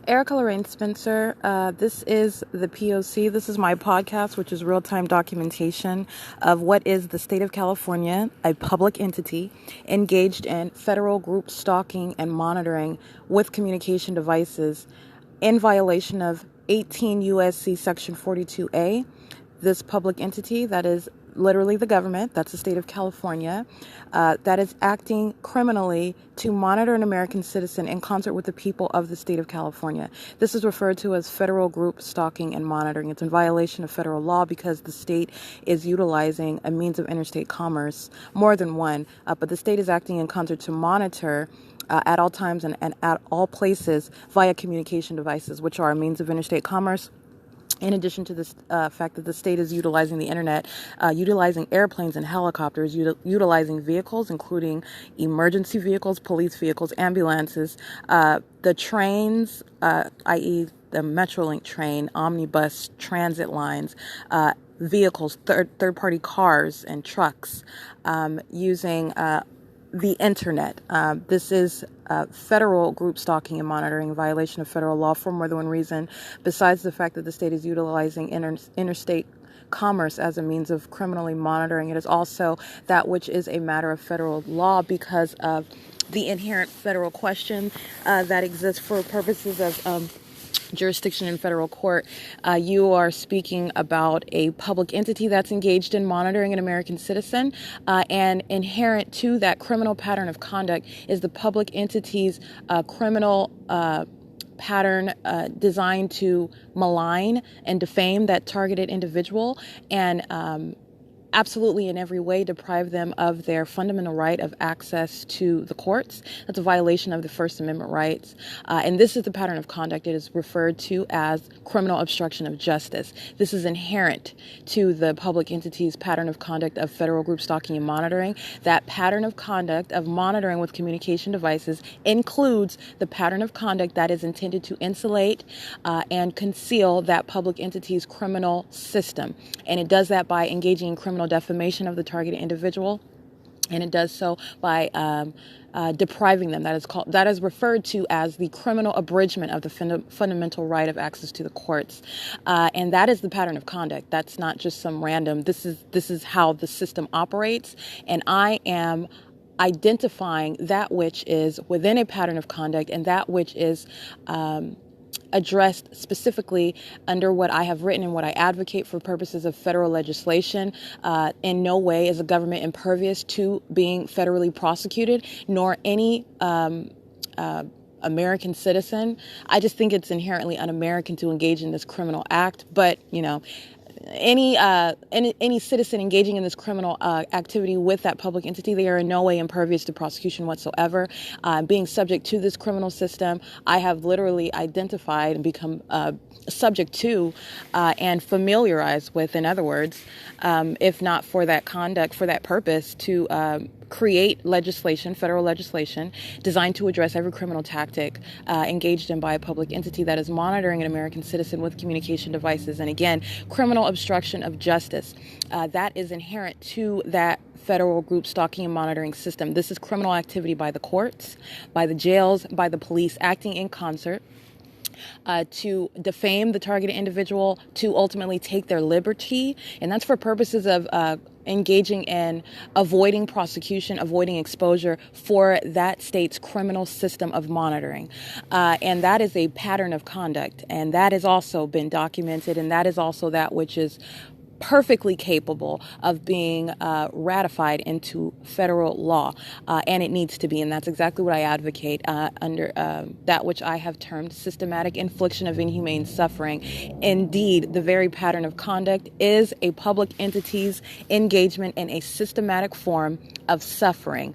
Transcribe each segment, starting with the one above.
Erica Lorraine Spencer. This is the P.O.C. This is my podcast, which is real-time documentation of what is the state of California, a public entity, engaged in federal group stalking and monitoring with communication devices in violation of 18 U.S.C. Section 42A. This public entity, that is literally the government, that's the state of California, that is acting criminally to monitor an American citizen in concert with the people of the state of California. This is referred to as federal group stalking and monitoring. It's in violation of federal law because the state is utilizing a means of interstate commerce, more than one, but the state is acting in concert to monitor at all times and at all places via communication devices, which are a means of interstate commerce. In addition to this fact that the state is utilizing the internet, utilizing airplanes and helicopters, utilizing vehicles, including emergency vehicles, police vehicles, ambulances, the trains, i.e. the Metrolink train, omnibus, transit lines, vehicles, third-party cars and trucks, using the internet. This is federal group stalking and monitoring, in violation of federal law for more than one reason, besides the fact that the state is utilizing interstate commerce as a means of criminally monitoring. It is also that which is a matter of federal law because of the inherent federal question that exists for purposes of jurisdiction in federal court. You are speaking about a public entity that's engaged in monitoring an American citizen, and inherent to that criminal pattern of conduct is the public entity's criminal pattern designed to malign and defame that targeted individual and absolutely in every way deprive them of their fundamental right of access to the courts. That's a violation of the First Amendment rights. And this is the pattern of conduct. It is referred to as criminal obstruction of justice. This is inherent to the public entity's pattern of conduct of federal group stalking and monitoring. That pattern of conduct of monitoring with communication devices includes the pattern of conduct that is intended to insulate and conceal that public entity's criminal system. And it does that by engaging in criminal defamation of the targeted individual, and it does so by depriving them. That is referred to as the criminal abridgment of the fundamental right of access to the courts, and that is the pattern of conduct. That's not just some random. This is how the system operates, and I am identifying that which is within a pattern of conduct and that which is addressed specifically under what I have written and what I advocate for purposes of federal legislation. In no way is the government impervious to being federally prosecuted, nor any American citizen. I just think it's inherently un-American to engage in this criminal act. But, you know, any citizen engaging in this criminal activity with that public entity, they are in no way impervious to prosecution whatsoever. Being subject to this criminal system, I have literally identified and become subject to and familiarized with, in other words, if not for that conduct, for that purpose, to create legislation, federal legislation, designed to address every criminal tactic engaged in by a public entity that is monitoring an American citizen with communication devices. And again, criminal obstruction of justice. That is inherent to that federal group stalking and monitoring system. This is criminal activity by the courts, by the jails, by the police, acting in concert to defame the targeted individual, to ultimately take their liberty. And that's for purposes of engaging in avoiding prosecution, avoiding exposure for that state's criminal system of monitoring. And that is a pattern of conduct. And that has also been documented. And that is also that which is perfectly capable of being ratified into federal law, and it needs to be, and that's exactly what I advocate under that which I have termed systematic infliction of inhumane suffering. Indeed, the very pattern of conduct is a public entity's engagement in a systematic form of suffering.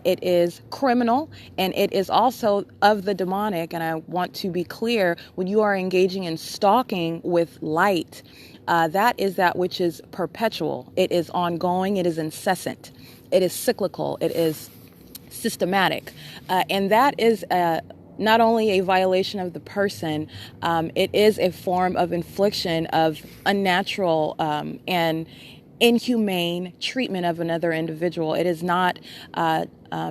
It is criminal, and it is also of the demonic, and I want to be clear, when you are engaging in stalking with light, that is that which is perpetual. It is ongoing. It is incessant. It is cyclical. It is systematic. And that is not only a violation of the person, it is a form of infliction of unnatural and inhumane treatment of another individual. It is not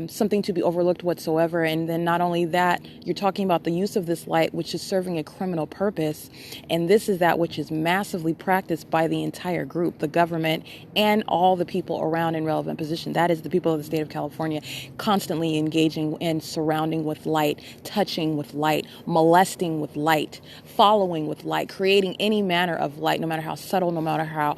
something to be overlooked whatsoever. And then not only that, you're talking about the use of this light, which is serving a criminal purpose. And this is that which is massively practiced by the entire group, the government, and all the people around in relevant position. That is the people of the state of California constantly engaging and surrounding with light, touching with light, molesting with light, following with light, creating any manner of light, no matter how subtle, no matter how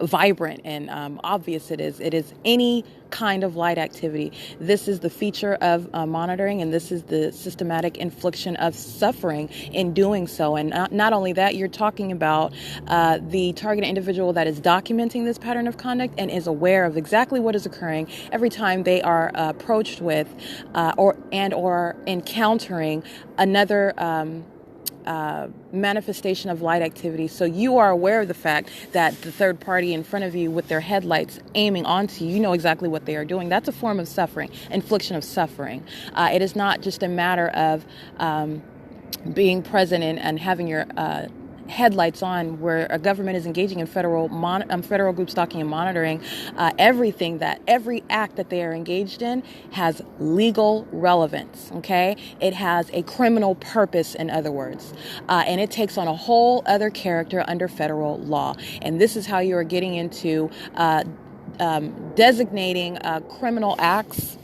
vibrant and obvious it is. It is any kind of light activity. This is the feature of monitoring, and this is the systematic infliction of suffering in doing so. And not only that, you're talking about the targeted individual that is documenting this pattern of conduct and is aware of exactly what is occurring every time they are approached with or encountering another manifestation of light activity. So you are aware of the fact that the third party in front of you with their headlights aiming onto you, you know exactly what they are doing. That's a form of suffering, infliction of suffering. It is not just a matter of being present and having your headlights on, where a government is engaging in federal group stalking and monitoring. Every act that they are engaged in has legal relevance. Okay, it has a criminal purpose, in other words, and it takes on a whole other character under federal law. And this is how you are getting into designating criminal acts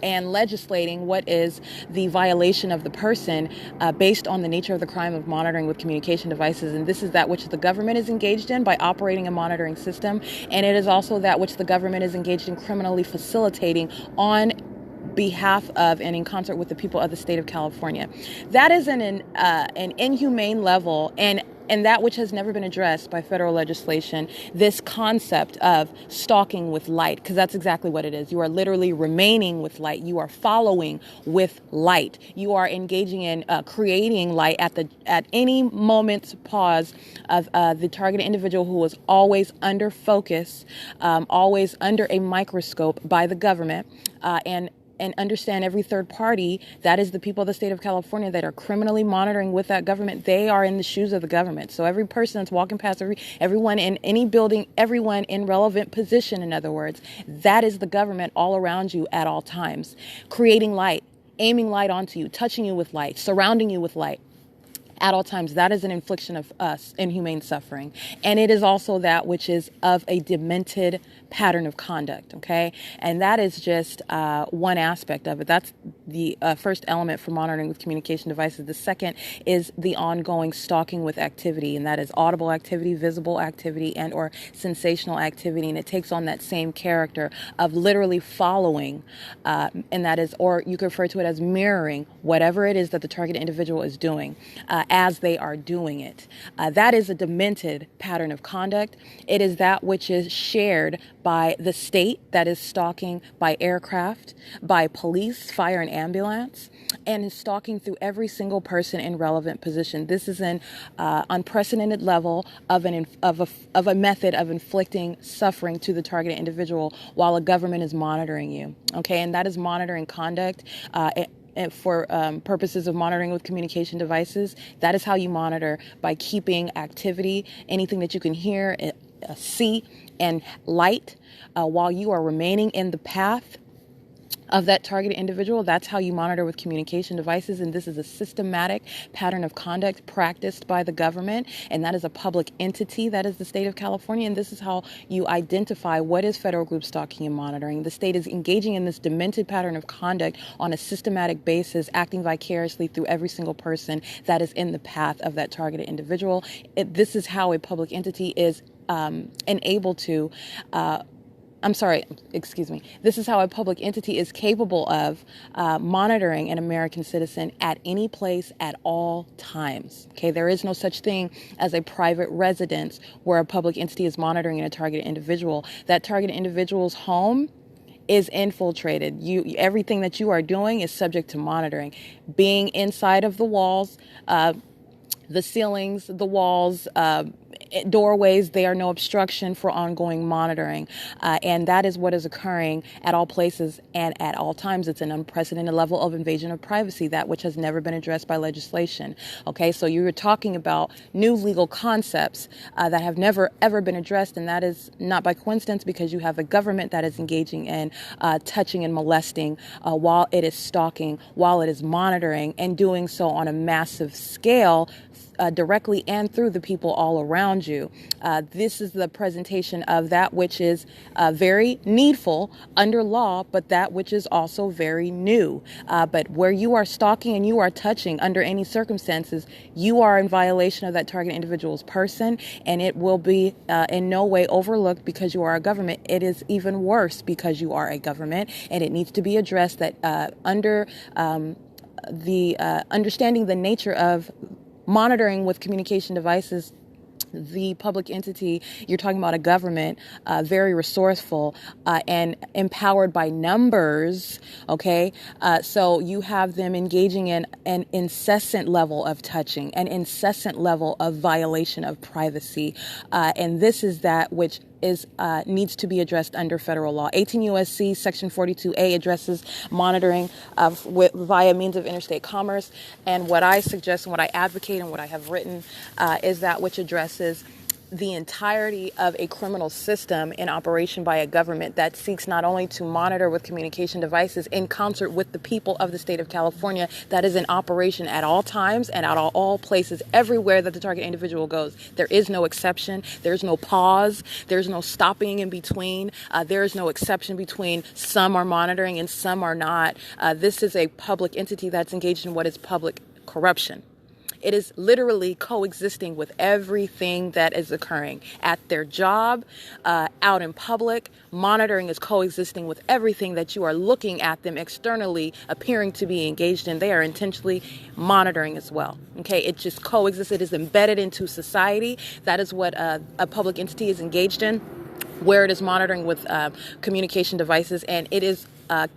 and legislating what is the violation of the person based on the nature of the crime of monitoring with communication devices. And this is that which the government is engaged in by operating a monitoring system. And it is also that which the government is engaged in criminally facilitating on behalf of and in concert with the people of the state of California. That is an inhumane level and that which has never been addressed by federal legislation, this concept of stalking with light, because that's exactly what it is. You are literally remaining with light. You are following with light. You are engaging in creating light at any moment's pause of the targeted individual who is always under focus, always under a microscope by the government, and understand every third party, that is the people of the state of California that are criminally monitoring with that government. They are in the shoes of the government. So every person that's walking past, everyone in any building, everyone in relevant position, in other words, that is the government all around you at all times, creating light, aiming light onto you, touching you with light, surrounding you with light. At all times, that is an infliction of us inhumane suffering. And it is also that which is of a demented pattern of conduct, okay? And that is just one aspect of it. That's the first element for monitoring with communication devices. The second is the ongoing stalking with activity, and that is audible activity, visible activity, and or sensational activity. And it takes on that same character of literally following, and that is, or you can refer to it as mirroring whatever it is that the target individual is doing as they are doing it. That is a demented pattern of conduct. It is that which is shared by the state that is stalking by aircraft, by police, fire, and ambulance, and is stalking through every single person in relevant position. This is an unprecedented level of a method of inflicting suffering to the targeted individual while a government is monitoring you. Okay, and that is monitoring conduct. For purposes of monitoring with communication devices, that is how you monitor, by keeping activity, anything that you can hear, see, and light while you are remaining in the path of that targeted individual. That's how you monitor with communication devices. And this is a systematic pattern of conduct practiced by the government. And that is a public entity. That is the state of California. And this is how you identify what is federal group stalking and monitoring. The state is engaging in this demented pattern of conduct on a systematic basis, acting vicariously through every single person that is in the path of that targeted individual. This is how a public entity is enabled to This is how a public entity is capable of monitoring an American citizen at any place at all times. Okay, there is no such thing as a private residence where a public entity is monitoring a targeted individual. That targeted individual's home is infiltrated. Everything that you are doing is subject to monitoring. Being inside of the walls, the ceilings, the walls, doorways. They are no obstruction for ongoing monitoring. And that is what is occurring at all places and at all times. It's an unprecedented level of invasion of privacy, that which has never been addressed by legislation. Okay, so you were talking about new legal concepts that have never, ever been addressed. And that is not by coincidence, because you have a government that is engaging in touching and molesting while it is stalking, while it is monitoring, and doing so on a massive scale, directly and through the people all around you. This is the presentation of that which is very needful under law, but that which is also very new. But where you are stalking and you are touching under any circumstances, you are in violation of that target individual's person, and it will be in no way overlooked because you are a government. It is even worse because you are a government, and it needs to be addressed that under the understanding the nature of monitoring with communication devices, the public entity, you're talking about a government, very resourceful and empowered by numbers, okay? So you have them engaging in an incessant level of touching, an incessant level of violation of privacy. And this is that which is needs to be addressed under federal law. 18 U.S.C. Section 42A addresses monitoring via means of interstate commerce. And what I suggest and what I advocate and what I have written is that which addresses the entirety of a criminal system in operation by a government that seeks not only to monitor with communication devices in concert with the people of the state of California, that is in operation at all times and at all places, everywhere that the target individual goes. There is no exception. There's no pause. There's no stopping in between. There is no exception between some are monitoring and some are not. This is a public entity that's engaged in what is public corruption. It is literally coexisting with everything that is occurring at their job, out in public. Monitoring is coexisting with everything that you are looking at them externally appearing to be engaged in. They are intentionally monitoring as well. Okay, it just coexists. It is embedded into society. That is what a public entity is engaged in, where it is monitoring with communication devices, and it is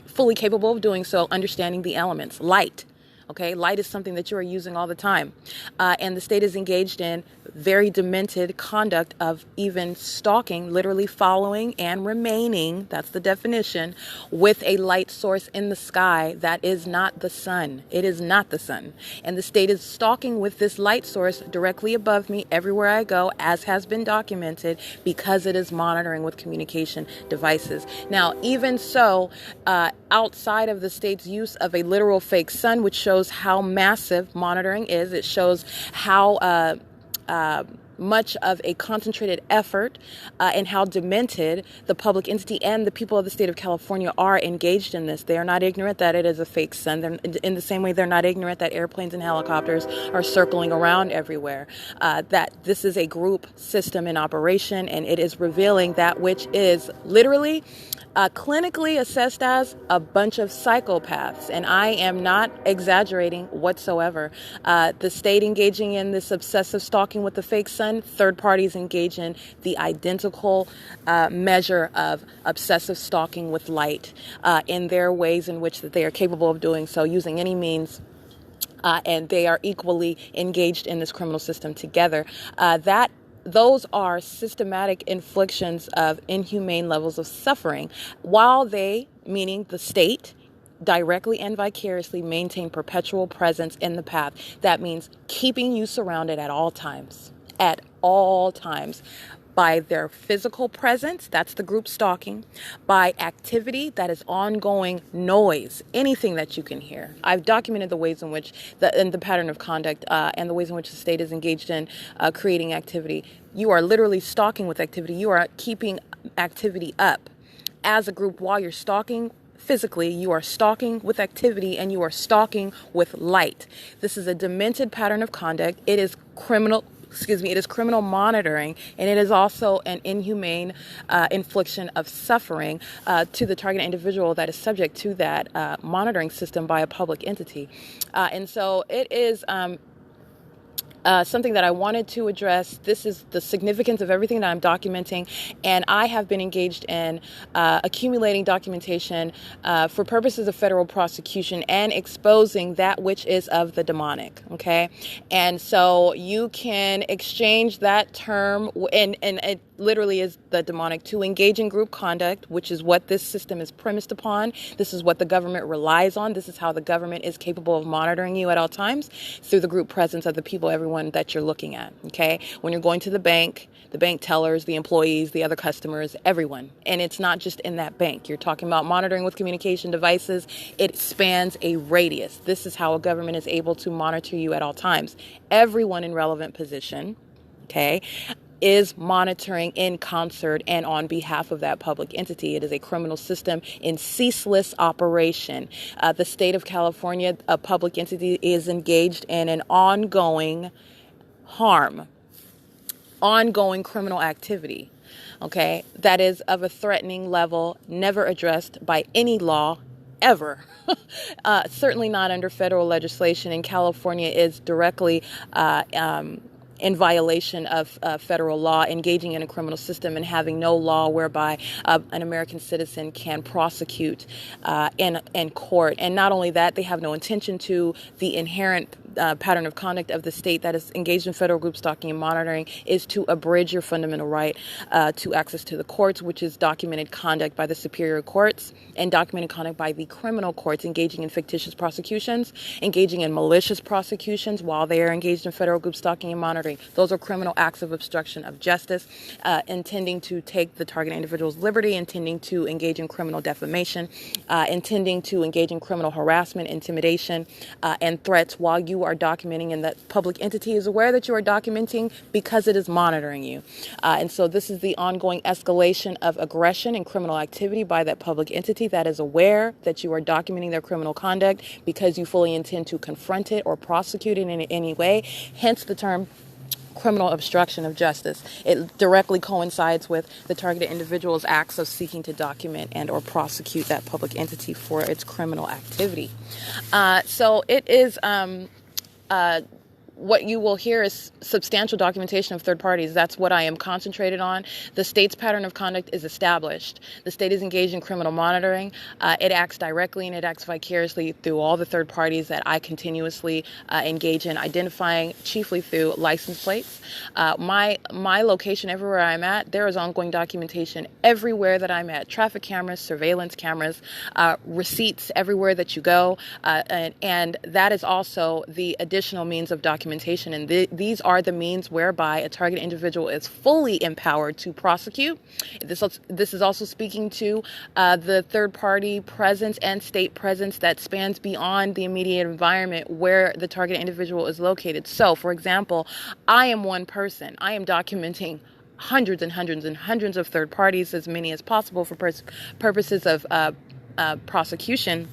fully capable of doing so, understanding the elements. Light. Okay, light is something that you are using all the time. And the state is engaged in very demented conduct of even stalking, literally following and remaining, that's the definition, with a light source in the sky that is not the sun. It is not the sun. And the state is stalking with this light source directly above me everywhere I go, as has been documented, because it is monitoring with communication devices. Now, even so, outside of the state's use of a literal fake sun, which shows how massive monitoring is, it shows how much of a concentrated effort and how demented the public entity and the people of the state of California are engaged in this. They are not ignorant that it is a fake sun. They're, in the same way, they're not ignorant that airplanes and helicopters are circling around everywhere. That this is a group system in operation, and it is revealing that which is literally clinically assessed as a bunch of psychopaths. And I am not exaggerating whatsoever. The state engaging in this obsessive stalking with the fake sun, third parties engage in the identical measure of obsessive stalking with light in their ways in which that they are capable of doing so, using any means. And they are equally engaged in this criminal system together. Those are systematic inflictions of inhumane levels of suffering, while they, meaning the state, directly and vicariously maintain perpetual presence in the path. That means keeping you surrounded at all times, by their physical presence, that's the group stalking, by activity, that is ongoing noise, anything that you can hear. I've documented the ways in which, the pattern of conduct and the ways in which the state is engaged in creating activity. You are literally stalking with activity. You are keeping activity up as a group while you're stalking. Physically, you are stalking with activity, and you are stalking with light. This is a demented pattern of conduct. It is criminal monitoring, and it is also an inhumane infliction of suffering to the target individual that is subject to that monitoring system by a public entity. And so it is something that I wanted to address. This is the significance of everything that I'm documenting, and I have been engaged in accumulating documentation for purposes of federal prosecution and exposing that which is of the demonic, okay? And so you can exchange that term, and it literally is the demonic, to engage in group conduct, which is what this system is premised upon. This is what the government relies on. This is how the government is capable of monitoring you at all times, through the group presence of the people, everyone that you're looking at, okay? When you're going to the bank tellers, the employees, the other customers, everyone. And it's not just in that bank. You're talking about monitoring with communication devices. It spans a radius. This is how a government is able to monitor you at all times. Everyone in relevant position, okay, is monitoring in concert and on behalf of that public entity. It is a criminal system in ceaseless operation. The state of California, a public entity, is engaged in an ongoing ongoing criminal activity, okay, that is of a threatening level, never addressed by any law ever. Certainly not under federal legislation, and California is directly in violation of federal law, engaging in a criminal system and having no law whereby an American citizen can prosecute in court. And not only that, they have no intention to. The inherent pattern of conduct of the state that is engaged in federal group stalking and monitoring is to abridge your fundamental right to access to the courts, which is documented conduct by the superior courts and documented conduct by the criminal courts, engaging in fictitious prosecutions, engaging in malicious prosecutions while they are engaged in federal group stalking and monitoring. Those are criminal acts of obstruction of justice, intending to take the target individual's liberty, intending to engage in criminal defamation, intending to engage in criminal harassment, intimidation, and threats while you are documenting, and that public entity is aware that you are documenting because it is monitoring you. And so this is the ongoing escalation of aggression and criminal activity by that public entity that is aware that you are documenting their criminal conduct because you fully intend to confront it or prosecute it in any way, hence the term criminal obstruction of justice. It directly coincides with the targeted individual's acts of seeking to document and or prosecute that public entity for its criminal activity. So it is what you will hear is substantial documentation of third parties. That's what I am concentrated on. The state's pattern of conduct is established. The state is engaged in criminal monitoring. It acts directly and it acts vicariously through all the third parties that I continuously engage in, identifying chiefly through license plates. My location, everywhere I'm at, there is ongoing documentation everywhere that I'm at. Traffic cameras, surveillance cameras, receipts everywhere that you go. And that is also the additional means of documentation. And these are the means whereby a target individual is fully empowered to prosecute. This is also speaking to the third party presence and state presence that spans beyond the immediate environment where the target individual is located. So, for example, I am one person. I am documenting hundreds and hundreds and hundreds of third parties, as many as possible for purposes of prosecution.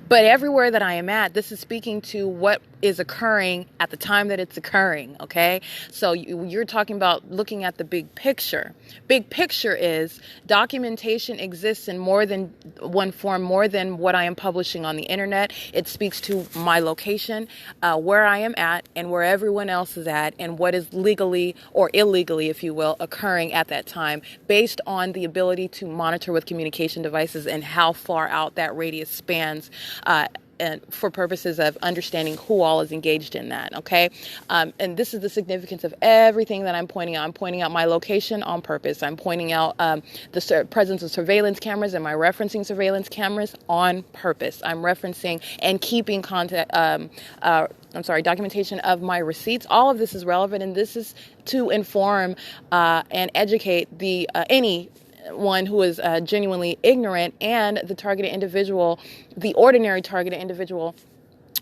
But everywhere that I am at, this is speaking to what is occurring at the time that it's occurring, okay? So you're talking about looking at the big picture. Big picture is documentation exists in more than one form, more than what I am publishing on the internet. It speaks to my location, where I am at, and where everyone else is at, and what is legally or illegally, if you will, occurring at that time, based on the ability to monitor with communication devices and how far out that radius spans, and for purposes of understanding who all is engaged in that, okay? And this is the significance of everything that I'm pointing out. I'm pointing out my location on purpose. I'm pointing out the presence of surveillance cameras. Am I referencing surveillance cameras on purpose? I'm referencing and keeping documentation of my receipts. All of this is relevant, and this is to inform and educate anyone who is genuinely ignorant and the targeted individual, the ordinary targeted individual,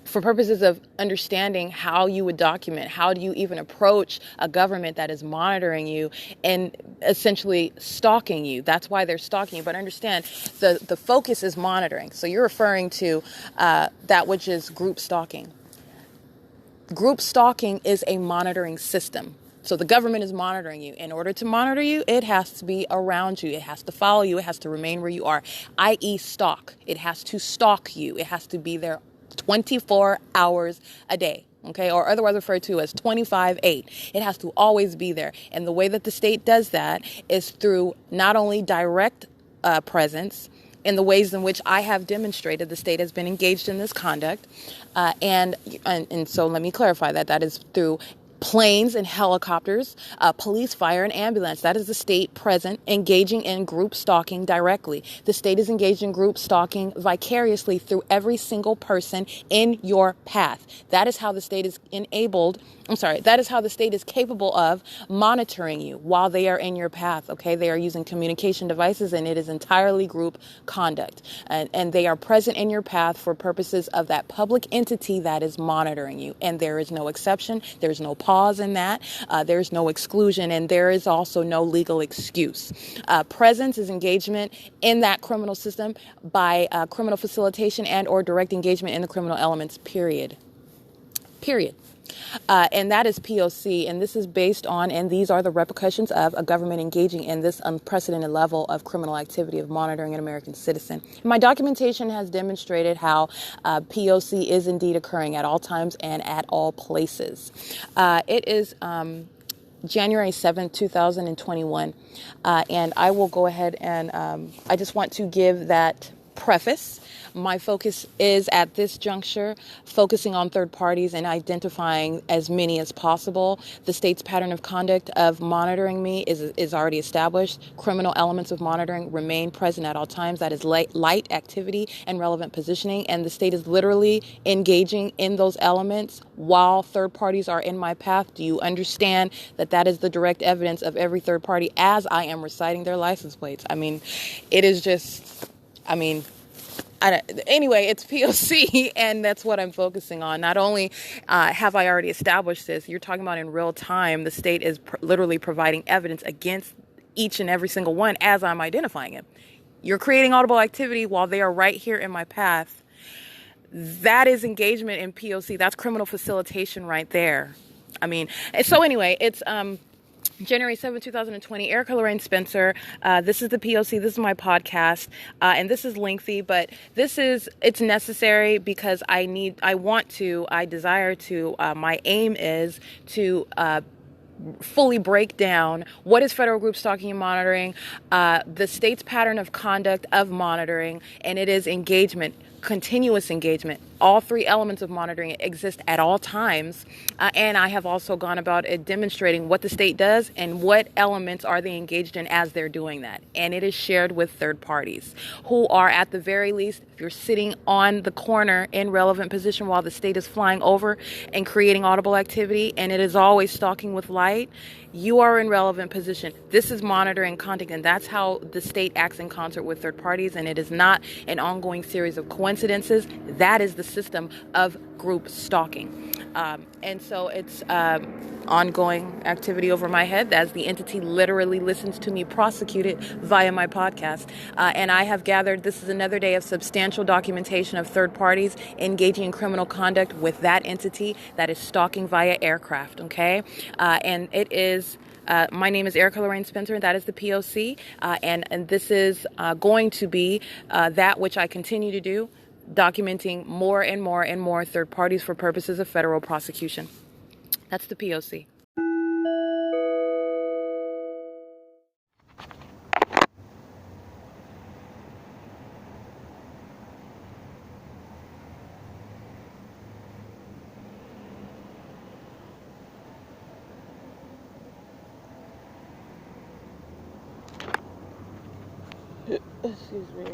for purposes of understanding how you would document, how do you even approach a government that is monitoring you and essentially stalking you. That's why they're stalking you. But understand, the focus is monitoring. So you're referring to that which is group stalking. Group stalking is a monitoring system. So the government is monitoring you. In order to monitor you, it has to be around you. It has to follow you. It has to remain where you are, i.e. stalk. It has to stalk you. It has to be there 24 hours a day. okay, or otherwise referred to as 25-8. It has to always be there. And the way that the state does that is through not only direct presence, in the ways in which I have demonstrated the state has been engaged in this conduct. And so let me clarify that. That is through planes and helicopters, police, fire, and ambulance. That is the state present, engaging in group stalking directly. The state is engaged in group stalking vicariously through every single person in your path. That is how the state is that is how the state is capable of monitoring you while they are in your path, okay? They are using communication devices, and it is entirely group conduct. And they are present in your path for purposes of that public entity that is monitoring you. And there is no exception. There's no pause in that. There's no exclusion, and there is also no legal excuse. Presence is engagement in that criminal system by criminal facilitation and or direct engagement in the criminal elements, period. And that is P.O.C. And this is based on, and these are the repercussions of a government engaging in this unprecedented level of criminal activity of monitoring an American citizen. My documentation has demonstrated how P.O.C. is indeed occurring at all times and at all places. It is January 7th, 2021. And I will go ahead and I just want to give that preface. My focus is at this juncture focusing on third parties and identifying as many as possible. The state's pattern of conduct of monitoring me is already established. Criminal elements of monitoring remain present at all times. That is light activity and relevant positioning. And the state is literally engaging in those elements while third parties are in my path. Do you understand that that is the direct evidence of every third party as I am reciting their license plates? I mean, it is just, anyway, it's P.O.C. and that's what I'm focusing on. Not only have I already established this, you're talking about in real time, the state is literally providing evidence against each and every single one as I'm identifying it. You're creating audible activity while they are right here in my path. That is engagement in P.O.C. That's criminal facilitation right there. So anyway, it's January 7, 2020, Erica Lorraine Spencer. This is the P.O.C. This is my podcast. And this is lengthy, but it's necessary because I desire to, my aim is to fully break down what is federal group stalking and monitoring, the state's pattern of conduct of monitoring, and it is engagement, continuous engagement. All three elements of monitoring exist at all times, and I have also gone about it demonstrating what the state does and what elements are they engaged in as they're doing that. And it is shared with third parties who are, at the very least, if you're sitting on the corner in relevant position while the state is flying over and creating audible activity, and it is always stalking with light, you are in relevant position. This is monitoring conduct, and that's how the state acts in concert with third parties, and it is not an ongoing series of coincidences. That is the system of group stalking. And so it's ongoing activity over my head as the entity literally listens to me prosecute it via my podcast. And I have gathered this is another day of substantial documentation of third parties engaging in criminal conduct with that entity that is stalking via aircraft, okay? And it is... my name is Erica Lorraine Spencer, and that is the P.O.C. And this is going to be that which I continue to do, documenting more and more and more third parties for purposes of federal prosecution. That's the P.O.C. Excuse me.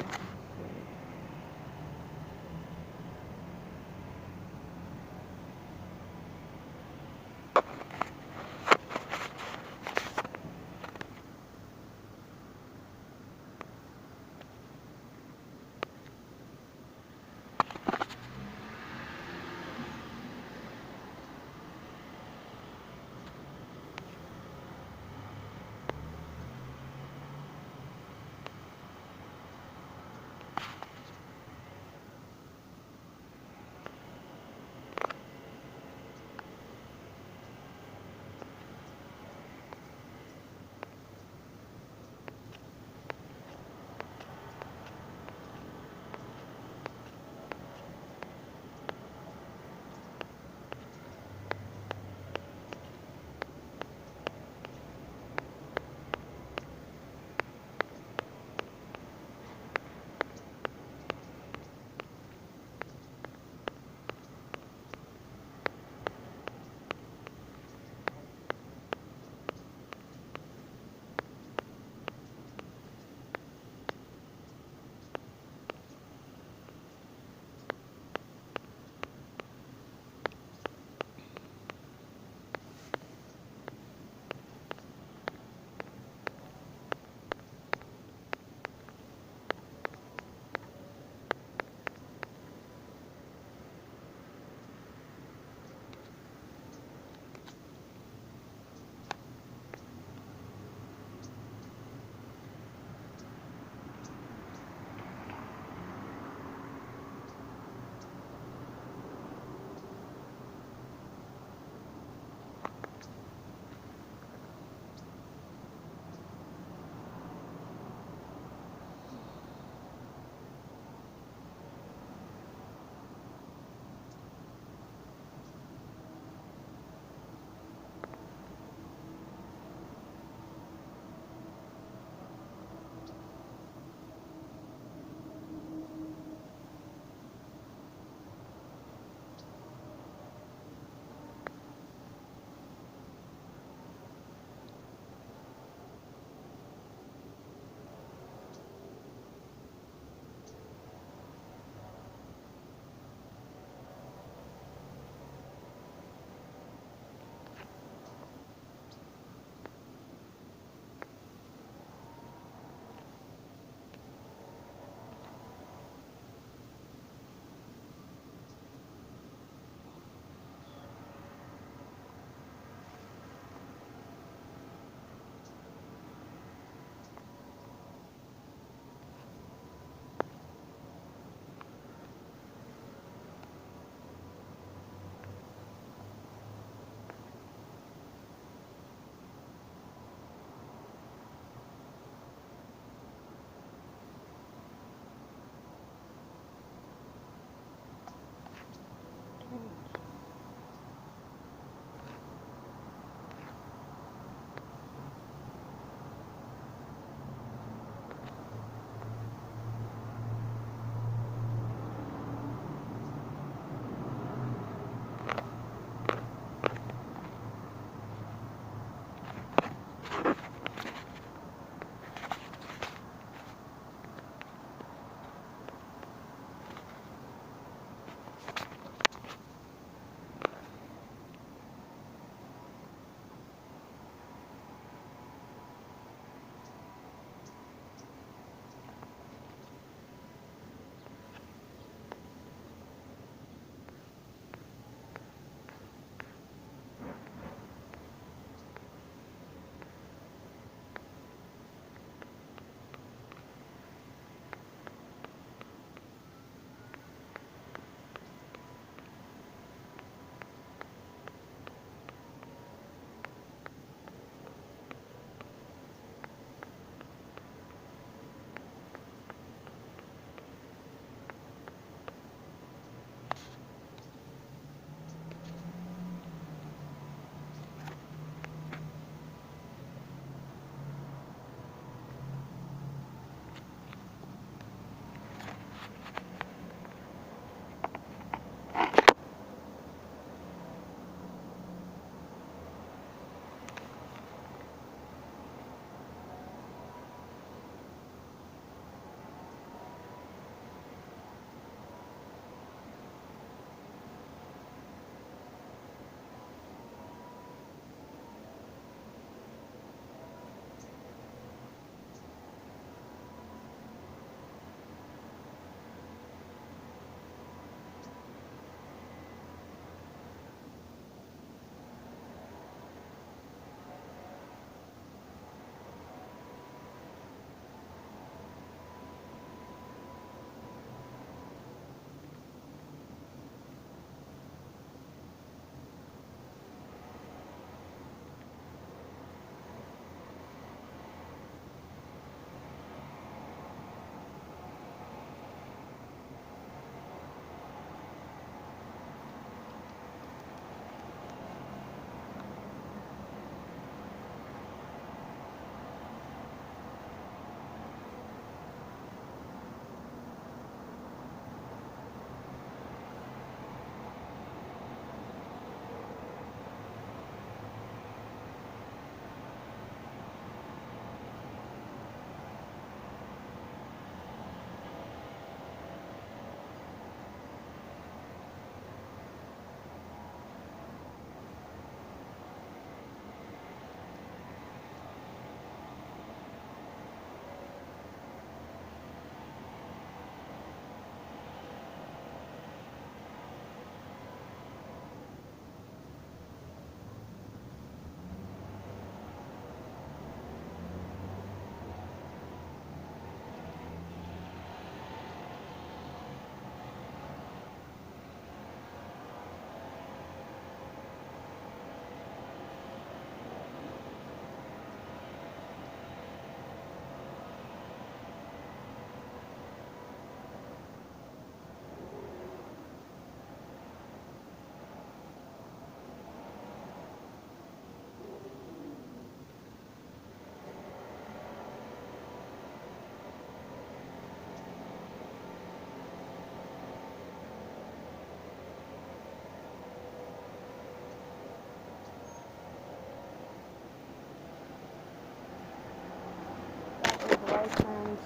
license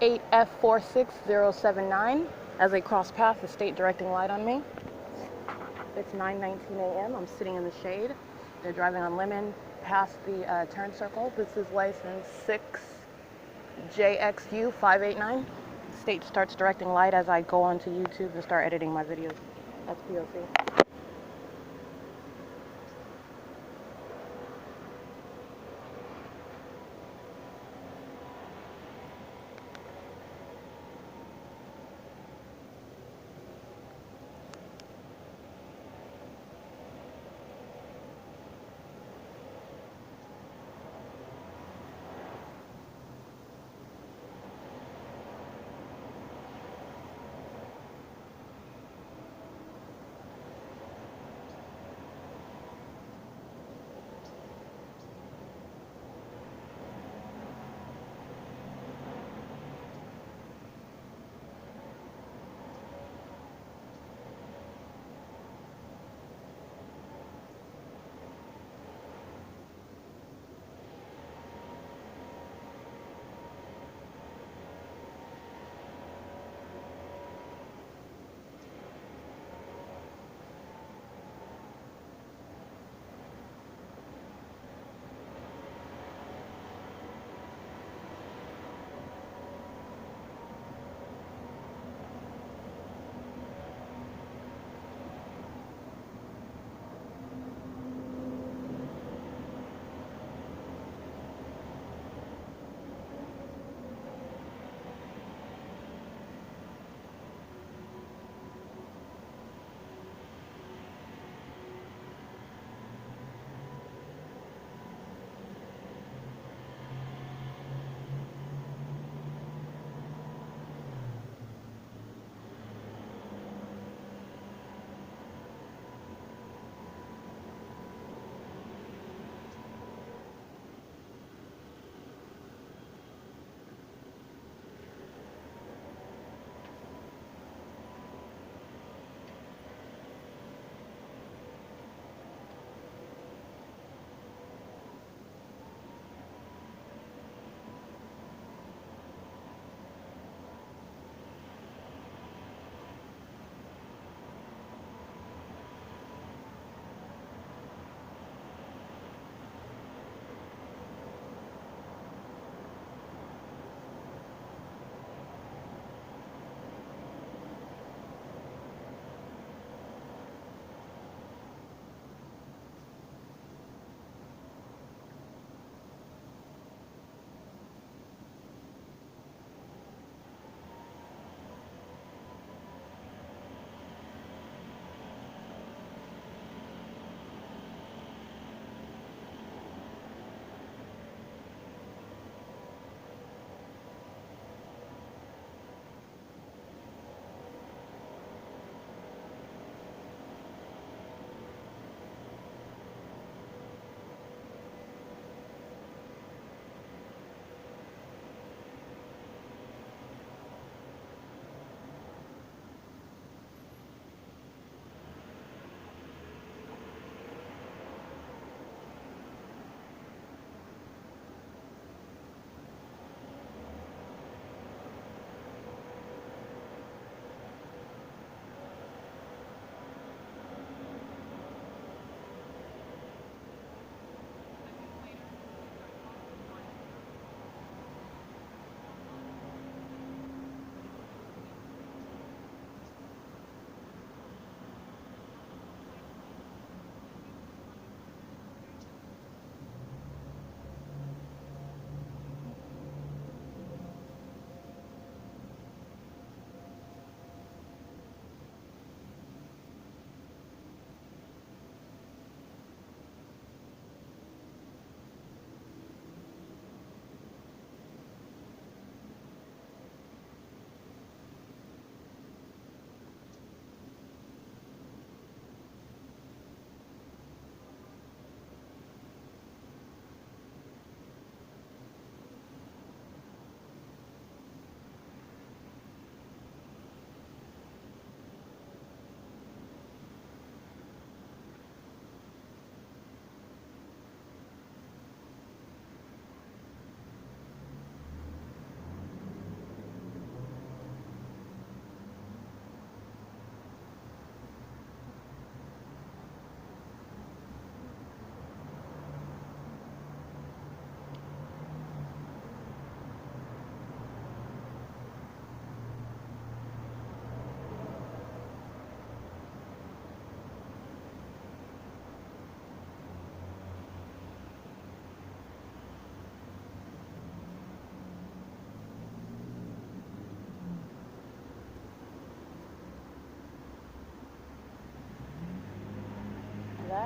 8F46079. As they cross path, the state directing light on me. It's 9:19 a.m. I'm sitting in the shade. They're driving on Lemon past the turn circle. This is license 6JXU589. State starts directing light as I go onto YouTube and start editing my videos. That's P.O.C.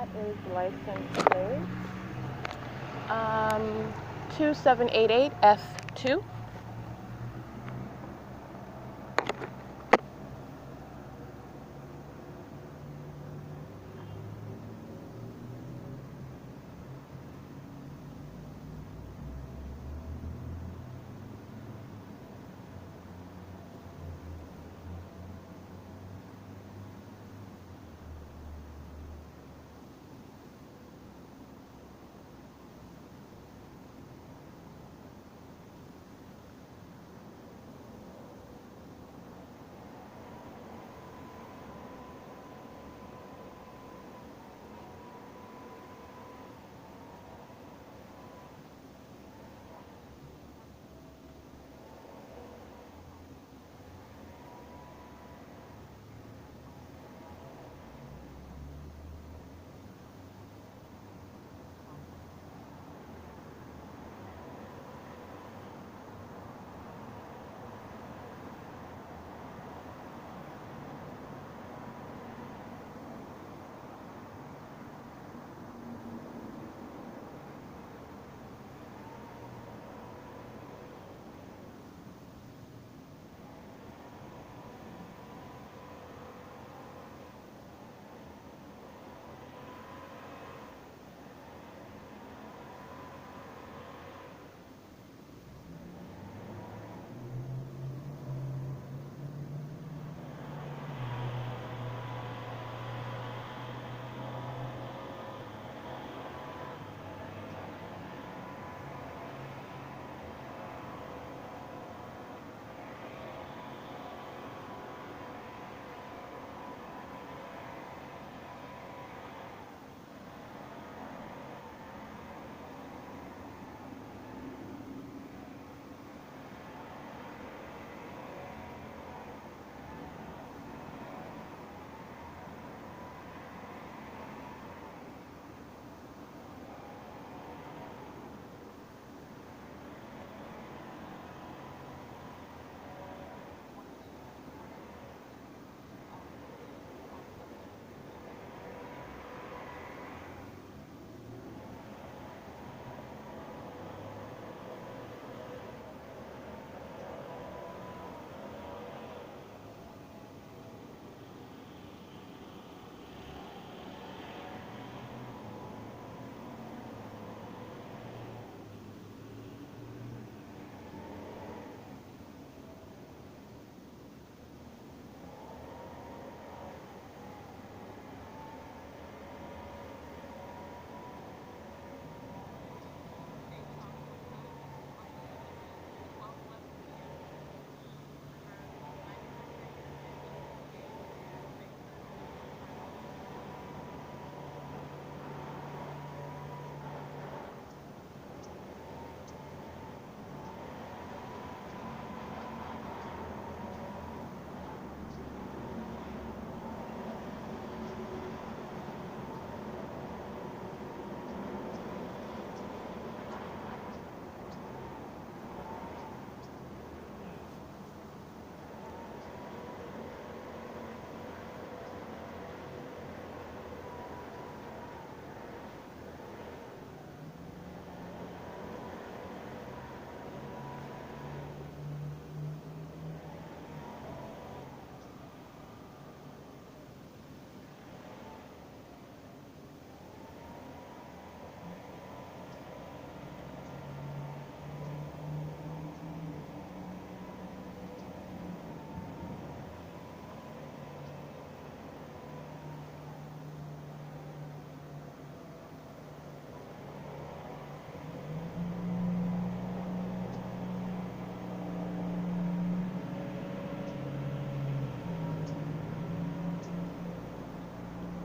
that is the license plate. 2788F2.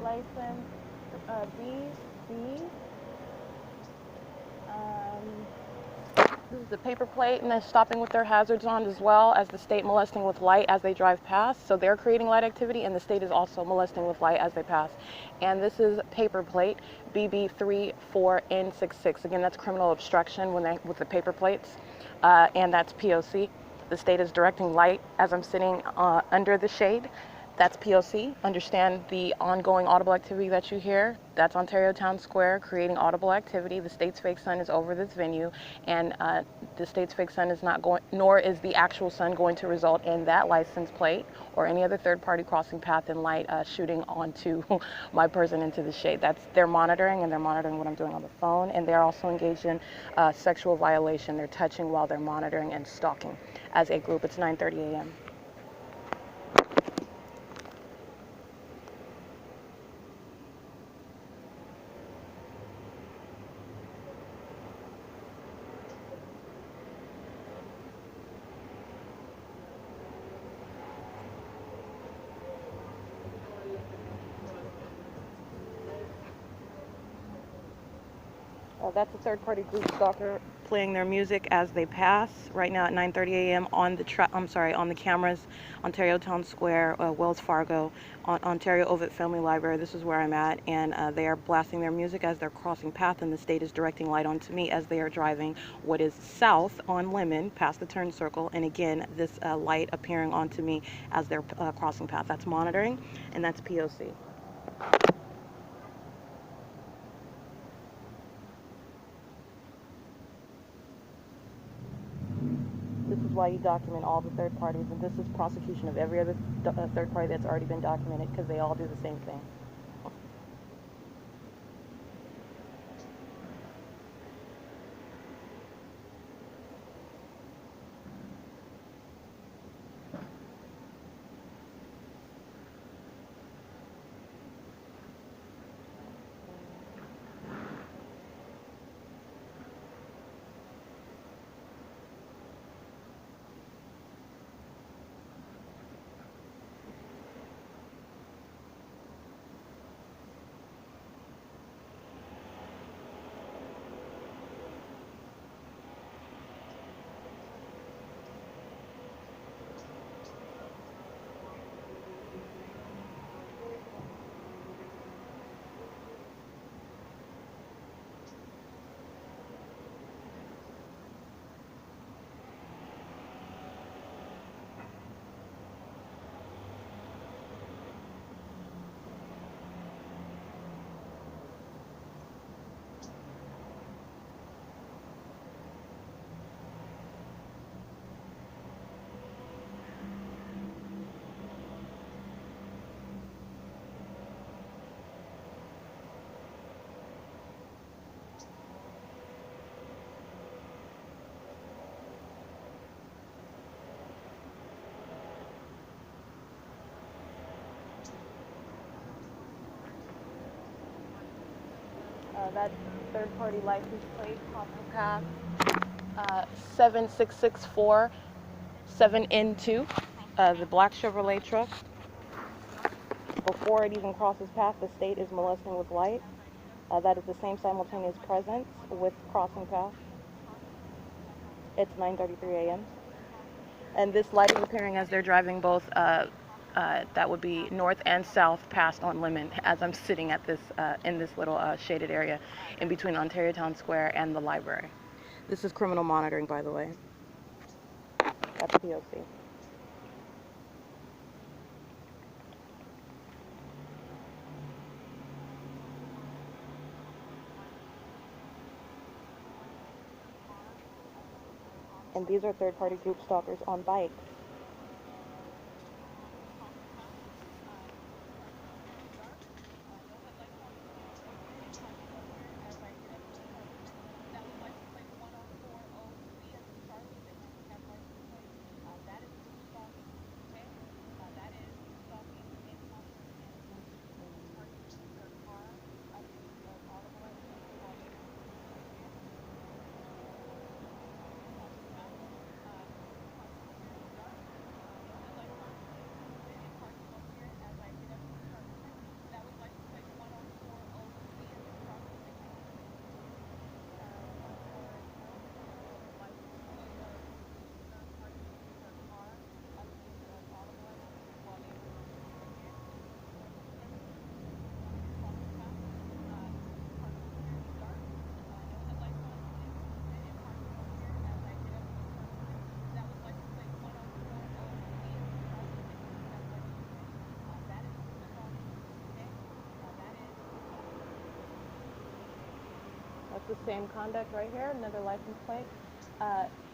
License BC. This is the paper plate, and they're stopping with their hazards on, as well as the state molesting with light as they drive past. So they're creating light activity, and the state is also molesting with light as they pass. And this is paper plate BB34N66. Again, that's criminal obstruction with the paper plates, and that's P.O.C. The state is directing light as I'm sitting under the shade, That's POC. Understand the ongoing audible activity that you hear. That's Ontario Town Square creating audible activity. The state's fake sun is over this venue, and the state's fake sun is not going, nor is the actual sun going to result in that license plate or any other third-party crossing path and light shooting onto my person into the shade. That's they're monitoring, and they're monitoring what I'm doing on the phone, and they're also engaged in sexual violation. They're touching while they're monitoring and stalking as a group. It's 9:30 a.m. That's a third-party group stalker playing their music as they pass right now at 9:30 a.m. on the cameras, Ontario Town Square, Wells Fargo, Ontario Ovid Family Library. This is where I'm at, and they are blasting their music as they're crossing path, and the state is directing light onto me as they are driving what is south on Lemon past the turn circle, and again this light appearing onto me as they're crossing path. That's monitoring, and that's POC. This is why you document all the third parties, and this is prosecution of every other third party that's already been documented, because they all do the same thing. That third-party license plate, Path 7664 7N2, the black Chevrolet truck. Before it even crosses path, the state is molesting with light. That is the same simultaneous presence with crossing path. It's 9:33 a.m. And this light is appearing as they're driving both, that would be north and south past on Lemon, as I'm sitting at this, in this little shaded area in between Ontario Town Square and the library. This is criminal monitoring, by the way. That's POC. And these are third-party group stalkers on bikes. the same conduct right here. Another license plate.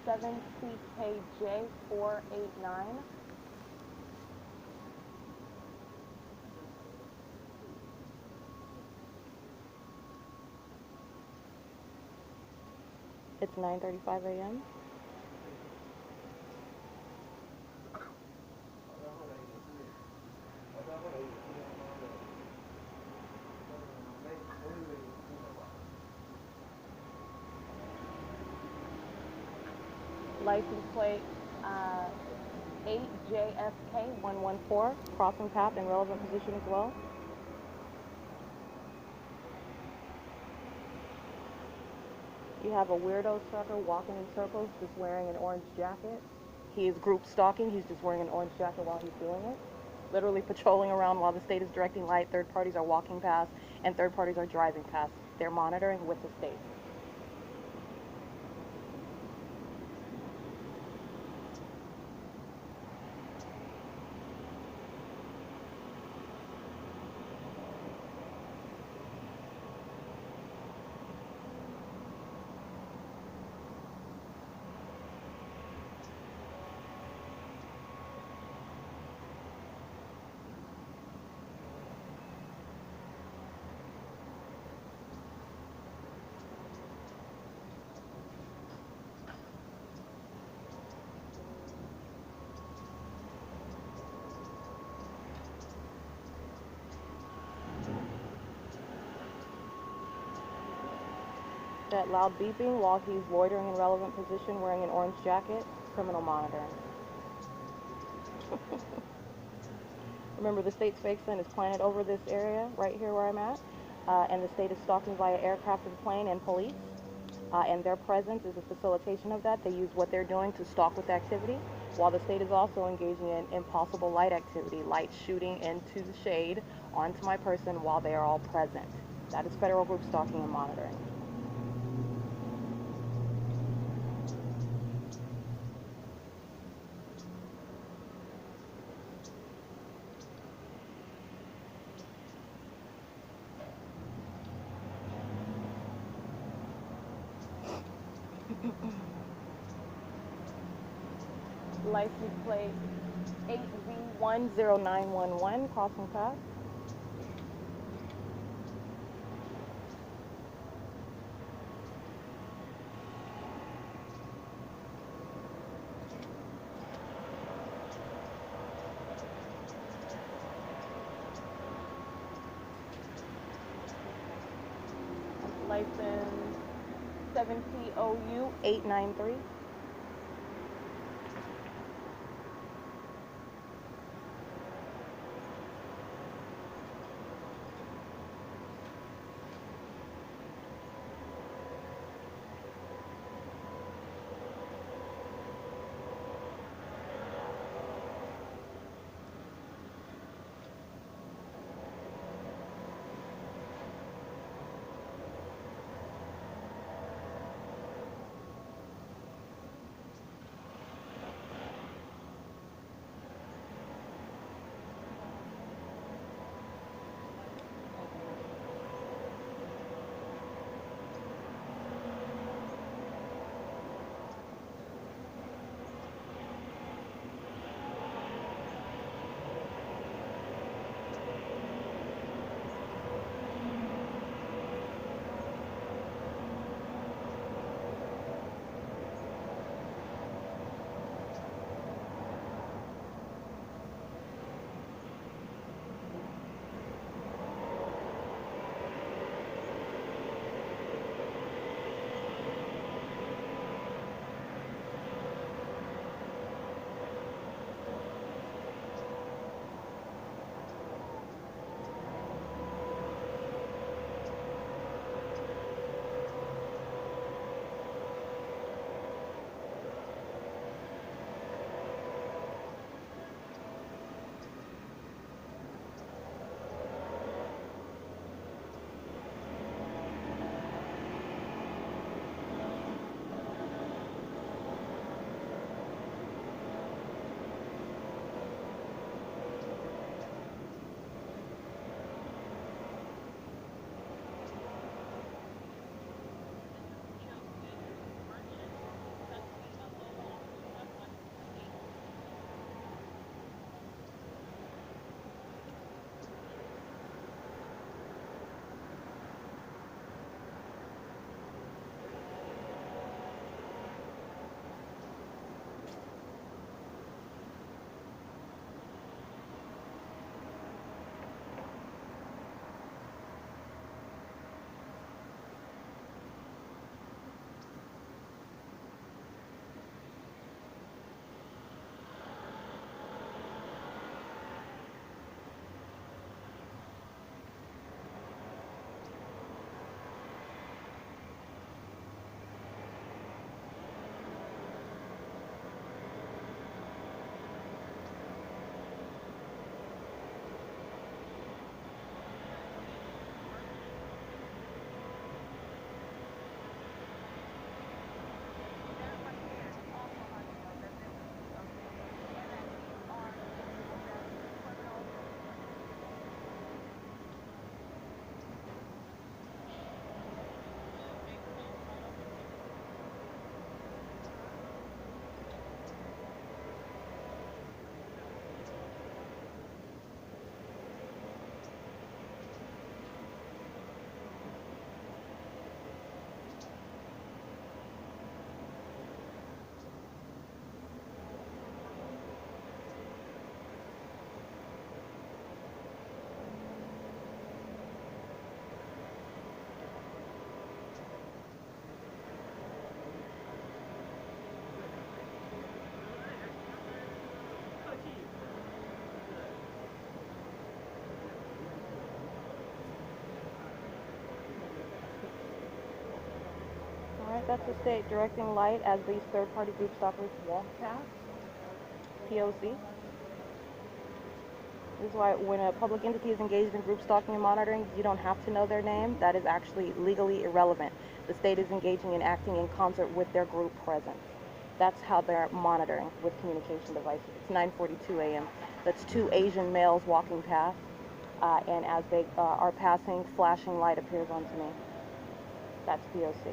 7CKJ489. It's 9:35 a.m. License plate 8JFK114, crossing path in relevant position as well. You have a weirdo sucker walking in circles, just wearing an orange jacket. He is group stalking. He's just wearing an orange jacket while he's doing it. Literally patrolling around while the state is directing light. Third parties are walking past, and third parties are driving past. They're monitoring with the state. That loud beeping while he's loitering in relevant position wearing an orange jacket, criminal monitoring. Remember, the state's fake sun is planted over this area right here where I'm at, and the state is stalking via aircraft and plane and police, and their presence is a facilitation of that. They use what they're doing to stalk with activity, while the state is also engaging in impossible light activity, light shooting into the shade onto my person while they are all present. That is federal group stalking and monitoring. License plate 8V10911, crossing path. License 7POU893. That's the state directing light as these third-party group stoppers walk past. P.O.C. This is why when a public entity is engaged in group stalking and monitoring, you don't have to know their name. That is actually legally irrelevant. The state is engaging and acting in concert with their group presence. That's how they're monitoring with communication devices. It's 9:42 a.m. That's two Asian males walking past, and as they are passing, flashing light appears onto me. That's P.O.C.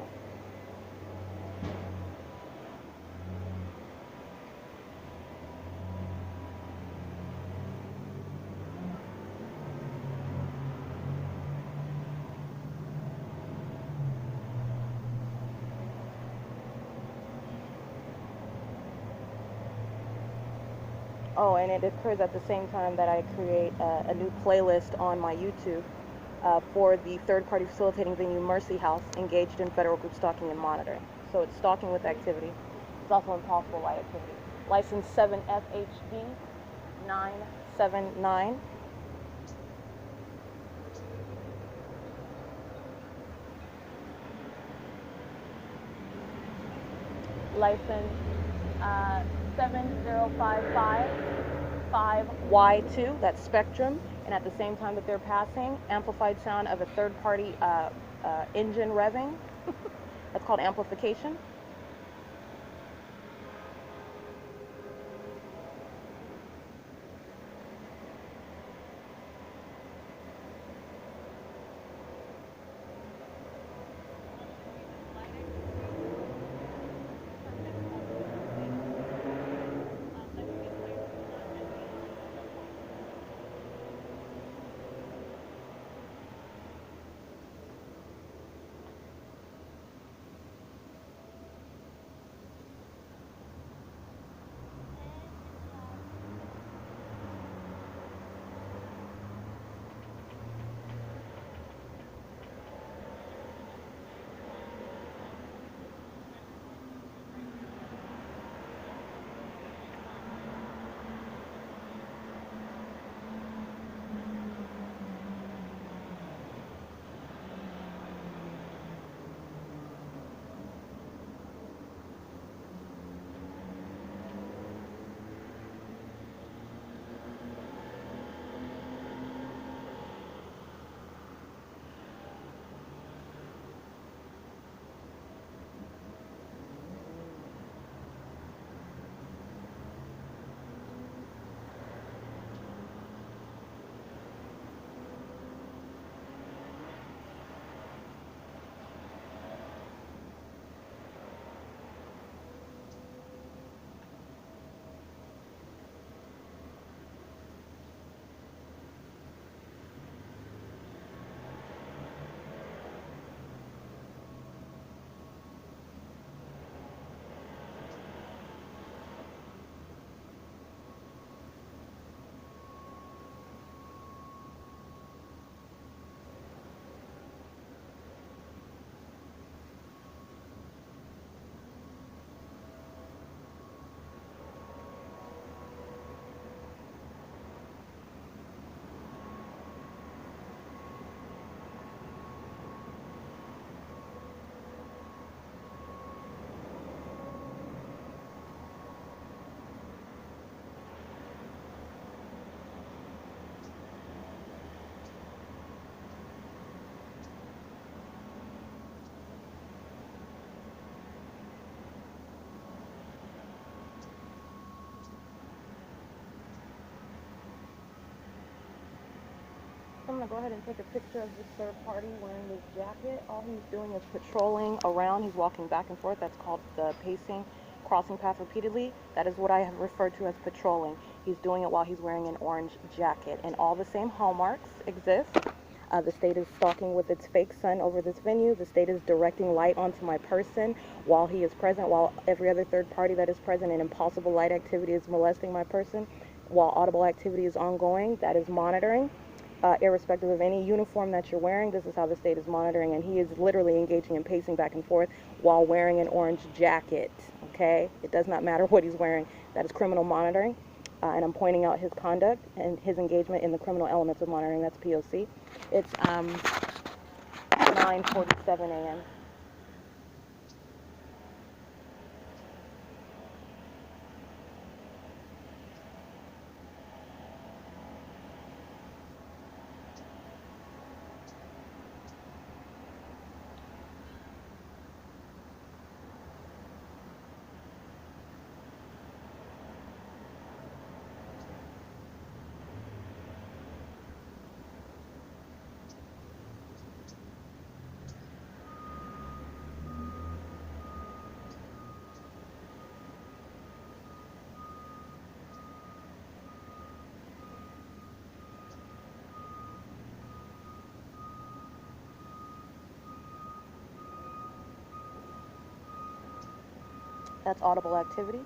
Oh, and it occurs at the same time that I create a new playlist on my YouTube for the third-party facilitating venue Mercy House engaged in federal group stalking and monitoring. So it's stalking with activity. It's also impossible light activity. License 7FHD 979. License 70555Y2, that's Spectrum, and at the same time that they're passing, amplified sound of a third-party engine revving. That's called amplification. I'm going to go ahead and take a picture of this third party wearing this jacket. All he's doing is patrolling around. He's walking back and forth. That's called the pacing, crossing path repeatedly. That is what I have referred to as patrolling. He's doing it while he's wearing an orange jacket. And all the same hallmarks exist. The state is stalking with its fake sun over this venue. The state is directing light onto my person while he is present, while every other third party that is present in impossible light activity is molesting my person, while audible activity is ongoing. That is monitoring. Irrespective of any uniform that you're wearing, this is how the state is monitoring, and he is literally engaging in pacing back and forth while wearing an orange jacket, okay? It does not matter what he's wearing. That is criminal monitoring, and I'm pointing out his conduct and his engagement in the criminal elements of monitoring. That's P.O.C. It's 9:47 a.m. That's audible activity.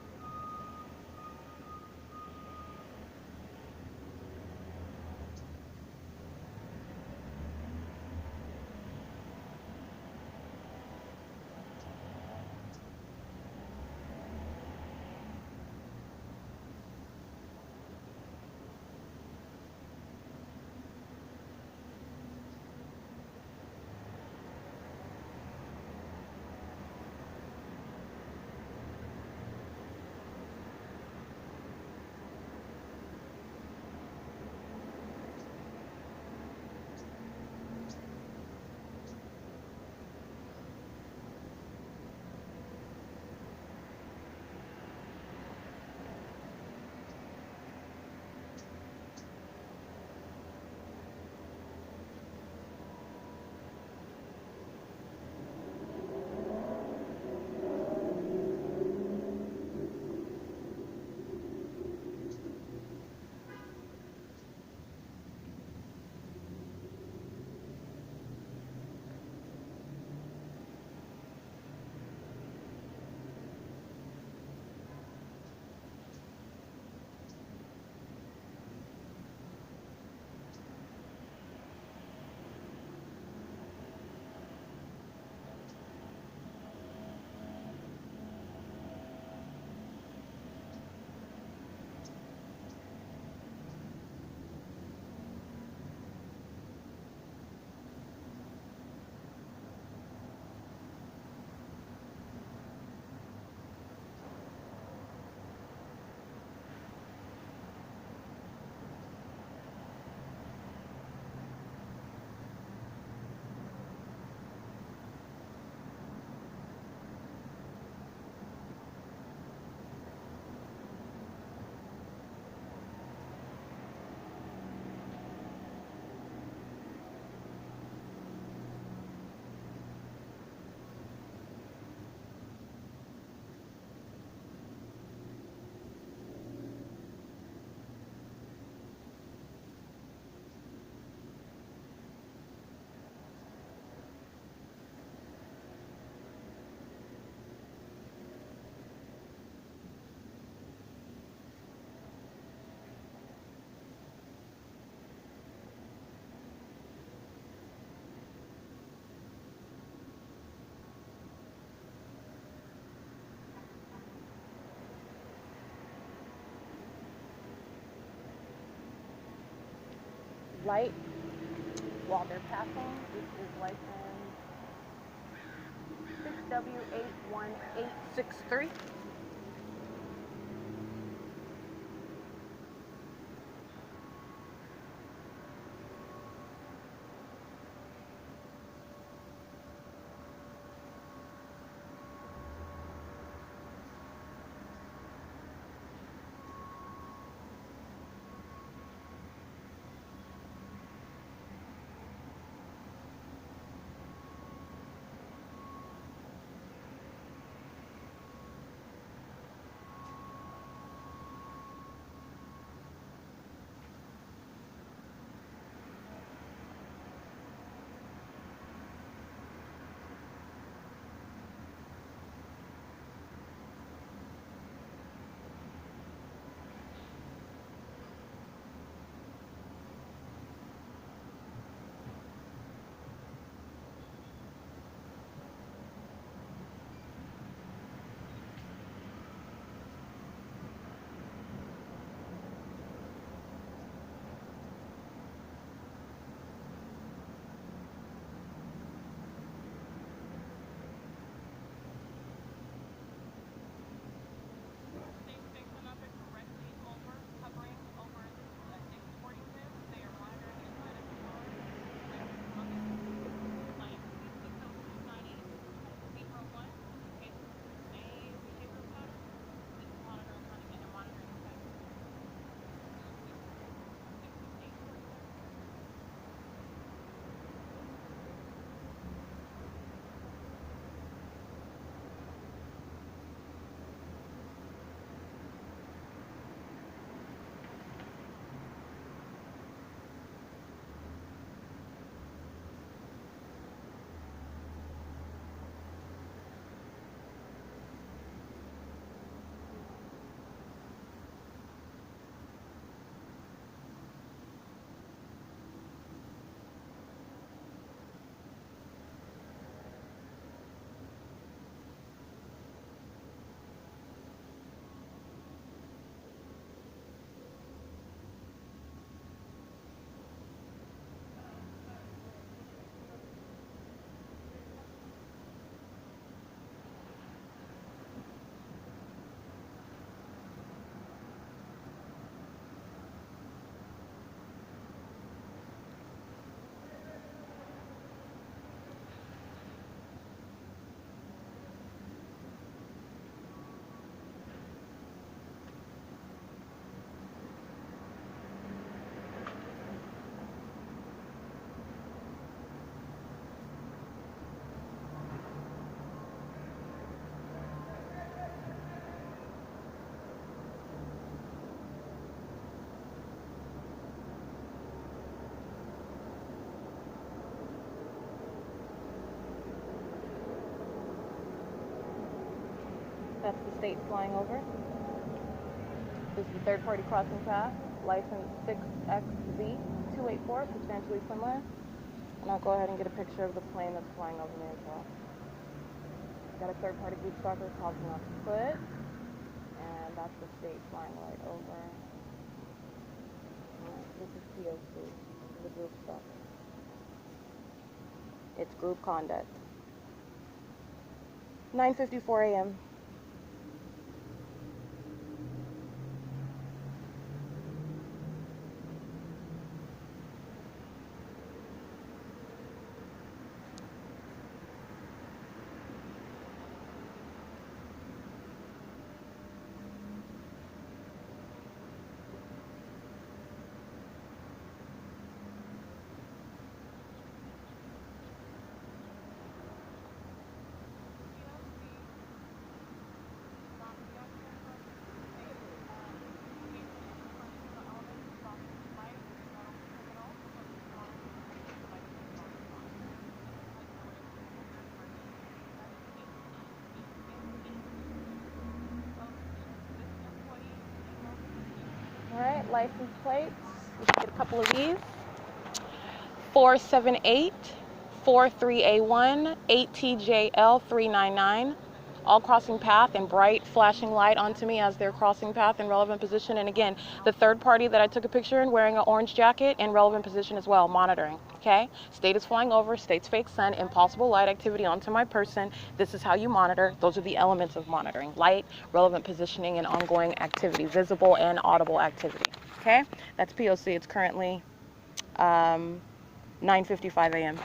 Light while they're passing. This is license 6W81863. That's the state flying over. This is the third party crossing path, license 6XZ284, substantially similar. And I'll go ahead and get a picture of the plane that's flying over me as well. Got a third party group stalker crossing off foot. And that's the state flying right over. This is P.O.C, the group stalker. It's group conduct. 9:54 a.m. Alright, license plates. We should get a couple of these. 478 43A1 8TJL 399. All crossing path and bright flashing light onto me as they're crossing path in relevant position. And again, the third party that I took a picture in wearing an orange jacket in relevant position as well, monitoring. Okay? State is flying over, state's fake sun, impossible light activity onto my person. This is how you monitor. Those are the elements of monitoring: light, relevant positioning, and ongoing activity, visible and audible activity. Okay? That's POC. It's currently 9:55 a.m.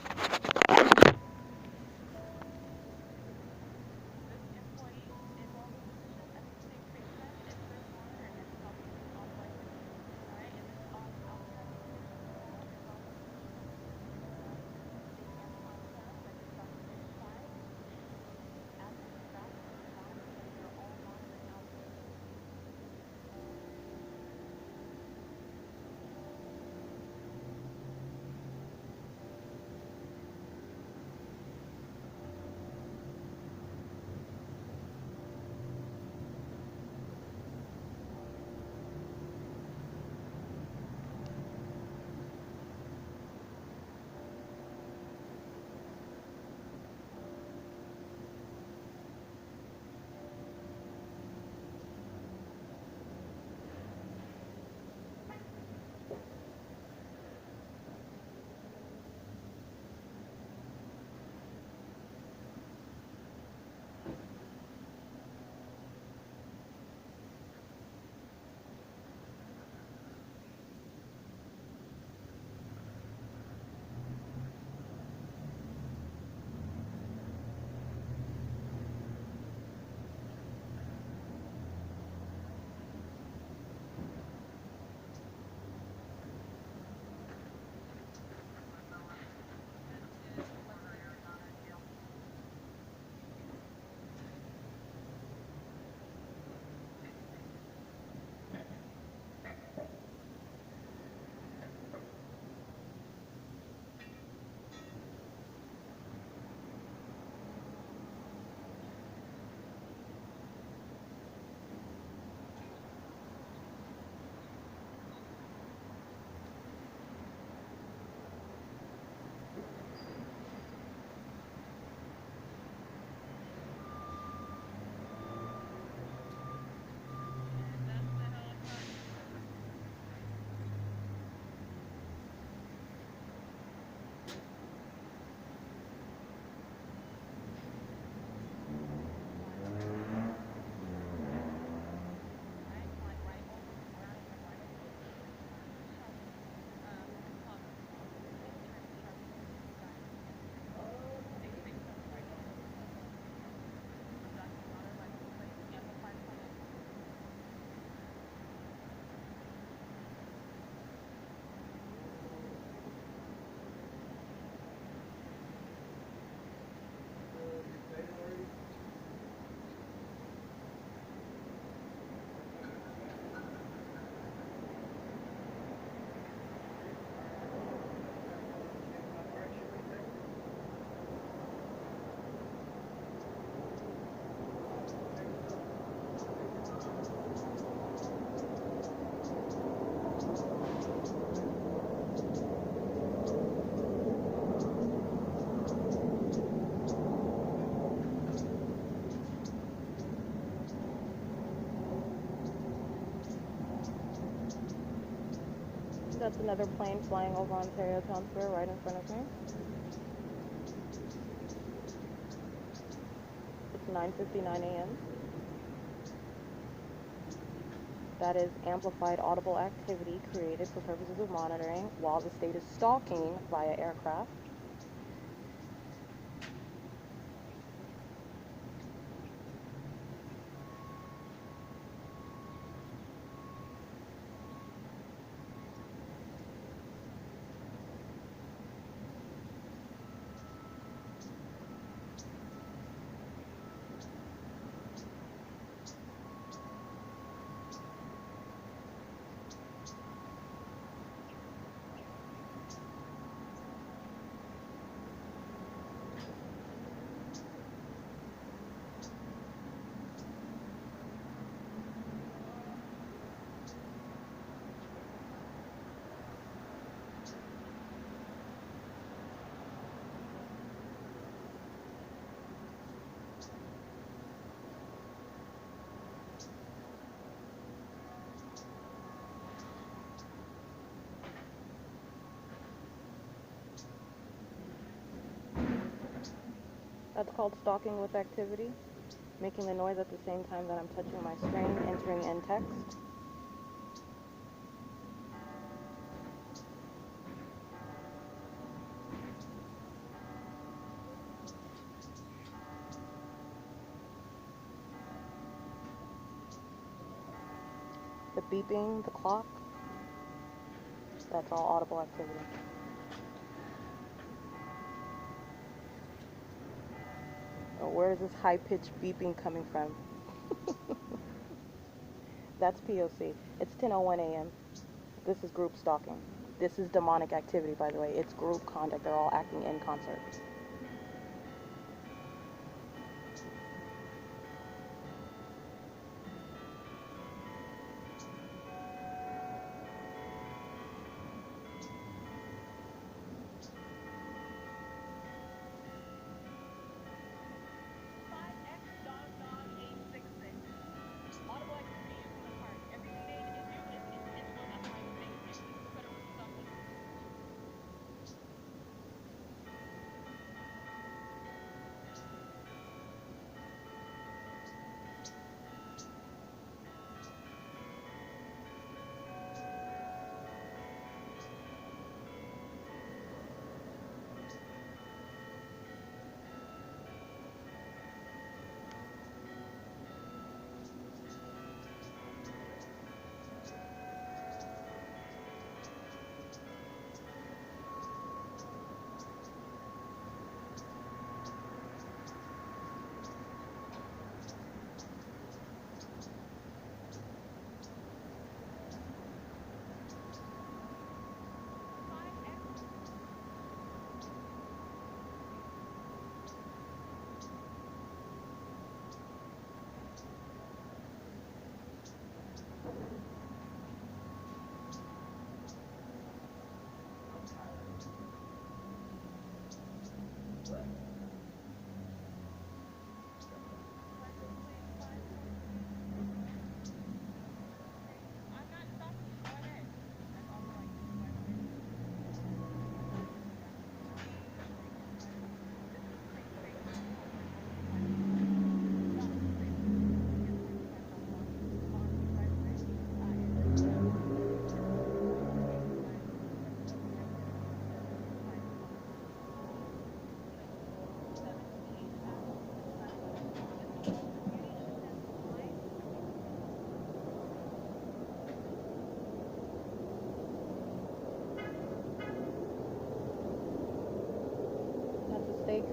That's another plane flying over Ontario Town Square right in front of me. It's 9:59 a.m. That is amplified audible activity created for purposes of monitoring while the state is stalking via aircraft. That's called stalking with activity, making the noise at the same time that I'm touching my screen, entering in text. The beeping, the clock, that's all audible activity. Oh, where is this high-pitched beeping coming from? That's P.O.C. It's 10:01 a.m. This is group stalking. This is demonic activity, by the way. It's group conduct. They're all acting in concert.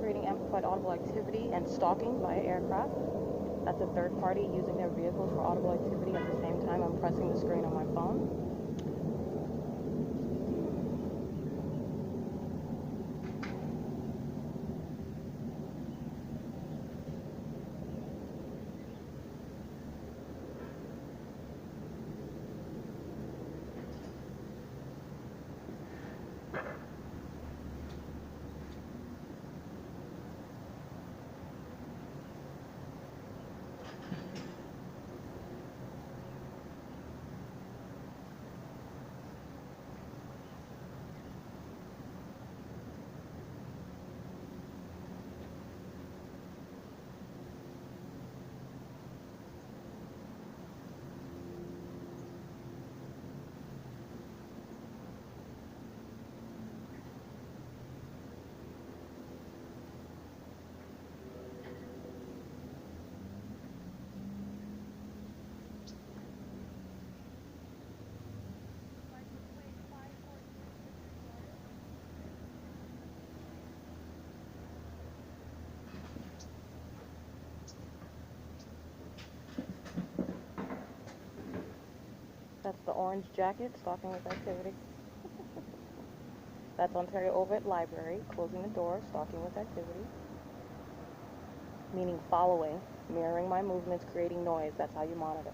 Creating amplified audible activity and stalking via aircraft. That's a third party using their vehicles for audible activity at the same time I'm pressing the screen on my phone. That's the orange jacket, stalking with activity. That's Ontario Ovid Library, closing the door, stalking with activity. Meaning following, mirroring my movements, creating noise. That's how you monitor.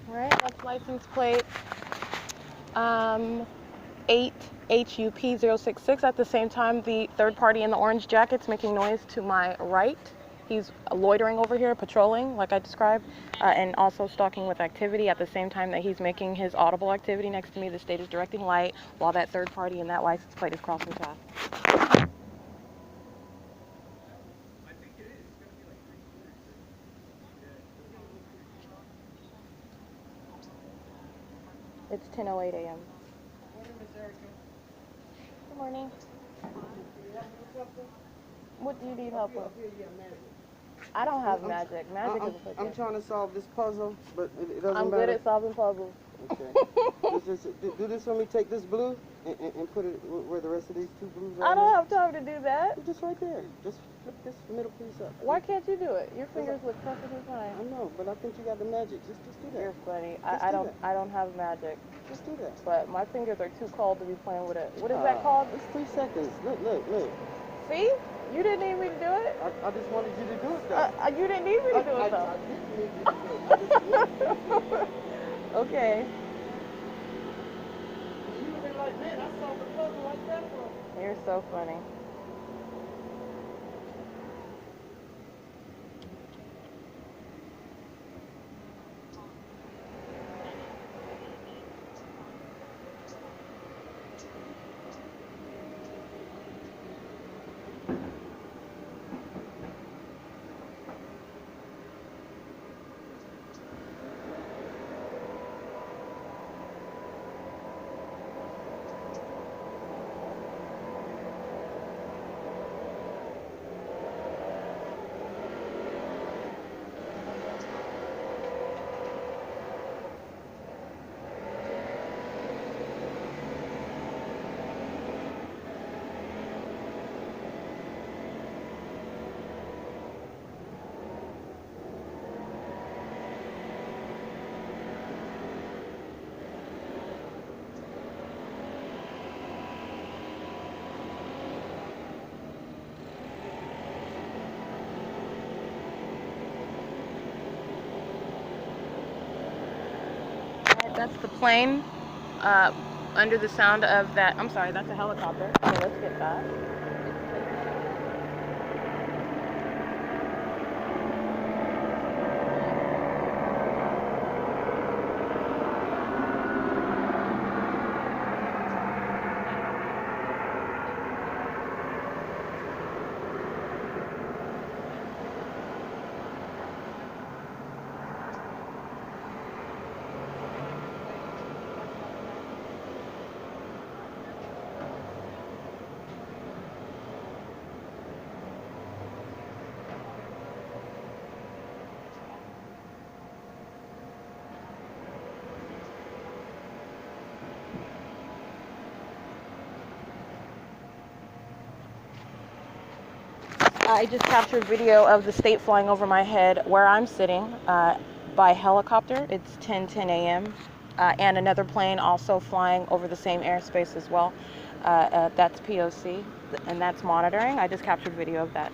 Alright, that's license plate 8HUP066. At the same time, the third party in the orange jacket's making noise to my right. He's loitering over here, patrolling, like I described, and also stalking with activity. At the same time that he's making his audible activity next to me, the state is directing light, while that third party in that license plate is crossing paths. It's 10:08 a.m. Good morning. What do you need help with? I don't have magic. Magic is a fiction. I'm trying to solve this puzzle, but it doesn't matter. I'm good at solving puzzles. Okay. Do this for me. Take this blue and put it where the rest of these two blues are. I don't have time to do that. You're just right there. Just flip this middle piece up. Why can't you do it? Your fingers look perfectly fine. I know, but I think you got the magic. Just do that. You're funny. I don't have magic. Just do that. But my fingers are too cold to be playing with it. What is that called? It's 3 seconds. Look. See? You didn't need me to do it. I just wanted you to do it though. You didn't need me to do it though. I didn't need you to do it. Okay. You would have been like, man, I solved the puzzle like that for him. You're so funny. That's the plane under the sound of that. I'm sorry, that's a helicopter. So let's get that. I just captured video of the state flying over my head where I'm sitting by helicopter. It's 10:10 a.m. And another plane also flying over the same airspace as well. That's P.O.C. and that's monitoring. I just captured video of that.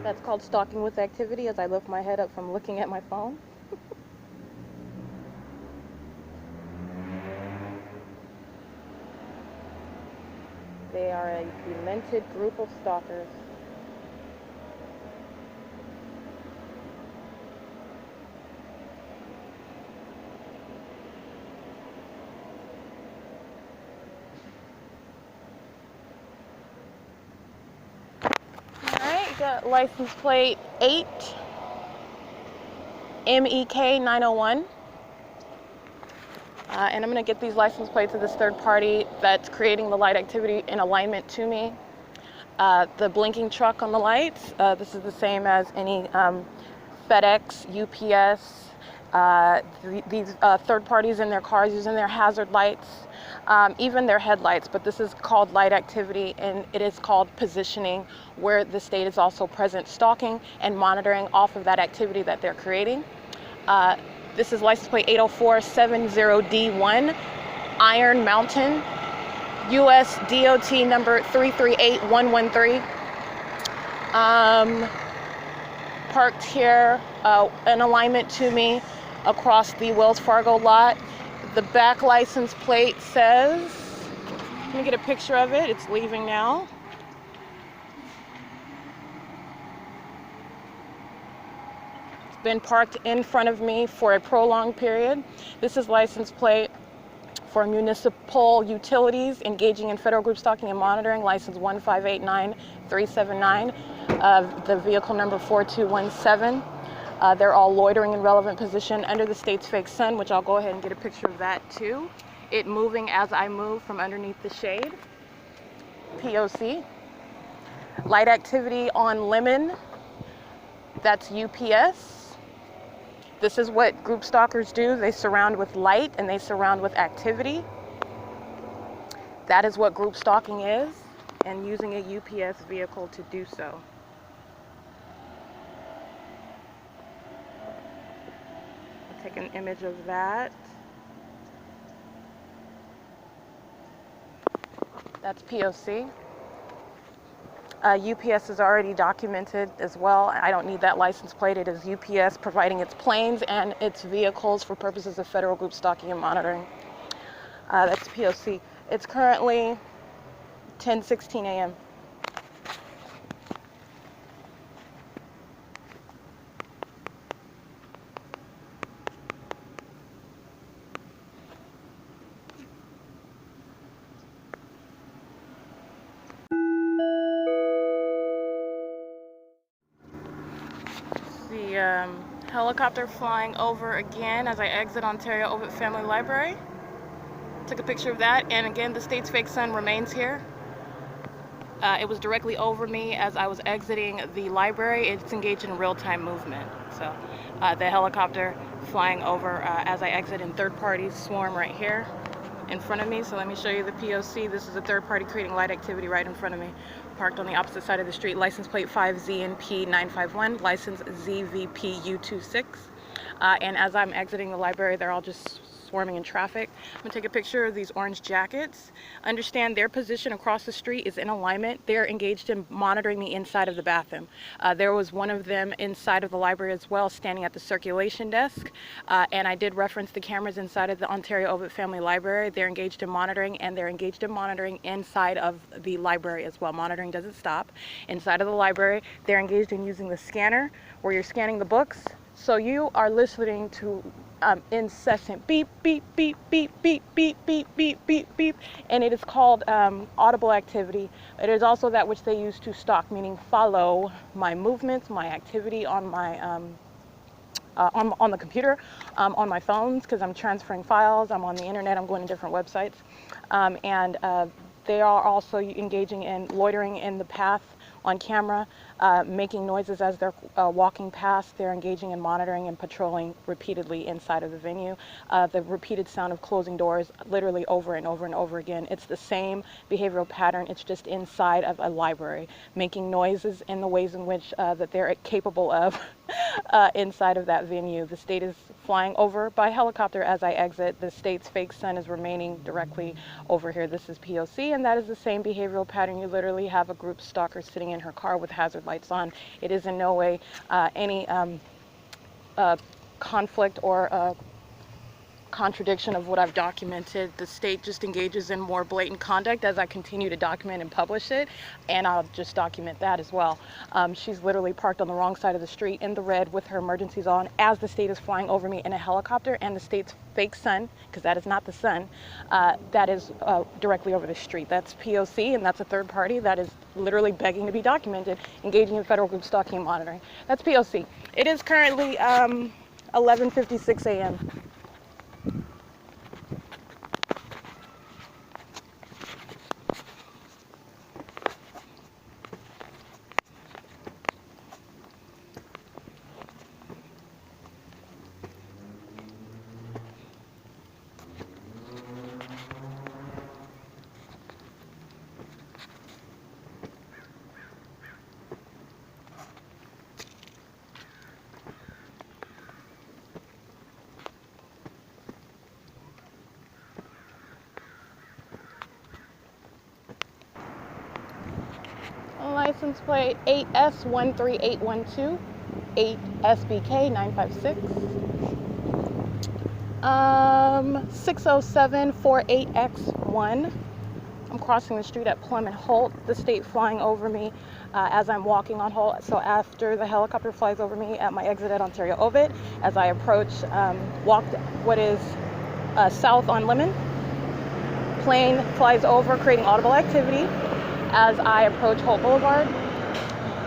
That's called stalking with activity as I lift my head up from looking at my phone. They are a demented group of stalkers. Got license plate 8 MEK 901. And I'm going to get these license plates to this third party that's creating the light activity in alignment to me. The blinking truck on the lights, this is the same as any FedEx, UPS, These third parties in their cars using their hazard lights, even their headlights, but this is called light activity, and it is called positioning, where the state is also present stalking and monitoring off of that activity that they're creating. This is license plate 80470D1, Iron Mountain, U.S. DOT number 338113. Parked here in alignment to me across the Wells Fargo lot. The back license plate says, let me get a picture of it, it's leaving now. It's been parked in front of me for a prolonged period. This is license plate for municipal utilities engaging in federal group stalking and monitoring, license 1589379, the vehicle number 4217. They're all loitering in relevant position under the state's fake sun, which I'll go ahead and get a picture of that too. It moving as I move from underneath the shade. P.O.C. Light activity on Lemon, that's U.P.S. This is what group stalkers do. They surround with light and they surround with activity. That is what group stalking is, and using a UPS vehicle to do so. I'll take an image of that. That's POC. UPS is already documented as well. I don't need that license plate. It is UPS providing its planes and its vehicles for purposes of federal group stalking and monitoring. That's POC. It's currently 10:16 a.m. The helicopter flying over again as I exit Ontario Ovitt Family Library. Took a picture of that, and again, the state's fake sun remains here. It was directly over me as I was exiting the library. It's engaged in real-time movement. So the helicopter flying over as I exit, in third parties swarm right here in front of me. So let me show you the POC. This is a third party creating light activity right in front of me, parked on the opposite side of the street. License plate 5ZNP951, license ZVPU26. And as I'm exiting the library, they're all just swarming in traffic. I'm gonna take a picture of these orange jackets. Understand their position across the street is in alignment. They're engaged in monitoring me inside of the bathroom. There was one of them inside of the library as well, standing at the circulation desk. And I did reference the cameras inside of the Ontario Ovitt Family Library. They're engaged in monitoring, and they're engaged in monitoring inside of the library as well. Monitoring doesn't stop. Inside of the library, they're engaged in using the scanner where you're scanning the books. So you are listening to incessant beep, beep, beep, beep, beep, beep, beep, beep, beep, beep, and it is called audible activity. It is also that which they use to stalk, meaning follow my movements, my activity on my on the computer, on my phones, because I'm transferring files, I'm on the internet, I'm going to different websites, and they are also engaging in loitering in the path on camera, making noises as they're walking past. They're engaging in monitoring and patrolling repeatedly inside of the venue. The repeated sound of closing doors literally over and over and over again. It's the same behavioral pattern, it's just inside of a library, making noises in the ways in which that they're capable of inside of that venue. The state is flying over by helicopter as I exit. The state's fake sun is remaining directly over here. This is POC, and that is the same behavioral pattern. You literally have a group stalker sitting in her car with hazard lights on. It is in no way any conflict or contradiction of what I've documented. The state just engages in more blatant conduct as I continue to document and publish it, and I'll just document that as well. She's literally parked on the wrong side of the street in the red with her emergencies on as the state is flying over me in a helicopter, and the state's fake sun, because that is not the sun, that is directly over the street. That's POC, and that's a third party that is literally begging to be documented, engaging in federal group stalking and monitoring. That's POC. It is currently 11:56 a.m. license plate 8S13812, 8SBK956, 60748X1. I'm crossing the street at Plum and Holt, the state flying over me as I'm walking on Holt. So after the helicopter flies over me at my exit at Ontario Ovid, as I approach, walked what is south on Lemon, plane flies over, creating audible activity as I approach Holt Boulevard.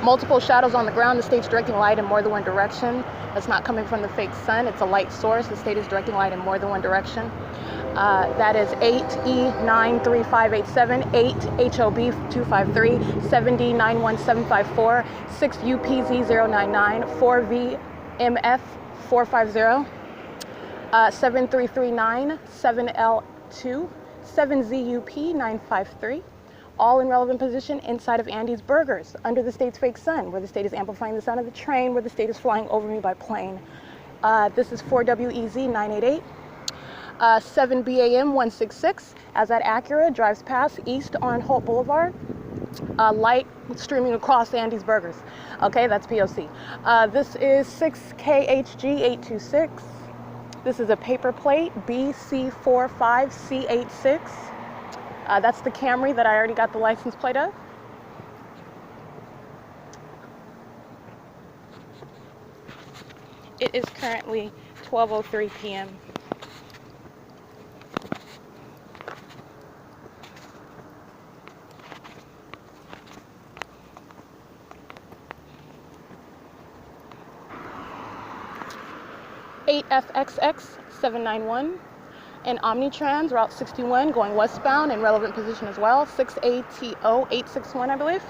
Multiple shadows on the ground, the state's directing light in more than one direction. That's not coming from the fake sun, it's a light source. The state is directing light in more than one direction. That is 8E93587, 8HOB253, 7D91754, 6UPZ099, 4VMF450, 7339, 7L2, 7ZUP953. All in relevant position inside of Andy's Burgers, under the state's fake sun, where the state is amplifying the sound of the train, where the state is flying over me by plane. This is 4WEZ988. 7BAM166, as that Acura drives past east on Holt Boulevard. Light streaming across Andy's Burgers. Okay, that's P.O.C. This is 6KHG826. This is a paper plate, BC45C86. That's the Camry that I already got the license plate of. It is currently 12:03 p.m. FXX 791 and Omnitrans Route 61 going westbound in relevant position as well. 6ATO 861, I believe.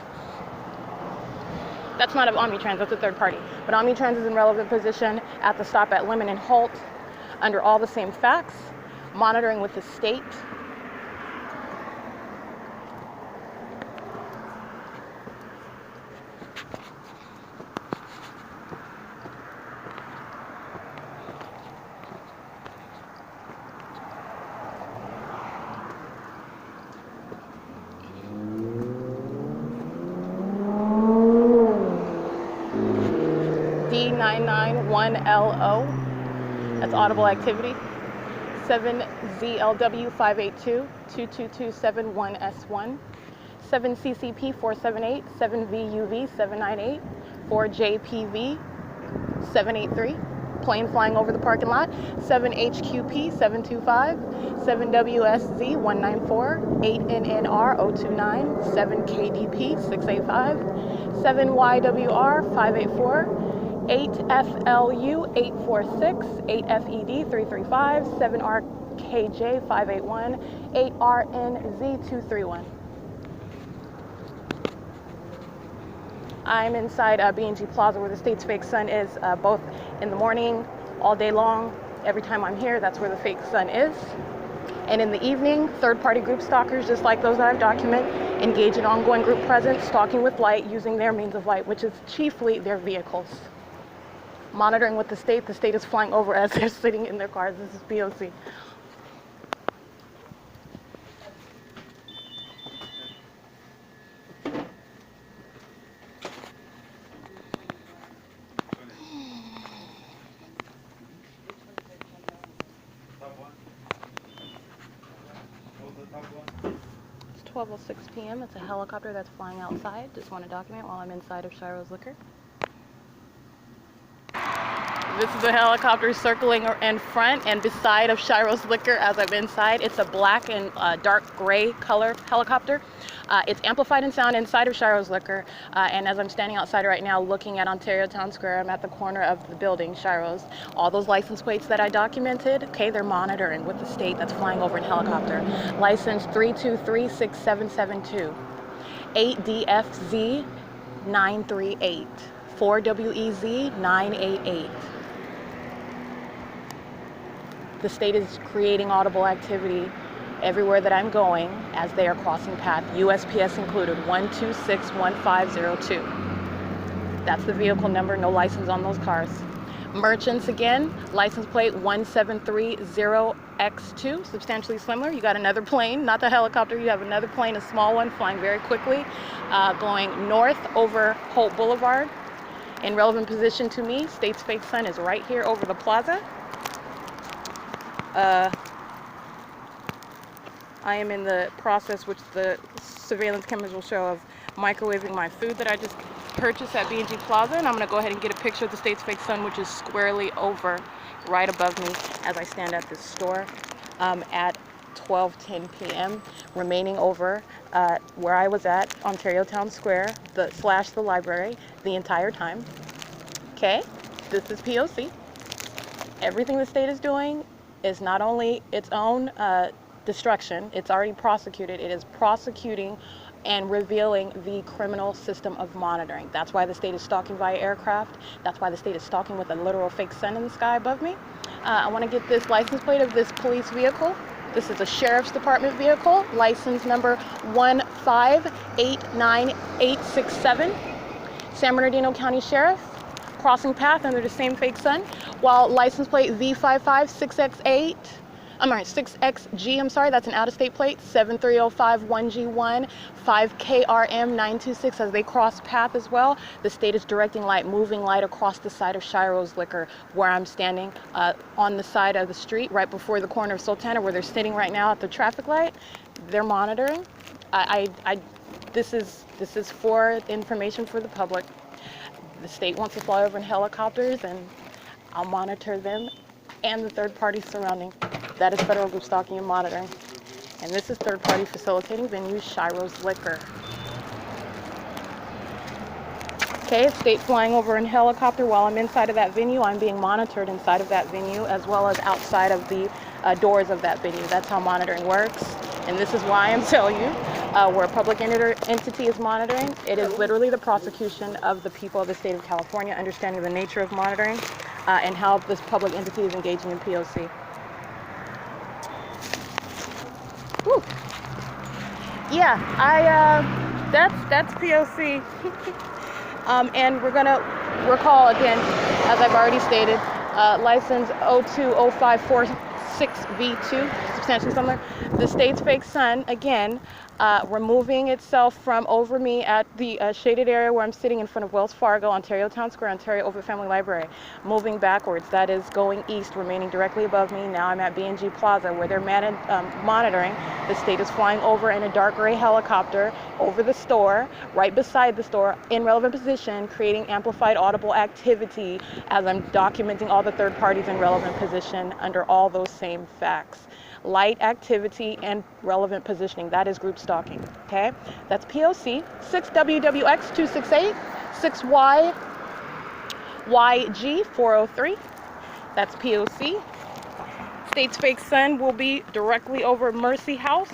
That's not of Omnitrans, that's a third party. But Omnitrans is in relevant position at the stop at Lemon and Holt under all the same facts, monitoring with the state. D991LO, that's audible activity. 7ZLW582, 22271S1, 7CCP478, 7VUV798, 4JPV783, plane flying over the parking lot, 7HQP725, 7WSZ194, 8NNR029, 7KDP685, 7YWR584, 8FLU846, 8FED335, 7RKJ581, 8RNZ231. I'm inside B&G Plaza where the state's fake sun is, both in the morning, all day long. Every time I'm here, that's where the fake sun is. And in the evening, third-party group stalkers, just like those that I've documented, engage in ongoing group presence, stalking with light, using their means of light, which is chiefly their vehicles. Monitoring with the state is flying over as they're sitting in their cars. This is P.O.C. It's 12:06 p.m. It's a helicopter that's flying outside. Just want to document while I'm inside of Shiro's Liquor. This is a helicopter circling in front and beside of Shiro's Liquor as I'm inside. It's a black and dark gray color helicopter. It's amplified in sound inside of Shiro's Liquor. And as I'm standing outside right now looking at Ontario Town Square, I'm at the corner of the building, Shiro's. All those license plates that I documented, okay, they're monitoring with the state that's flying over in helicopter. License 3236772, 8DFZ 938, 4WEZ 988. The state is creating audible activity everywhere that I'm going as they are crossing path, USPS included, 1261502. That's the vehicle number, no license on those cars. Merchants again, license plate 1730X2, substantially similar. You got another plane, not the helicopter, you have another plane, a small one, flying very quickly, going north over Holt Boulevard. In relevant position to me, State's fake sun is right here over the plaza. I am in the process, which the surveillance cameras will show, of microwaving my food that I just purchased at B&G Plaza, and I'm going to go ahead and get a picture of the State's fake sun, which is squarely over right above me as I stand at this store at 12:10 p.m. remaining over where I was at Ontario Town Square the library the entire time. Okay, this is P.O.C. Everything the state is doing is not only its own destruction, it's already prosecuted, it is prosecuting and revealing the criminal system of monitoring. That's why the state is stalking via aircraft. That's why the state is stalking with a literal fake sun in the sky above me. I want to get this license plate of this police vehicle. This is a sheriff's department vehicle, license number 1589867. San Bernardino County Sheriff, crossing path under the same fake sun, while license plate V556X8, 6XG, that's an out-of-state plate, 73051G1, 5KRM926 as they cross path as well. The state is directing light, moving light across the side of Shiro's Liquor, where I'm standing on the side of the street right before the corner of Sultana, where they're sitting right now at the traffic light. They're monitoring. This is for information for the public. The state wants to fly over in helicopters, and I'll monitor them and the third party surrounding. That is federal group stalking and monitoring. And this is third party facilitating venues, Shiro's Liquor. Okay, state flying over in helicopter while I'm inside of that venue. I'm being monitored inside of that venue as well as outside of the doors of that venue. That's how monitoring works. And this is why I'm telling you, where a public entity is monitoring, it is literally the prosecution of the people of the state of California, understanding the nature of monitoring and how this public entity is engaging in POC. Whew. Yeah, that's POC. And we're gonna recall again, as I've already stated, license 020546V2, substantially similar. The state's fake sun, again, removing itself from over me at the shaded area where I'm sitting in front of Wells Fargo, Ontario Town Square, Ontario Open Family Library. Moving backwards, that is going east, remaining directly above me. Now I'm at B&G Plaza, where they're monitoring. The state is flying over in a dark gray helicopter over the store, right beside the store, in relevant position, creating amplified audible activity as I'm documenting all the third parties in relevant position under all those same facts. Light activity and relevant positioning. That is group stalking. Okay, that's POC. 6WWX268, 6YYG403. That's POC. State's fake sun will be directly over Mercy House,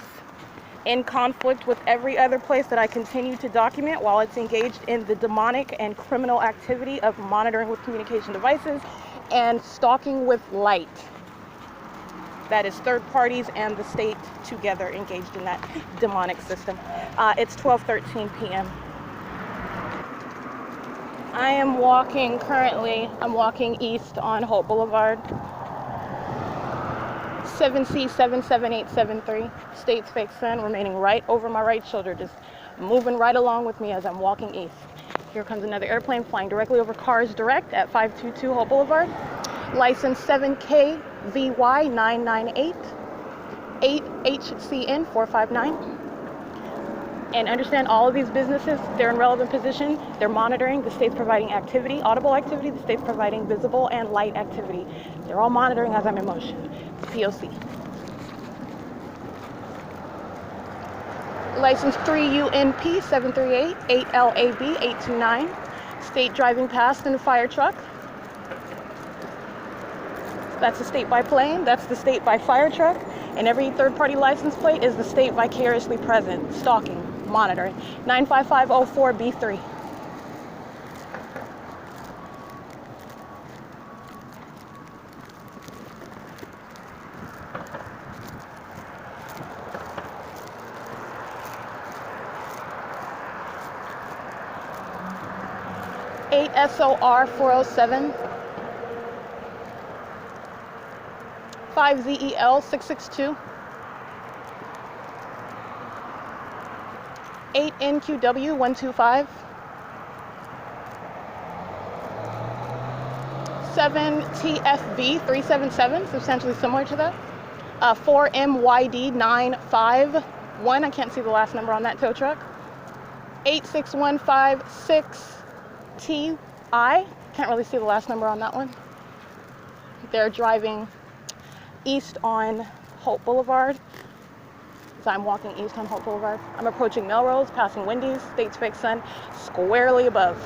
in conflict with every other place that I continue to document while it's engaged in the demonic and criminal activity of monitoring with communication devices and stalking with light. That is third parties and the state together engaged in that demonic system. It's 12:13 p.m. I am walking I'm walking east on Holt Boulevard. 7C77873, state's fake sun, remaining right over my right shoulder, just moving right along with me as I'm walking east. Here comes another airplane flying directly over Cars Direct at 522 Holt Boulevard. License 7KVY998, 8HCN459. And understand all of these businesses, they're in relevant position, they're monitoring, the state's providing activity, audible activity, the state's providing visible and light activity. They're all monitoring as I'm in motion. It's POC. License 3UNP738, 8LAB829, state driving past in a fire truck. That's the state by plane, that's the state by fire truck, and every third-party license plate is the state vicariously present, stalking, monitoring. 95504B3. SOR 407. 5ZEL 662. 8NQW 125. 7TFV 377, substantially similar to that. 4MYD 951, I can't see the last number on that tow truck. 86156TI, can't really see the last number on that one. They're driving east on Hope Boulevard. So I'm walking east on Hope Boulevard. I'm approaching Melrose, passing Wendy's, State's Fake Sun, squarely above.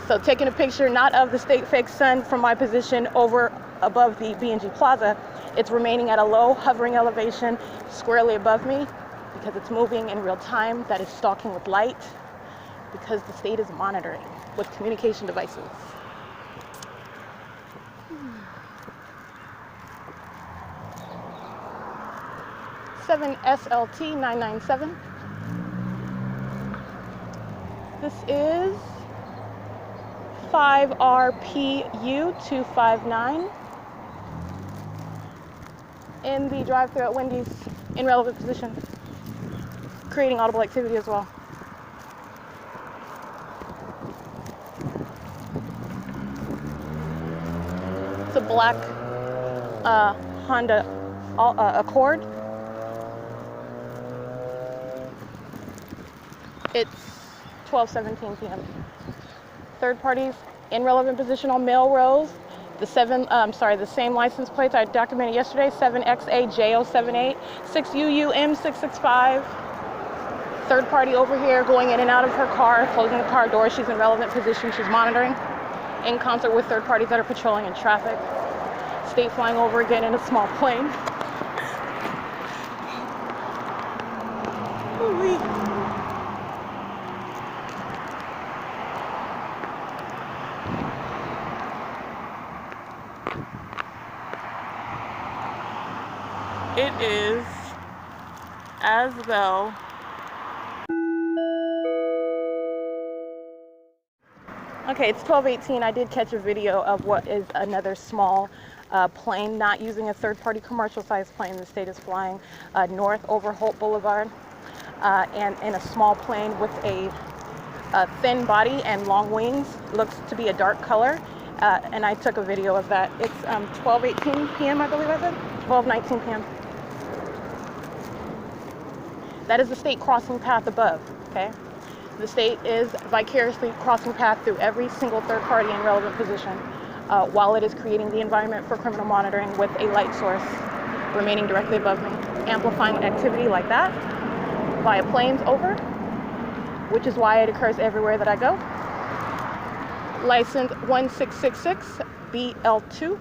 So taking a picture not of the State Fake Sun from my position over above the B&G Plaza, it's remaining at a low hovering elevation squarely above me because it's moving in real time. That is stalking with light because the state is monitoring with communication devices. Seven SLT 997. This is 5RPU 259 in the drive-thru at Wendy's in relevant position, creating audible activity as well. It's a black Honda Accord. It's 12:17 p.m. Third parties in relevant position on Melrose. The same license plates I documented yesterday, 7XAJ078, 6UUM665. Third party over here going in and out of her car, closing the car door. She's in relevant position. She's monitoring in concert with third parties that are patrolling in traffic. State flying over again in a small plane. Ooh-wee. It is as though okay, it's 12:18. I did catch a video of what is another small plane, not using a third-party commercial-sized plane. The state is flying north over Hope Boulevard, and in a small plane with a thin body and long wings. Looks to be a dark color, and I took a video of that. It's 12:18 p.m. I believe I said 12:19 p.m. That is the state crossing path above, okay? The state is vicariously crossing path through every single third party in relevant position while it is creating the environment for criminal monitoring with a light source remaining directly above me, amplifying activity like that via planes over, which is why it occurs everywhere that I go. License 1666 BL2.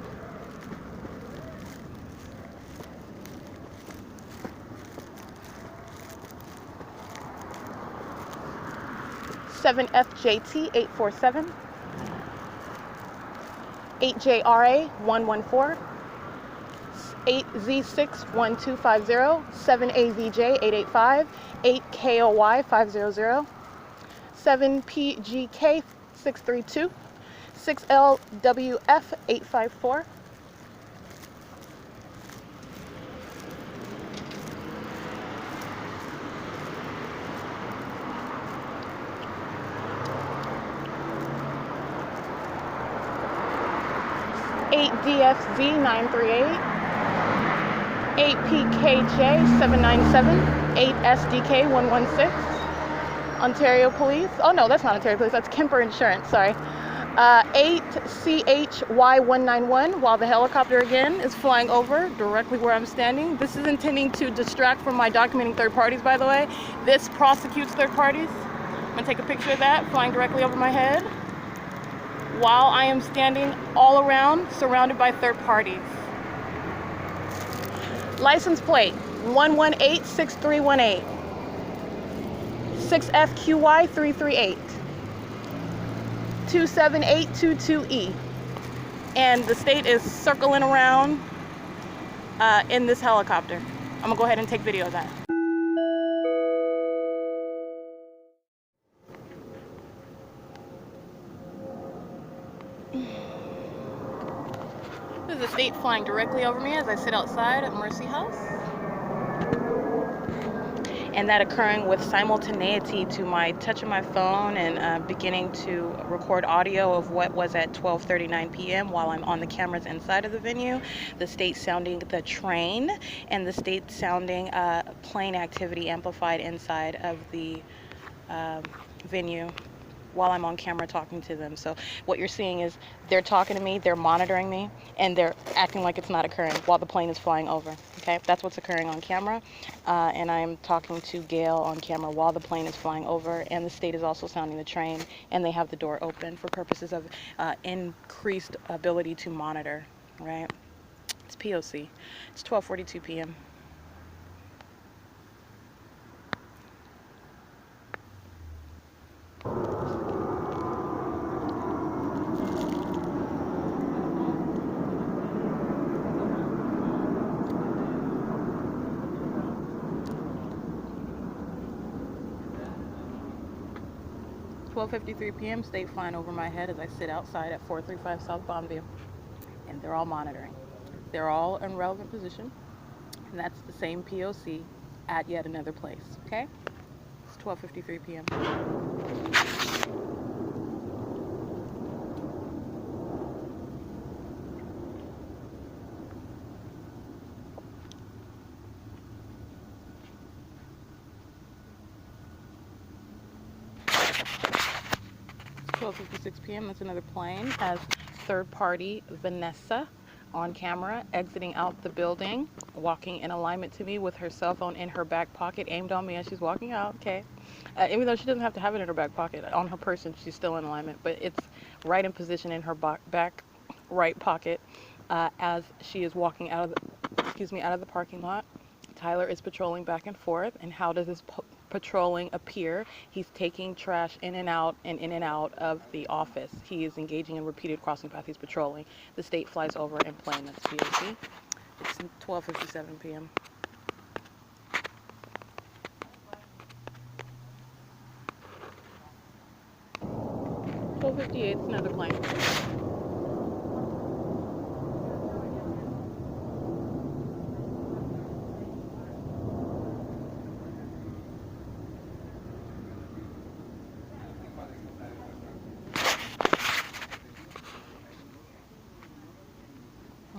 7FJT 847, 8JRA 114, 8Z6 1250, 7AVJ 885, 8KOY 500, 7PGK 632, 6LWF 854. DFZ 938, 8PKJ 797, 8SDK 116, Ontario Police. Oh no, that's not Ontario Police, that's Kemper Insurance, sorry. 8CHY 191, while the helicopter again is flying over directly where I'm standing. This is intending to distract from my documenting third parties, by the way. This prosecutes third parties. I'm gonna take a picture of that, flying directly over my head, while I am standing all around, surrounded by third parties. License plate 1186318, 6FQY 338, 27822E, and the state is circling around in this helicopter. I'm gonna go ahead and take video of that. This is the state flying directly over me as I sit outside at Mercy House. And that occurring with simultaneity to my touching my phone and beginning to record audio of what was at 12:39 p.m. while I'm on the cameras inside of the venue, the state sounding the train, and the state sounding plane activity amplified inside of the venue while I'm on camera talking to them. So what you're seeing is they're talking to me, they're monitoring me, and they're acting like it's not occurring while the plane is flying over. Okay, that's what's occurring on camera. And I'm talking to Gail on camera while the plane is flying over, and the state is also sounding the train, and they have the door open for purposes of increased ability to monitor, right? It's P.O.C. It's 12:42 p.m. 12:53 p.m. State flying over my head as I sit outside at 435 South Bonneville, and they're all monitoring. They're all in relevant position, and that's the same P.O.C. at yet another place. Okay, it's 12:53 p.m. 12:56 p.m. That's another plane. Has third party Vanessa on camera exiting out the building, walking in alignment to me with her cell phone in her back pocket, aimed on me as she's walking out. Okay, even though she doesn't have to have it in her back pocket, on her person she's still in alignment, but it's right in position in her back right pocket as she is walking out of the parking lot. Tyler is patrolling back and forth, and how does this patrolling appear? He's taking trash in and out of the office. He is engaging in repeated crossing path. He's patrolling. The state flies over in plane. That's P.O.C. It's 12:57 p.m. 12:58. It's another plane.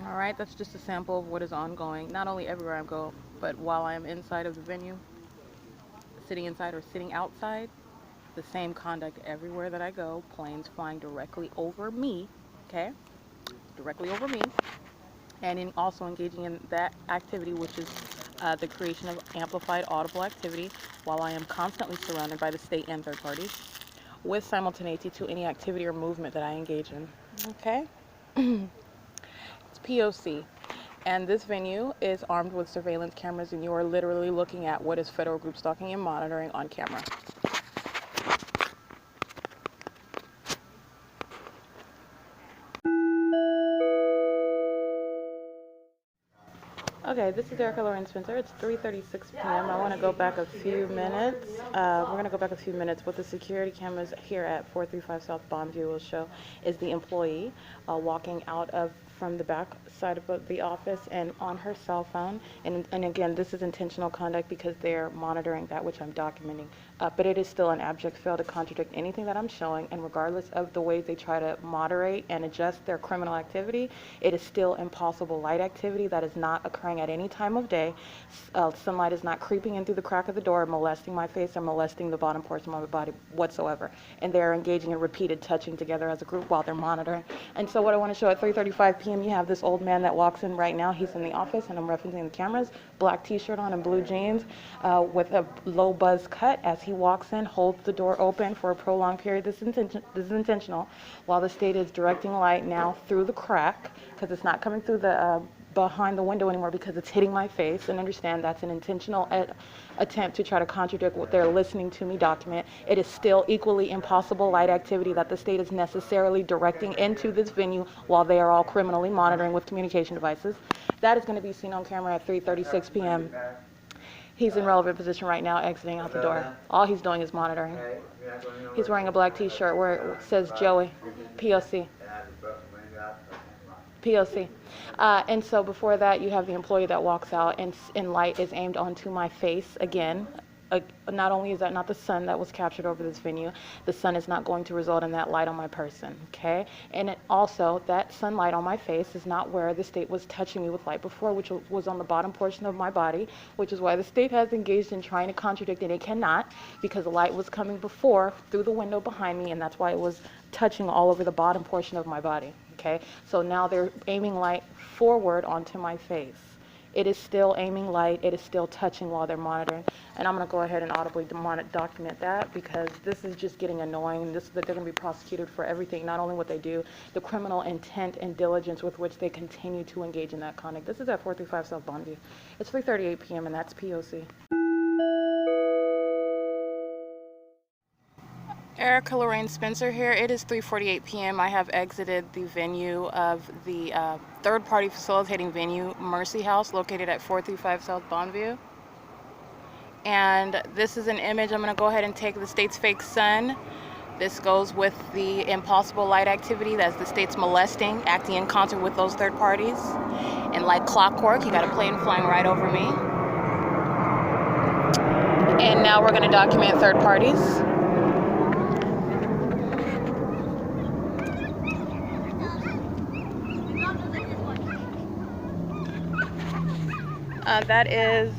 Alright, that's just a sample of what is ongoing, not only everywhere I go, but while I am inside of the venue, sitting inside or sitting outside, the same conduct everywhere that I go, planes flying directly over me, okay, directly over me, and also engaging in that activity, which is the creation of amplified audible activity, while I am constantly surrounded by the state and third parties, with simultaneity to any activity or movement that I engage in, okay? It's P.O.C. And this venue is armed with surveillance cameras, and you are literally looking at what is federal group stalking and monitoring on camera. Okay, this is Erica Lorraine Spencer. It's 3:36 p.m. I want to go back a few minutes. We're going to go back a few minutes. What the security cameras here at 435 South Bonneville will show is the employee walking out from the back side of the office and on her cell phone. And again, this is intentional conduct because they're monitoring that which I'm documenting. But it is still an abject fail to contradict anything that I'm showing. And regardless of the way they try to moderate and adjust their criminal activity, it is still impossible light activity that is not occurring at any time of day. Sunlight is not creeping in through the crack of the door, molesting my face or molesting the bottom portion of my body whatsoever. And they're engaging in repeated touching together as a group while they're monitoring. And so what I want to show at 3:35 p.m., you have this old man that walks in right now. He's in the office, and I'm referencing the cameras, black t-shirt on and blue jeans with a low buzz cut. As he walks in, holds the door open for a prolonged period. This is intentional, while the state is directing light now through the crack, because it's not coming through the behind the window anymore because it's hitting my face. And understand that's an intentional attempt to try to contradict what they're listening to me document. It is still equally impossible light activity that the state is necessarily directing into this venue while they are all criminally monitoring with communication devices. That is going to be seen on camera at 3:36 p.m. He's in relevant position right now, exiting out the door. All he's doing is monitoring. He's wearing a black t-shirt where it says Joey, P.O.C. P.O.C. And so before that, you have the employee that walks out and light is aimed onto my face again. Not only is that not the sun that was captured over this venue, the sun is not going to result in that light on my person, okay? And it also, that sunlight on my face is not where the state was touching me with light before, which was on the bottom portion of my body, which is why the state has engaged in trying to contradict, and it cannot, because the light was coming before through the window behind me, and that's why it was touching all over the bottom portion of my body, okay? So now they're aiming light forward onto my face. It is still aiming light, it is still touching while they're monitoring. And I'm gonna go ahead and audibly document that, because this is just getting annoying. They're gonna be prosecuted for everything, not only what they do, the criminal intent and diligence with which they continue to engage in that conduct. This is at 435 South Bonneview. It's 3:38 p.m. and that's P.O.C. Erica Lorraine Spencer here. It is 3:48 p.m. I have exited the venue of the third-party facilitating venue, Mercy House, located at 435 South Bonneview. And this is an image. I'm going to go ahead and take the state's fake sun. This goes with the impossible light activity. That's the state's molesting, acting in concert with those third parties. And like clockwork, you got a plane flying right over me. And now we're going to document third parties. That is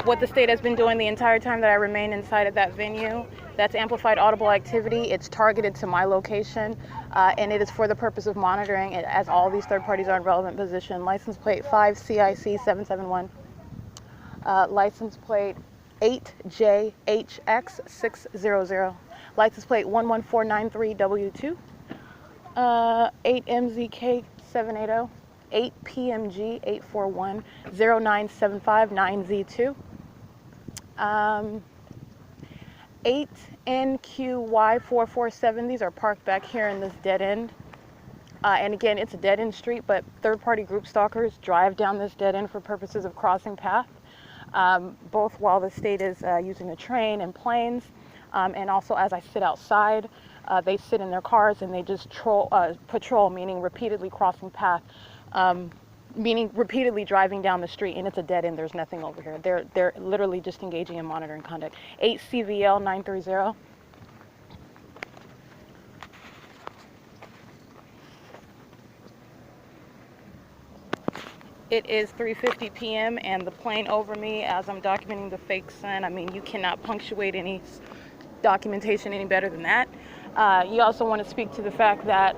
what the state has been doing the entire time that I remain inside of that venue. That's amplified audible activity. It's targeted to my location, and it is for the purpose of monitoring it, as all these third parties are in relevant position. License plate 5CIC771. License plate 8JHX600. License plate 11493W2. 8MZK780. 8PMG841 09759Z2. 8NQY447. These are parked back here in this dead end. And again, it's a dead end street, but third-party group stalkers drive down this dead end for purposes of crossing path, both while the state is using the train and planes, and also as I sit outside. They sit in their cars and they just patrol, meaning repeatedly crossing path, meaning repeatedly driving down the street, and it's a dead end. There's nothing over here. They're literally just engaging in monitoring conduct. 8CVL930. It is 3:50 p.m. and the plane over me as I'm documenting the fake sun. I mean, you cannot punctuate any documentation any better than that. You also want to speak to the fact that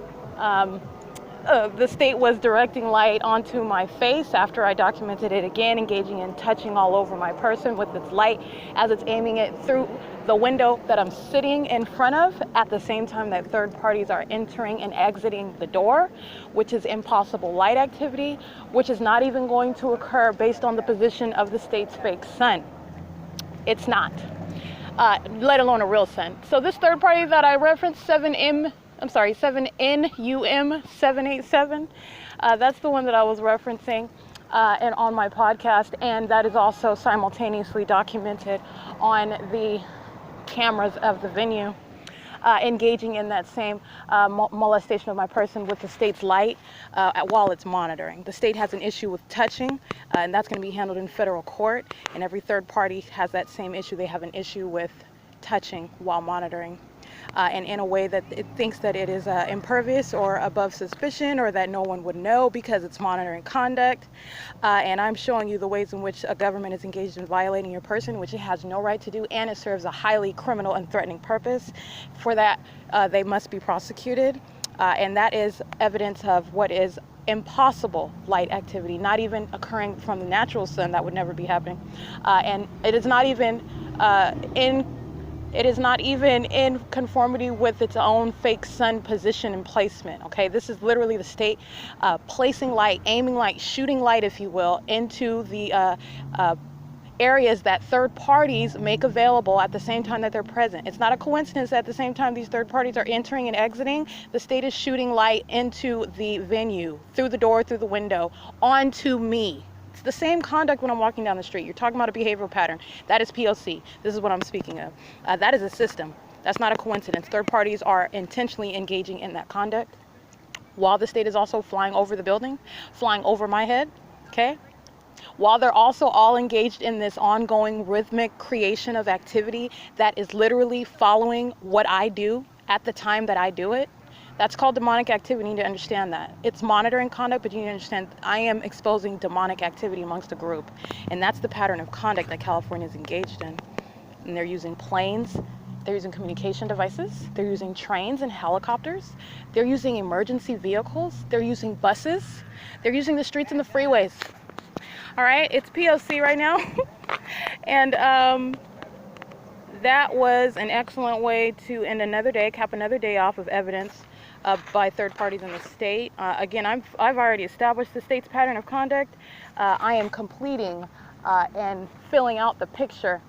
the state was directing light onto my face after I documented it again, engaging in touching all over my person with its light as it's aiming it through the window that I'm sitting in front of at the same time that third parties are entering and exiting the door, which is impossible light activity, which is not even going to occur based on the position of the state's fake sun. It's not. Let alone a real sun. So this third party that I referenced, 7NUM787, that's the one that I was referencing and on my podcast, and that is also simultaneously documented on the cameras of the venue, engaging in that same molestation of my person with the state's light while it's monitoring. The state has an issue with touching, and that's going to be handled in federal court, and every third party has that same issue. They have an issue with touching while monitoring, and in a way that it thinks that it is impervious or above suspicion, or that no one would know because it's monitoring conduct. And I'm showing you the ways in which a government is engaged in violating your person, which it has no right to do, and it serves a highly criminal and threatening purpose. For that, they must be prosecuted, and that is evidence of what is impossible light activity, not even occurring from the natural sun. That would never be happening, and it is not even in conformity with its own fake sun position and placement. Okay, this is literally the state placing light, aiming light, shooting light, if you will, into the areas that third parties make available at the same time that they're present. It's not a coincidence that at the same time these third parties are entering and exiting, the state is shooting light into the venue, through the door, through the window, onto me. It's the same conduct when I'm walking down the street. You're talking about a behavioral pattern. That is P.O.C. This is what I'm speaking of. That is a system. That's not a coincidence. Third parties are intentionally engaging in that conduct while the state is also flying over the building, flying over my head, okay? While they're also all engaged in this ongoing rhythmic creation of activity that is literally following what I do at the time that I do it, that's called demonic activity. You need to understand that. It's monitoring conduct, but you need to understand I am exposing demonic activity amongst a group. And that's the pattern of conduct that California is engaged in. And they're using planes, they're using communication devices, they're using trains and helicopters, they're using emergency vehicles, they're using buses, they're using the streets and the freeways. All right, it's P.O.C. right now. And that was an excellent way to end another day, cap another day off of evidence by third parties in the state. Again, I've already established the state's pattern of conduct. I am completing and filling out the picture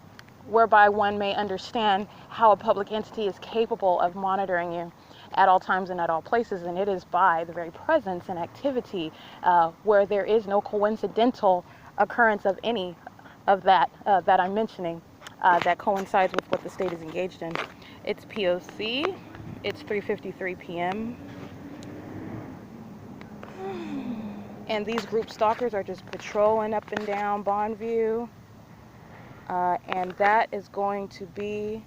whereby one may understand how a public entity is capable of monitoring you at all times and at all places, and it is by the very presence and activity where there is no coincidental occurrence of any of that that I'm mentioning that coincides with what the state is engaged in. It's P.O.C. It's 3:53 p.m. And these group stalkers are just patrolling up and down Bonneview. And that is going to be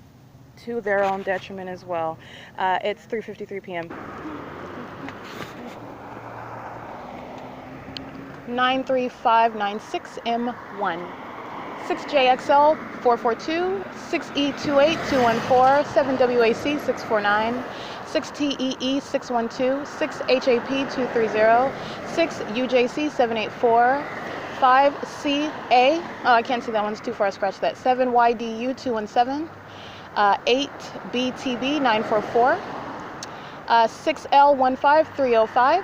to their own detriment as well. It's 3:53 p.m. 93596M1. 6JXL 442, 6E28214, 7WAC 649, 6TEE 612, 6HAP 230, 6UJC 784, 5CA, I can't see that one's too far, scratch that, 7YDU 217, 8BTB 944, 6L15305,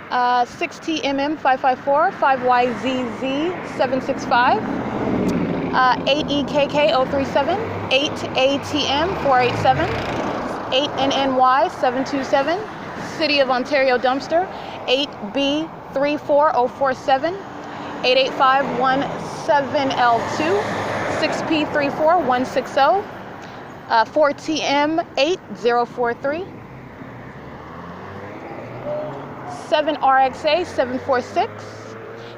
6TMM 554, 5YZZ 765, 8EKK 037, 8ATM 487, 8NNY 727, City of Ontario Dumpster 8B 34047, 88517L2, 6P34160, 4TM 8043, 7RXA 746,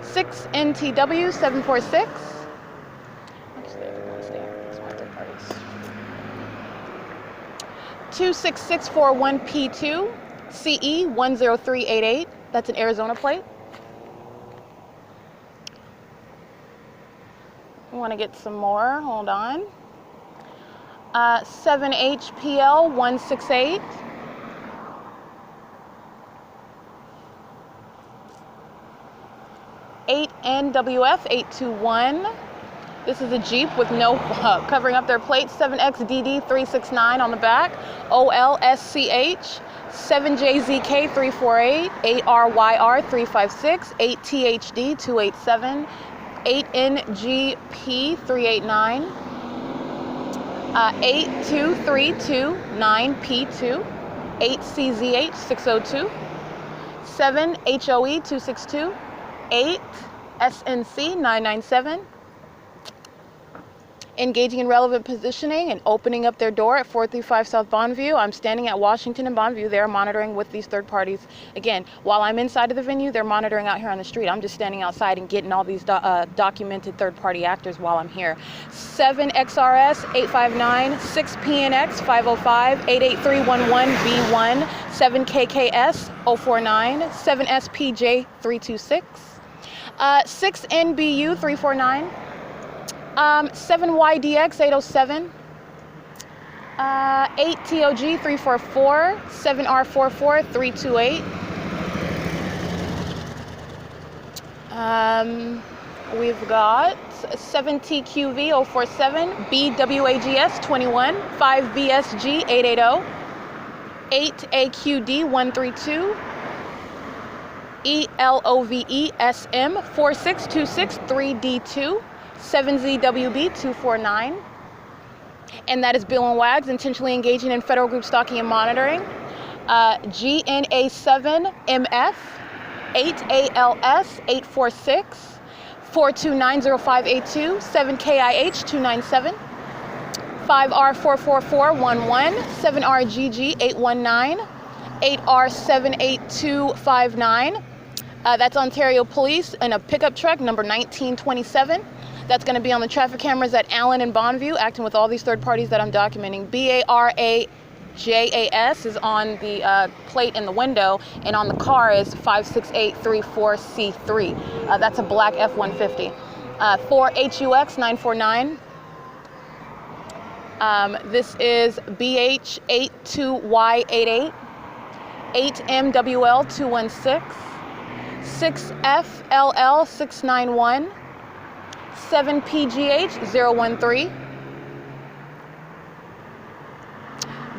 6NTW 746. Actually, I want to stay here. It's my third parties. 26641P2, CE 10388. That's an Arizona plate. We want to get some more. Hold on. 7HPL 168. 8NWF 821. This is a Jeep with no covering up their plate. 7XDD 369 on the back. OLSCH 7JZK 348. 8RYR 356. 8THD 287. 8NGP 389. 82329P2. 8CZH 602. 7HOE 262. 8 SNC 997, engaging in relevant positioning and opening up their door at 435 South Bonneview. I'm standing at Washington and Bonneview. They're monitoring with these third parties. Again, while I'm inside of the venue, they're monitoring out here on the street. I'm just standing outside and getting all these documented third party actors while I'm here. 7XRS 859, 6PNX 505, 88311B1, 7KKS 049, 7SPJ 326. 6NBU 349, 7YDX 807, 8TOG 344, 7R44 328. We've got 7TQV 047, BWAGS 21, 5BSG 880, 8AQD 132. ELOVESM 46263D2, 7ZWB 249, and that is Bill and Wags, intentionally engaging in federal group stalking and monitoring. GNA7MF 8ALS 846, 4290582, 7KIH 297, 5R44411, 7RGG 819, 8R78259. That's Ontario Police in a pickup truck, number 1927. That's going to be on the traffic cameras at Allen and Bonneview, acting with all these third parties that I'm documenting. BARAJAS is on the plate in the window, and on the car is 56834C3. That's a black F-150. 4HUX949. This is BH82Y88. 8MWL216. 6FLL691. 7PGH013.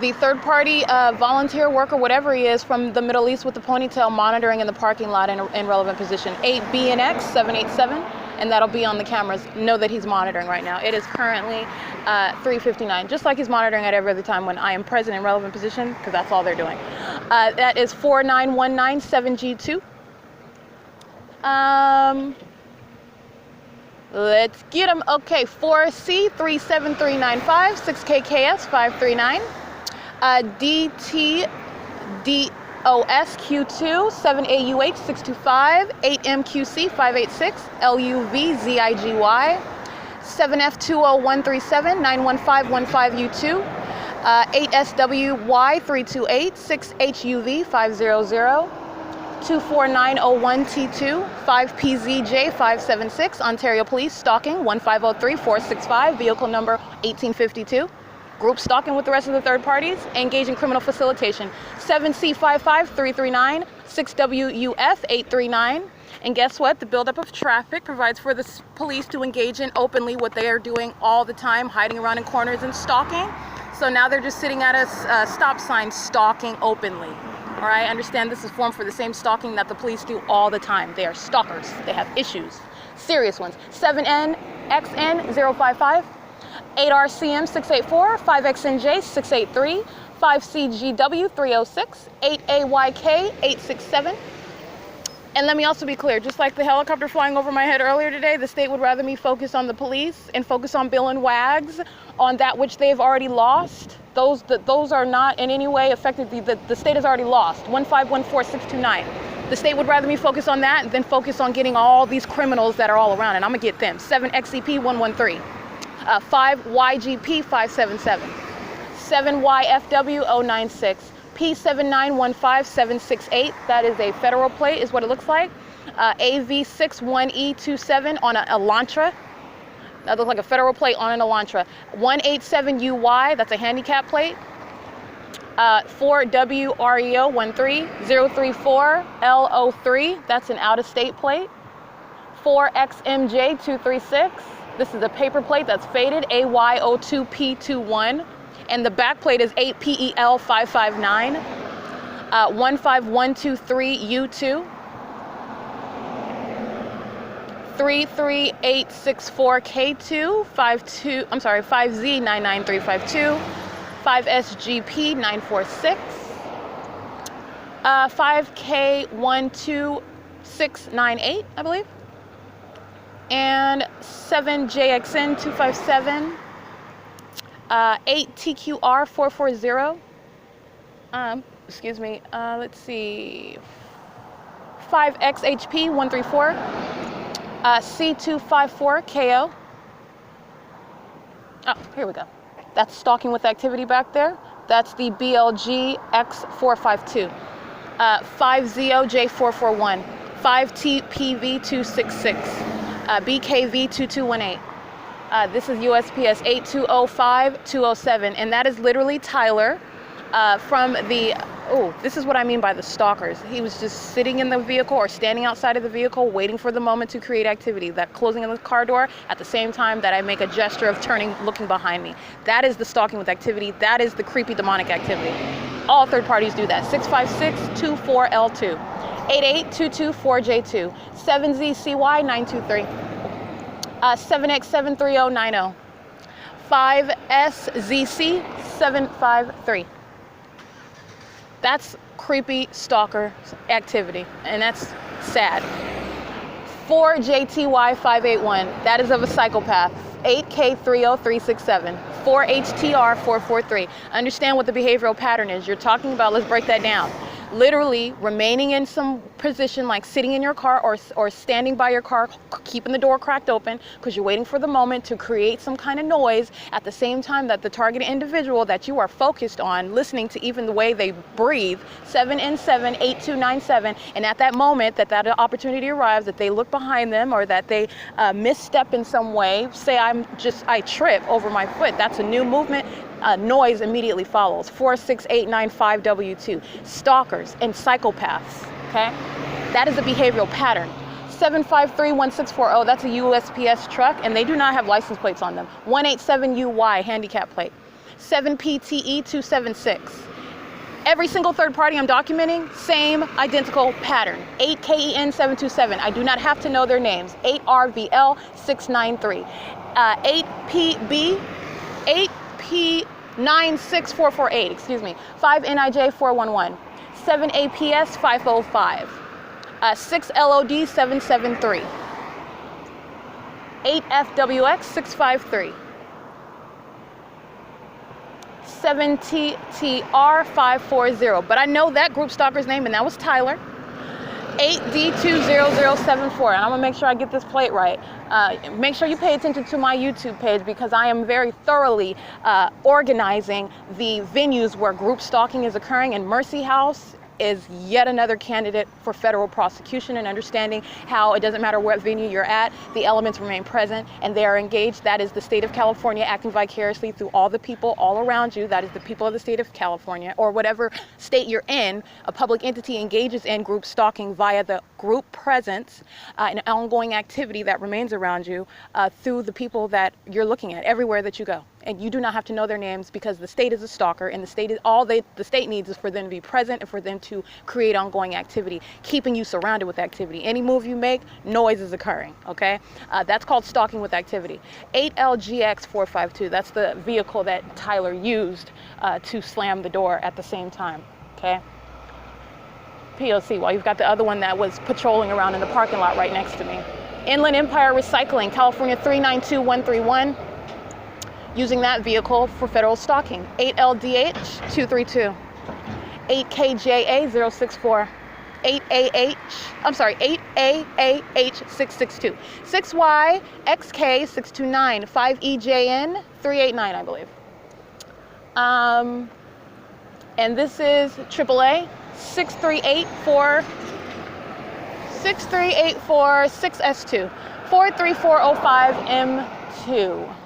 The third party volunteer worker, whatever he is, from the Middle East with the ponytail, monitoring in the parking lot in relevant position. 8BNX787, and that'll be on the cameras. Know that he's monitoring right now. It is currently 3:59, just like he's monitoring at every other time when I am present in relevant position, because that's all they're doing. That is 49197G2. Let's get them. Okay, 4C37395, 6KKS539, DTDOSQ2, 7AUH625, 8MQC586, LUVZIGY, 7F20137, 91515U2, 8SWY328, 6HUV500, 24901T2, 5PZJ576, Ontario Police, stalking, 1503465, vehicle number 1852. Group stalking with the rest of the third parties, engage in criminal facilitation. 7C55339, 6WUF839. And guess what? The buildup of traffic provides for the police to engage in openly what they are doing all the time, hiding around in corners and stalking. So now they're just sitting at a stop sign stalking openly. All right, understand this is formed for the same stalking that the police do all the time. They are stalkers. They have issues, serious ones. 7NXN055, 8RCM684, 5XNJ683, 5CGW306, 8AYK867. And let me also be clear, just like the helicopter flying over my head earlier today, the state would rather me focus on the police and focus on Bill and Wags on that which they've already lost. Those are not in any way affected. The state has already lost. 1514629. The state would rather me focus on that than focus on getting all these criminals that are all around, and I'm gonna get them. 7XCP113, 5YGP577, 7YFW096, P7915768. That is a federal plate, is what it looks like. AV61E27 on an Elantra. That looks like a federal plate on an Elantra. 187UY, that's a handicap plate. 4WREO13, 034L03, that's an out-of-state plate. 4XMJ236, this is a paper plate that's faded, AY02P21. And the back plate is 8PEL559, 15123U2. 33864K2, 5Z99352, 5SGP946, 5K12698, I believe, and 7JXN257, 8TQR440, excuse me, let's see, 5XHP134, C254KO. Oh, here we go. That's stalking with activity back there. That's the BLG X452. 5ZOJ441. 5TPV266. BKV2218. This is USPS 8205207, and that is literally Tyler from the, this is what I mean by the stalkers. He was just sitting in the vehicle or standing outside of the vehicle waiting for the moment to create activity, that closing of the car door at the same time that I make a gesture of turning, looking behind me. That is the stalking with activity. That is the creepy demonic activity. All third parties do that. 65624L2, 88224J2, 7ZCY923, 7X73090, 5SZC753. That's creepy stalker activity, and that's sad. 4JTY581, that is of a psychopath. 8K30367, 4HTR443. Understand what the behavioral pattern is. You're talking about, let's break that down. literally remaining in some position, like sitting in your car or standing by your car, keeping the door cracked open because you're waiting for the moment to create some kind of noise at the same time that the targeted individual that you are focused on, listening to even the way they breathe, 7N7 8297, and at that moment that opportunity arrives, that they look behind them or that they misstep in some way, say I trip over my foot, that's a new movement. Noise immediately follows. 46895W2. Stalkers and psychopaths. Okay, that is a behavioral pattern. 7531640. That's a USPS truck, and they do not have license plates on them. 187UY handicap plate. 7PTE276. Every single third party I'm documenting, same identical pattern. 8KEN727. I do not have to know their names. 8RVL693. 8PB. 8P96448, excuse me, 5NIJ411, 7APS505, 6LOD773, 8FWX653, 7TTR540, but I know that group stalker's name, and that was Tyler. 8D20074, and I'm gonna make sure I get this plate right. Make sure you pay attention to my YouTube page because I am very thoroughly organizing the venues where group stalking is occurring, and Mercy House is yet another candidate for federal prosecution, and understanding how it doesn't matter what venue you're at, the elements remain present and they are engaged. That is the state of California acting vicariously through all the people all around you. That is the people of the state of California, or whatever state you're in. A public entity engages in group stalking via the group presence, an ongoing activity that remains around you through the people that you're looking at everywhere that you go. And you do not have to know their names because the state is a stalker, and the state is the state needs is for them to be present and for them to create ongoing activity, keeping you surrounded with activity. Any move you make, noise is occurring, okay? That's called stalking with activity. 8LGX452, that's the vehicle that Tyler used to slam the door at the same time, okay? P.O.C, while you've got the other one that was patrolling around in the parking lot right next to me. Inland Empire Recycling, California 392131. Using that vehicle for federal stalking. 8LDH232, 8KJA064, 8AAH662, 6YXK629, 5EJN389, I believe. And this is AAA 63846S2, 43405M2.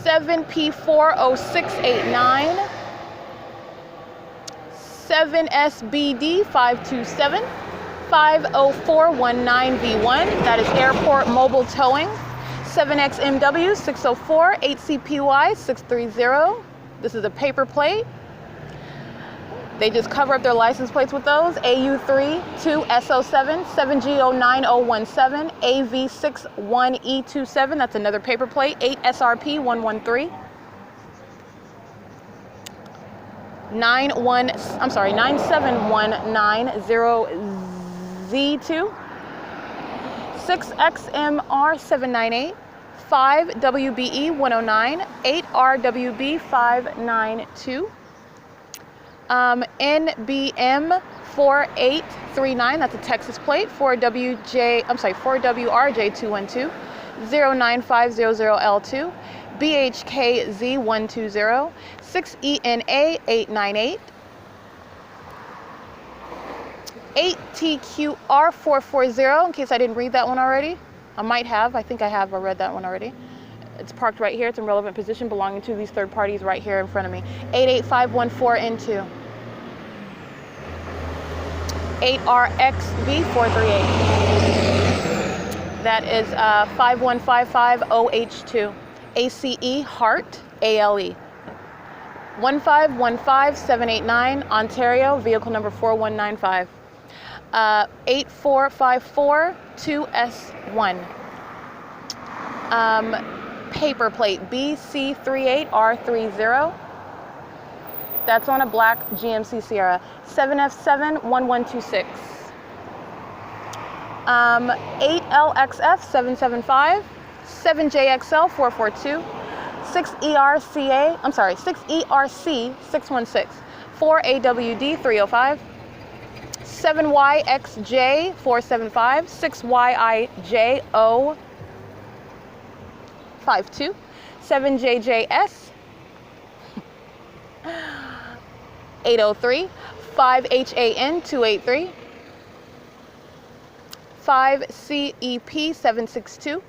7P40689, 7SBD527, 50419V1, that is Airport Mobile Towing, 7XMW604, 8CPY630, this is a paper plate. They just cover up their license plates with those. AU3 2SO7, 7G09017, AV61E27, that's another paper plate, 8SRP113. 9719Z2, 6XMR798, 5WBE109, 8RWB592. NBM4839, that's a Texas plate, 4WRJ212, 09500L2, BHKZ120, 6ENA898, 8TQR440, in case I didn't read that one already. I might have, I think I have read that one already. It's parked right here, it's in relevant position belonging to these third parties right here in front of me. 88514N2. 8RXV438. That is 51550H2. ACE Heart, ALE. 1515789, Ontario, vehicle number 4195. 84542S1. Paper plate BC38R30. That's on a black GMC Sierra. 7F71126. 8LXF775. 7JXL442. 6ERC616. 4AWD 305, 7YXJ 475, 6YIJ 052, 7JJS 803, 5HAN 283, 5CEP 762.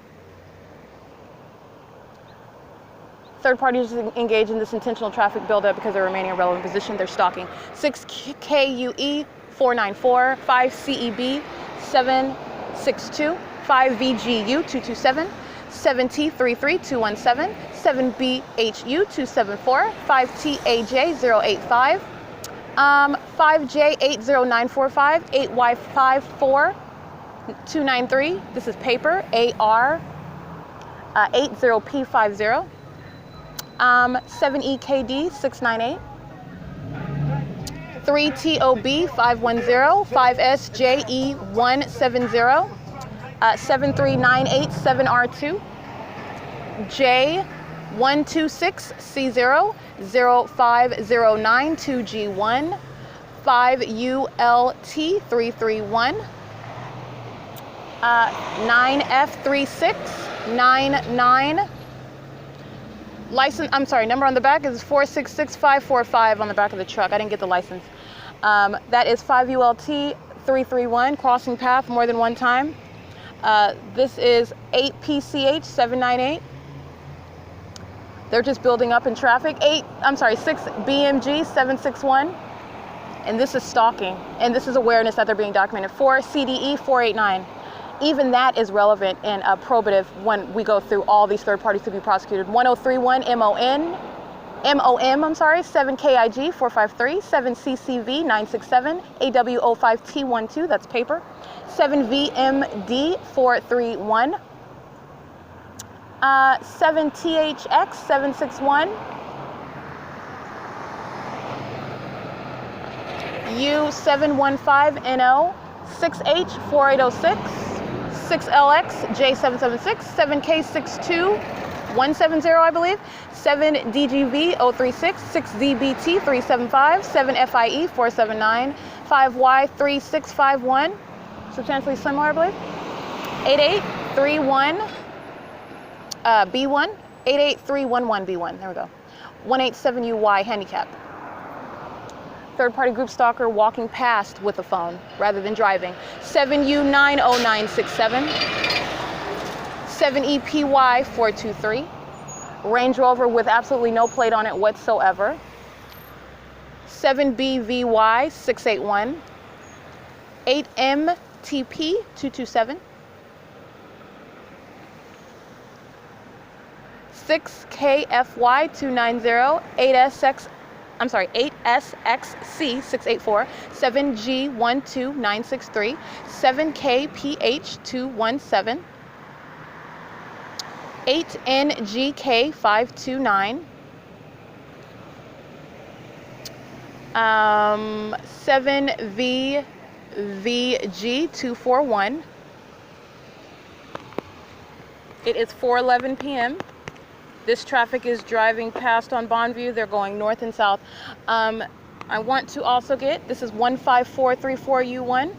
Third parties engaged in this intentional traffic buildup because they're remaining in relevant position. They're stalking. 6KUE 494, 5CEB 762, 5VGU 227, 7T33217, 7BHU 274, 5TAJ 085, 5J80945, 8Y54 293. This is paper. AR 80P50. 7EKD 698, 3TOB 510, 5SJE 170, 7398 7R2, J126C0 0509 2G1, 5ULT 331, 9F36 99. License, I'm sorry, number on the back is 4665545 on the back of the truck. I didn't get the license. That is 5ULT 331, crossing path more than one time. This is 8PCH 798. They're just building up in traffic. 6BMG 761. And this is stalking. And this is awareness that they're being documented. 4CDE 489. Even that is relevant and probative when we go through all these third parties to be prosecuted. 1031 MOM, 7KIG 453, 7CCV 967, AW05T12, that's paper, 7VMD 431, 7THX 761, U715NO 6H 4806, 6LX J776, 7K62 170, I believe, 7DGV 036, 6DBT 375, 7FIE 479, 5Y3651, substantially similar, I believe, 8831 B1, 88311 B1, there we go, 187UY handicap. Third party group stalker walking past with a phone rather than driving. 7U90967, 7EPY 423, Range Rover with absolutely no plate on it whatsoever. 7BVY 681, 8MTP 227, 6KFY 290, 8SXC 684, 7G12963, 7KPH 217, 8NGK 529, 7VVG 241. It is 4:11 p.m. This traffic is driving past on Bonneview. They're going north and south. I want to also get, this is 15434U1,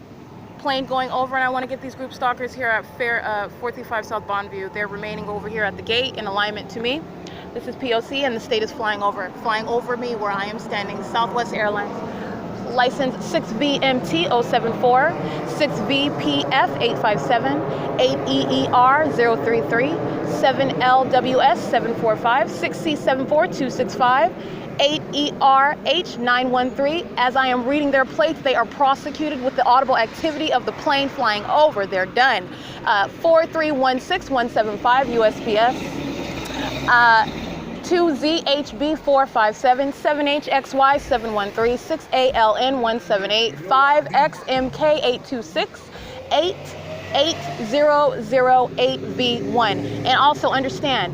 plane going over, and I want to get these group stalkers here at 435 South Bonneview. They're remaining over here at the gate in alignment to me. This is P.O.C. and the state is flying over me where I am standing. Southwest Airlines. License 6VMT 074, 6VPF 857, 8EER 033, 7LWS 745, 6C74 265, 8ERH 913. As I am reading their plates, they are prosecuted with the audible activity of the plane flying over. They're done. 4316175 USPS. 2ZHB 457, 7HXY 713, 6ALN 178, 5XMK 826, 88008V1. And also understand,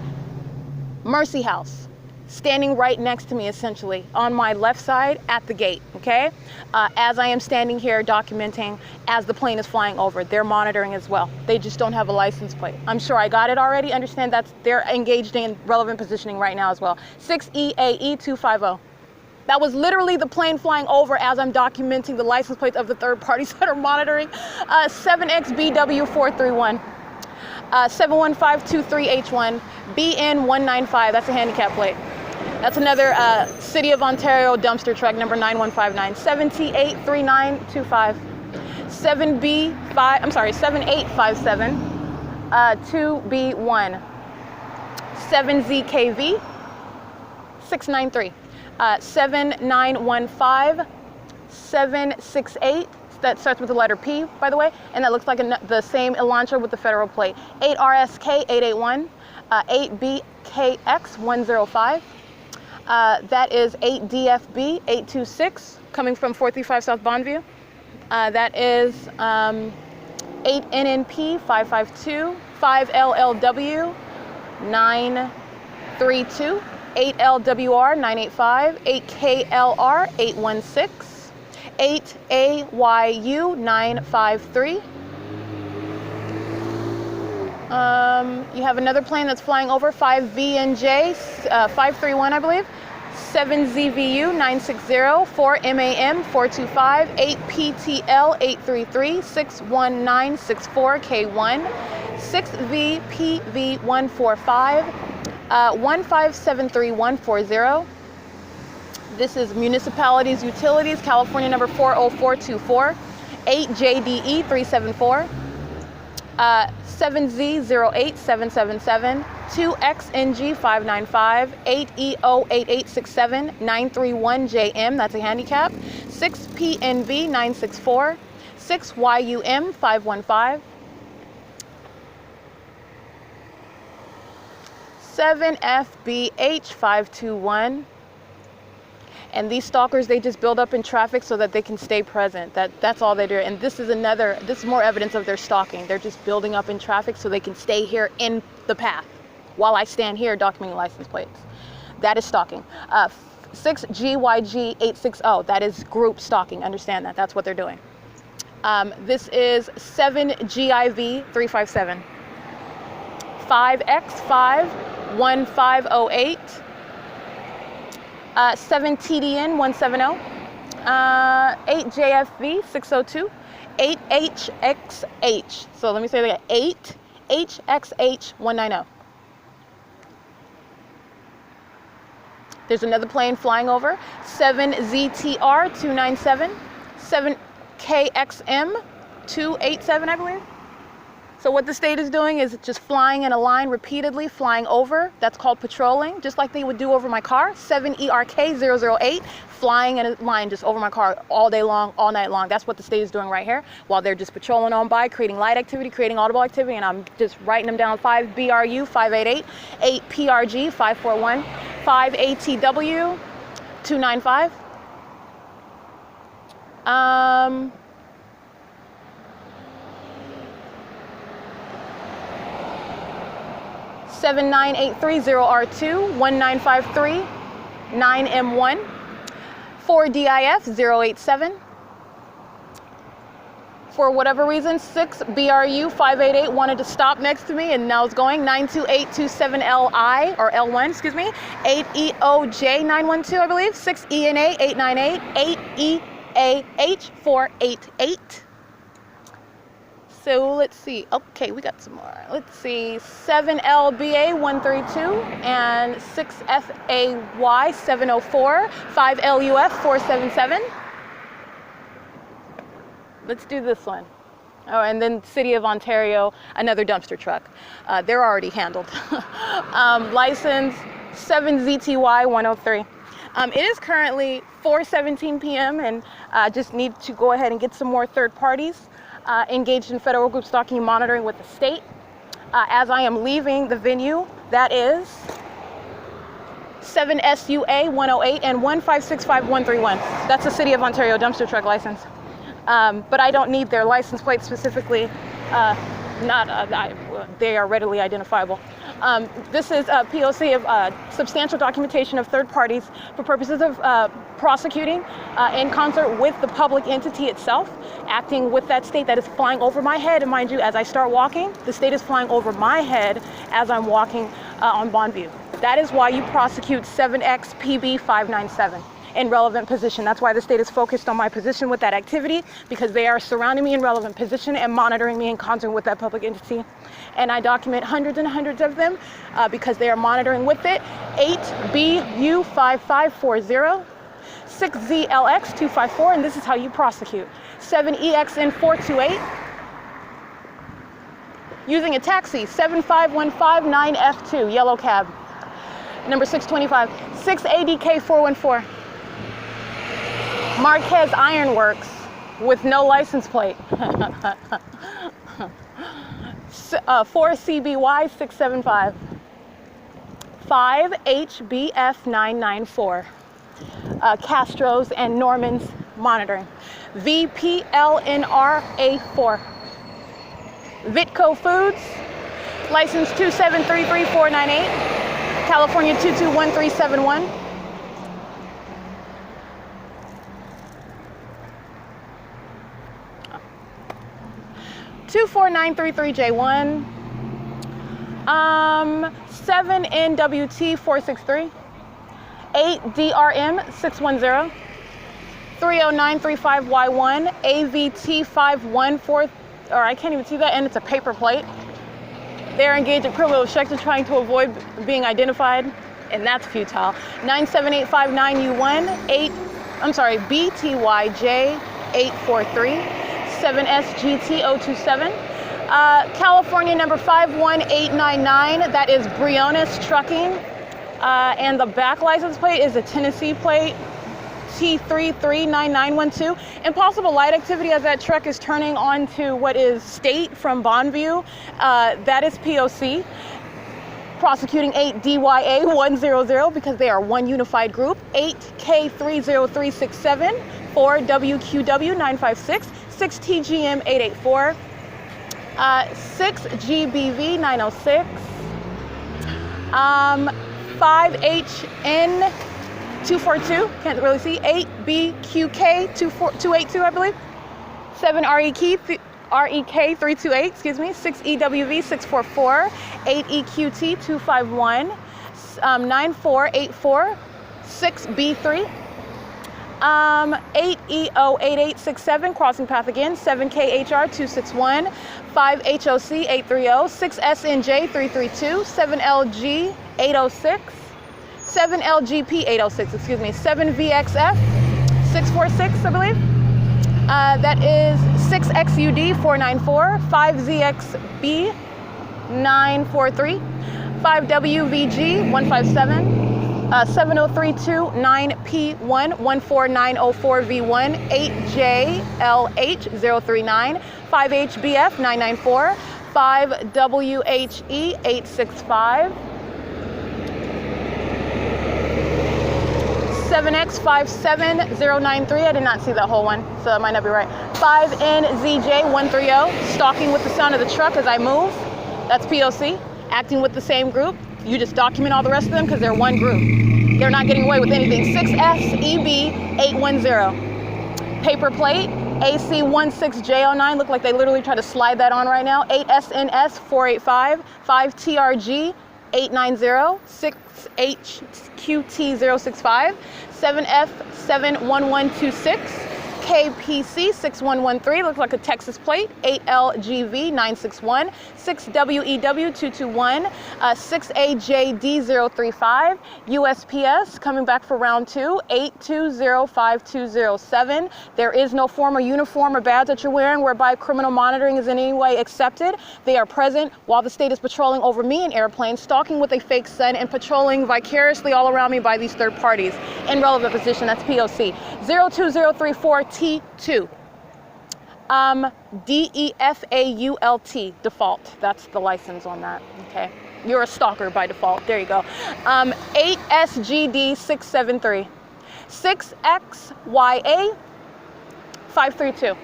Mercy House, standing right next to me, essentially, on my left side at the gate, okay? As I am standing here documenting as the plane is flying over, they're monitoring as well. They just don't have a license plate. I'm sure I got it already. Understand they're engaged in relevant positioning right now as well. 6EAE 250. That was literally the plane flying over as I'm documenting the license plates of the third parties that are monitoring. 7XBW431, 71523H1, BN195, that's a handicap plate. That's another City of Ontario dumpster truck, number 9159, 7T83925, 7857, 2B1, 7ZKV, 693, 7915, 768, that starts with the letter P, by the way, and that looks like the same Elantra with the federal plate. 8RSK 881, 8BKX105, that is 8DFB 826, coming from 435 South Bonneview. That is 8NNP 552, 5LLW 932, 8LWR 985, 8KLR 816, 8AYU 953. You have another plane that's flying over, 5VNJ 531, I believe, 7ZVU 960, 4MAM 425, 8PTL 833, 61964K1, 6VPV 145, 1573140. This is Municipalities Utilities, California number 40424, 8JDE 374, 7Z08777, 2XNG 595, 8EO 8867, 931JM, that's a handicap, 6PNV 964, 6YUM 515, 7FBH 521. And these stalkers, they just build up in traffic so that they can stay present. That's all they do. And this is more evidence of their stalking. They're just building up in traffic so they can stay here in the path while I stand here documenting license plates. That is stalking. 6GYG 860, that is group stalking. Understand that, that's what they're doing. This is 7GIV 357, 5X5 1508, 7TDN 170, 8JFV 602, 8HXH. So let me say that again, 8HXH 190. There's another plane flying over, 7ZTR 297, 7KXM 287, I believe. So what the state is doing is just flying in a line repeatedly, flying over. That's called patrolling, just like they would do over my car. 7ERK008, flying in a line just over my car all day long, all night long. That's what the state is doing right here, while they're just patrolling on by, creating light activity, creating audible activity, and I'm just writing them down. 5BRU 588, 8PRG 541, 5ATW 295. 79830R2, 1953, 9M1, 4DIF 087. For whatever reason, 6BRU 588 wanted to stop next to me and now it's going 92827LI, or L1, excuse me, 8EOJ 912, I believe, 6ENA 898, 8EAH 488. So let's see. Okay, we got some more. Let's see. 7LBA 132 and 6FAY 704, 5LUF 477. Let's do this one. Oh, and then City of Ontario, another dumpster truck. They're already handled. License 7ZTY 103. It is currently 4:17 p.m. and just need to go ahead and get some more third parties engaged in federal group stalking and monitoring with the state. As I am leaving the venue, that is 7SUA 108 and 1565131. That's the City of Ontario dumpster truck license. But I don't need their license plate specifically. They are readily identifiable. This is a P.O.C. of substantial documentation of third parties for purposes of prosecuting in concert with the public entity itself, acting with that state that is flying over my head. And mind you, as I start walking, the state is flying over my head as I'm walking on Bonneview. That is why you prosecute 7XPB597. in relevant position. That's why the state is focused on my position with that activity, because they are surrounding me in relevant position and monitoring me in concert with that public entity. And I document hundreds and hundreds of them because they are monitoring with it. 8BU5540, 6ZLX254, and this is how you prosecute. 7EXN428, using a taxi, 75159F2, yellow cab. Number 625, 6ADK414. Marquez Ironworks with no license plate. 4CBY675. 5HBF994. Castro's and Norman's monitoring. VPLNRA4. Vitco Foods, license 2733498, California 221371. $24933J1, 7NWT463, 8DRM610, 30935Y1, AVT514, or I can't even see that, and it's a paper plate. They're engaged in criminal obstruction trying to avoid being identified, and that's futile. 97859U1, BTYJ843, 7SGT027. California number 51899, that is Briones Trucking, and the back license plate is a Tennessee plate, T339912. Impossible light activity as that truck is turning onto what is State from Bonneview. That is P.O.C. Prosecuting 8DYA100 because they are one unified group. 8K30367, 4WQW956, 6TGM884, 6GBV906, 5HN 242, can't really see, 8BQK 282, I believe, 7REK 328, excuse me, 6EWV 644, 8EQT 251, 9484, 6B3, 8EO8867, crossing path again, 7KHR 261, 5HOC 830, 6SNJ 332, 7LG 806, 7LGP 806, excuse me, 7VXF 646, I believe. That is 6XUD 494, 5ZXB 943, 5WVG 157, 70329P1 14904V1, 8JLH 039, 5HBF 994, 5WHE 865, 7X57093, I did not see that whole one, so that might not be right. 5NZJ130, stalking with the sound of the truck as I move. That's P.O.C. Acting with the same group. You just document all the rest of them because they're one group. They're not getting away with anything. 6SEB810. Paper plate, AC16J09. Look like they literally try to slide that on right now. 8SNS485. 5TRG 890, 6HQT065, 7F71126, KPC 6113, looks like a Texas plate, 8LGV 961, 6WEW221, 6AJD035, USPS coming back for round 2, 8205207. There is no form or uniform or badge that you're wearing whereby criminal monitoring is in any way accepted. They are present while the state is patrolling over me in airplanes, stalking with a fake sun, and patrolling vicariously all around me by these third parties. In relevant position, that's POC. 02034T2. DEFAULT, default. That's the license on that, okay? You're a stalker by default. There you go. 8SGD673. 6XYA 532.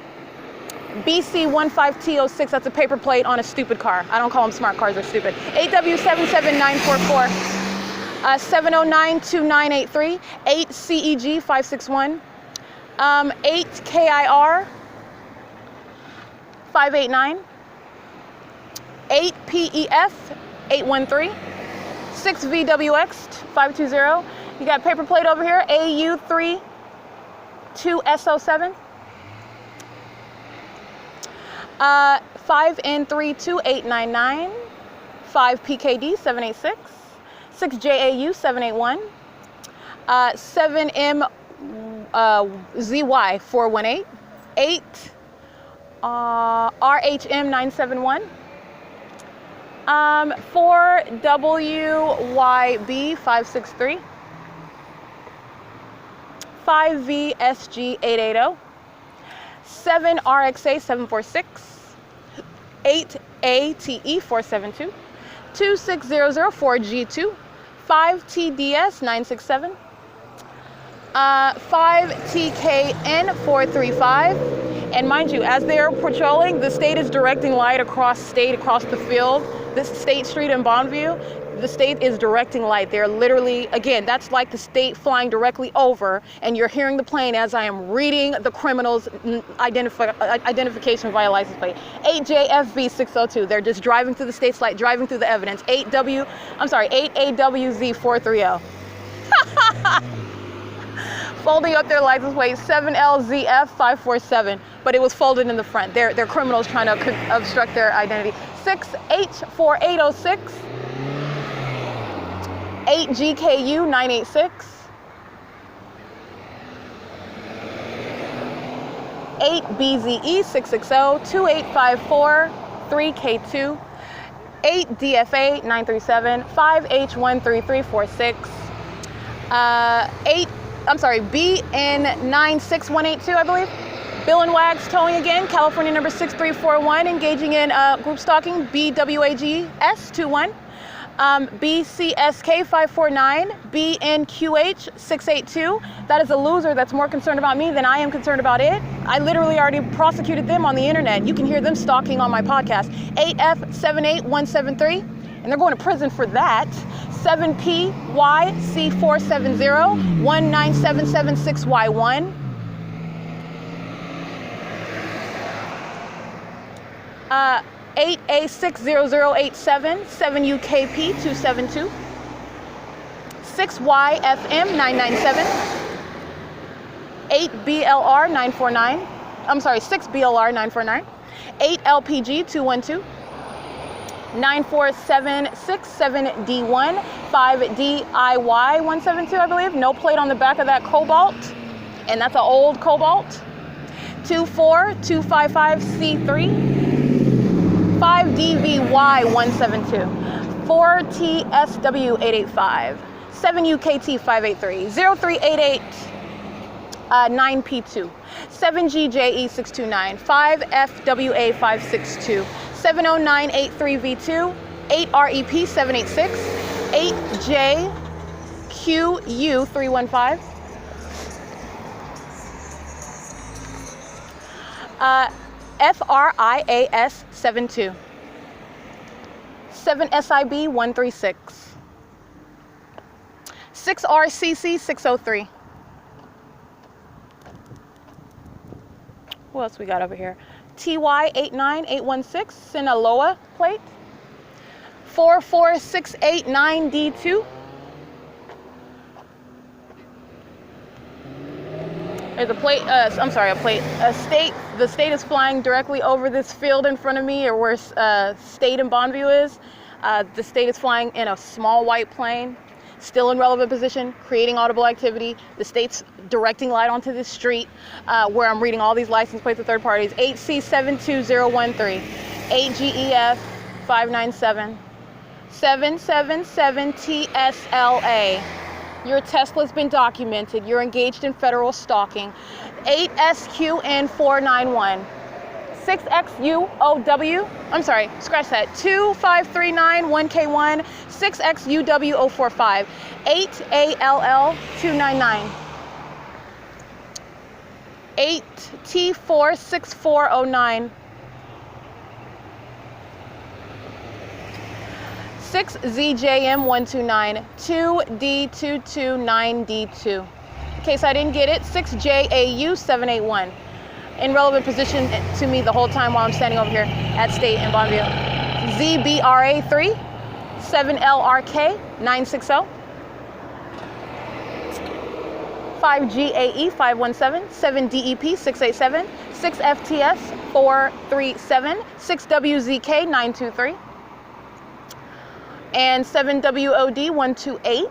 BC15T06, that's a paper plate on a stupid car. I don't call them smart cars, they're stupid. 8W77944. 7092983. 8CEG561. 8KIR 589. 8PEF 813. 6VWX 520. You got paper plate over here, AU3 2SO7. 5N32899. 5PKD 786. 6JAU 781. 7MZY 418. 8 RHM 971. 4WYB 563. 5VSG 880. 7RXA 746. 8ATE 472. 26004G2. 5TDS 967. 5TKN 435. And mind you, as they are patrolling, the state is directing light across the field. This State Street in Bonneview, the state is directing light. They're literally, again, that's like the state flying directly over, and you're hearing the plane as I am reading the criminal's identification via license plate. 8JFB 602. They're just driving through the state's light, driving through the evidence. 8AWZ 430. Folding up their license plate. 7LZF 547. But it was folded in the front. They're criminals trying to obstruct their identity. 6H4806. 8GKU 986. 8BZE 660. 2854 3K2. 8DFA 937. 5H13346. BN96182, I believe. Bill and Wags towing again, California number 6341, engaging in group stalking, BWAGS 21, BCSK 549, BNQH 682. That is a loser that's more concerned about me than I am concerned about it. I literally already prosecuted them on the internet. You can hear them stalking on my podcast. 8F78173, and they're going to prison for that. 7PYC470, 19776Y1. 8A60087, 7UKP272. 6YFM 997. 8BLR 949. I'm sorry, 6BLR 949. 8LPG 212. 94767D1, 5DIY 172, I believe. No plate on the back of that Cobalt, and that's an old Cobalt. 24255C3, 5DVY 172, 4TSW 885, 7UKT 583, 0388 9P2, 7GJE 629, 5FWA 562. 70983V2, 8REP 786, 8JQU 315, FRIAS 72, 7SIB 136, 6RCC 603. What else we got over here? TY89816, Sinaloa plate. 44689D2. There's a plate, a state. The state is flying directly over this field in front of me, or where state in Bonneview is. The state is flying in a small white plane, still in relevant position, creating audible activity. The state's directing light onto this street where I'm reading all these license plates of third parties. 8C72013, 8GEF 597, 777TSLA. Your Tesla's been documented. You're engaged in federal stalking. 8SQN491. 6XUOW, I'm sorry, scratch that, 25391K1, 6XUW045, 8ALL299, 8T46409, 6ZJM129, 2D229D2. In case I didn't get it, 6JAU781. In relevant position to me the whole time while I'm standing over here at State in Bonneview. ZBRA3, 7LRK 960, 5GAE 517, 7DEP 687, 6FTS 437, 6WZK 923, and 7WOD 128.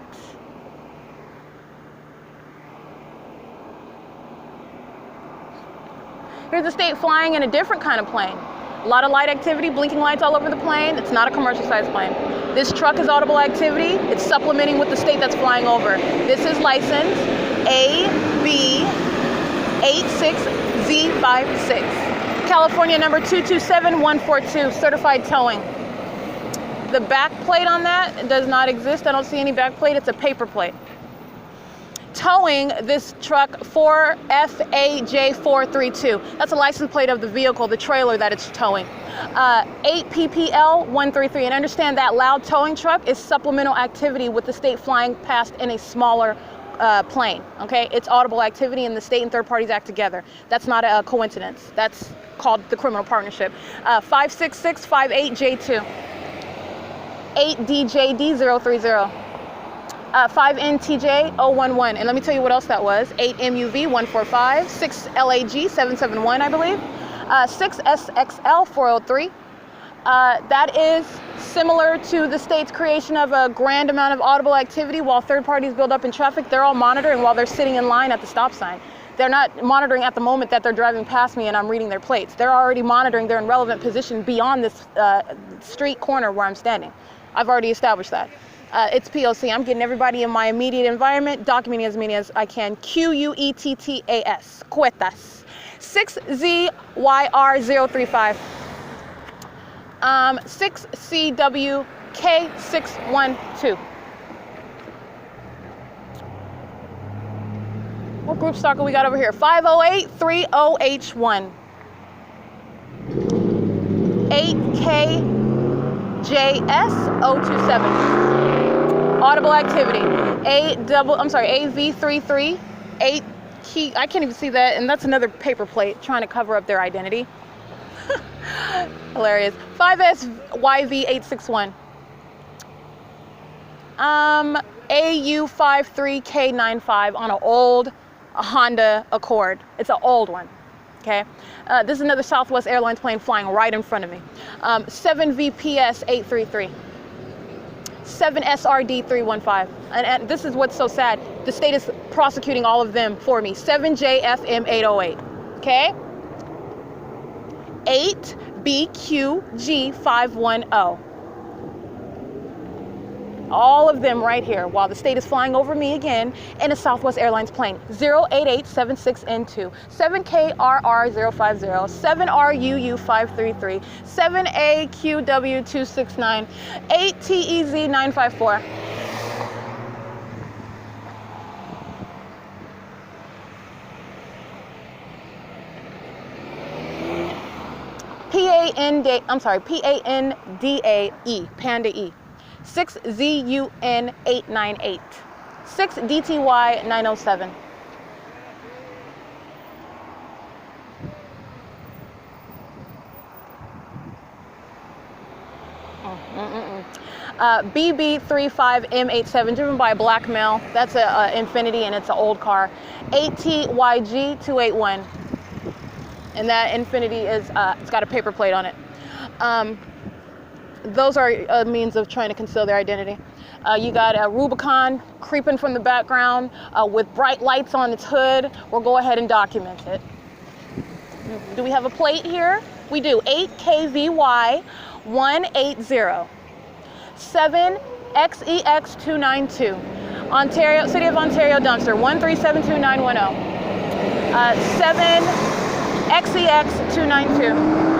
Here's the state flying in a different kind of plane. A lot of light activity, blinking lights all over the plane. It's not a commercial sized plane. This truck is audible activity. It's supplementing with the state that's flying over. This is license AB86Z56. California number 227142, certified towing. The back plate on that does not exist. I don't see any back plate. It's a paper plate. Towing this truck 4FAJ432. That's a license plate of the vehicle, the trailer that it's towing. 8PPL133. And understand that loud towing truck is supplemental activity with the state flying past in a smaller plane. Okay, it's audible activity, and the state and third parties act together. That's not a coincidence. That's called the criminal partnership. 56658J2. 8DJD030. 5NTJ011, and let me tell you what else that was. 8MUV145, 6LAG771, I believe, 6SXL403. That is similar to the state's creation of a grand amount of audible activity while third parties build up in traffic. They're all monitoring while they're sitting in line at the stop sign. They're not monitoring at the moment that they're driving past me and I'm reading their plates. They're already monitoring their relevant position beyond this street corner where I'm standing. I've already established that. It's P.O.C. I'm getting everybody in my immediate environment, documenting as many as I can. QUETTAS, Cuetas. 6ZYR035. 6CWK612. What group stalker we got over here? 50830H1. 8KJS027. Audible activity. AV33. 8 key. I can't even see that, and that's another paper plate trying to cover up their identity. Hilarious. 5SYV861. AU53K95 on an old Honda Accord. It's an old one. Okay. This is another Southwest Airlines plane flying right in front of me. 7VPS833. 7SRD315. And this is what's so sad. The state is prosecuting all of them for me. 7JFM808. Okay? 8BQG510. All of them right here while the state is flying over me again in a Southwest Airlines plane. 08876N2, 7KRR050, 7RUU533, 7AQW269, 8TEZ954. PANDAE, Panda E. 6ZUN898, 6DTY907. BB35M87, driven by a black male. That's a Infiniti, and it's an old car. 8TYG281, and that Infiniti is it's got a paper plate on it. Those are a means of trying to conceal their identity. You got a Rubicon creeping from the background with bright lights on its hood. We'll go ahead and document it. Do we have a plate here? We do. 8KVY180. 7XEX292. Ontario, City of Ontario dumpster, 1372910. 7XEX292.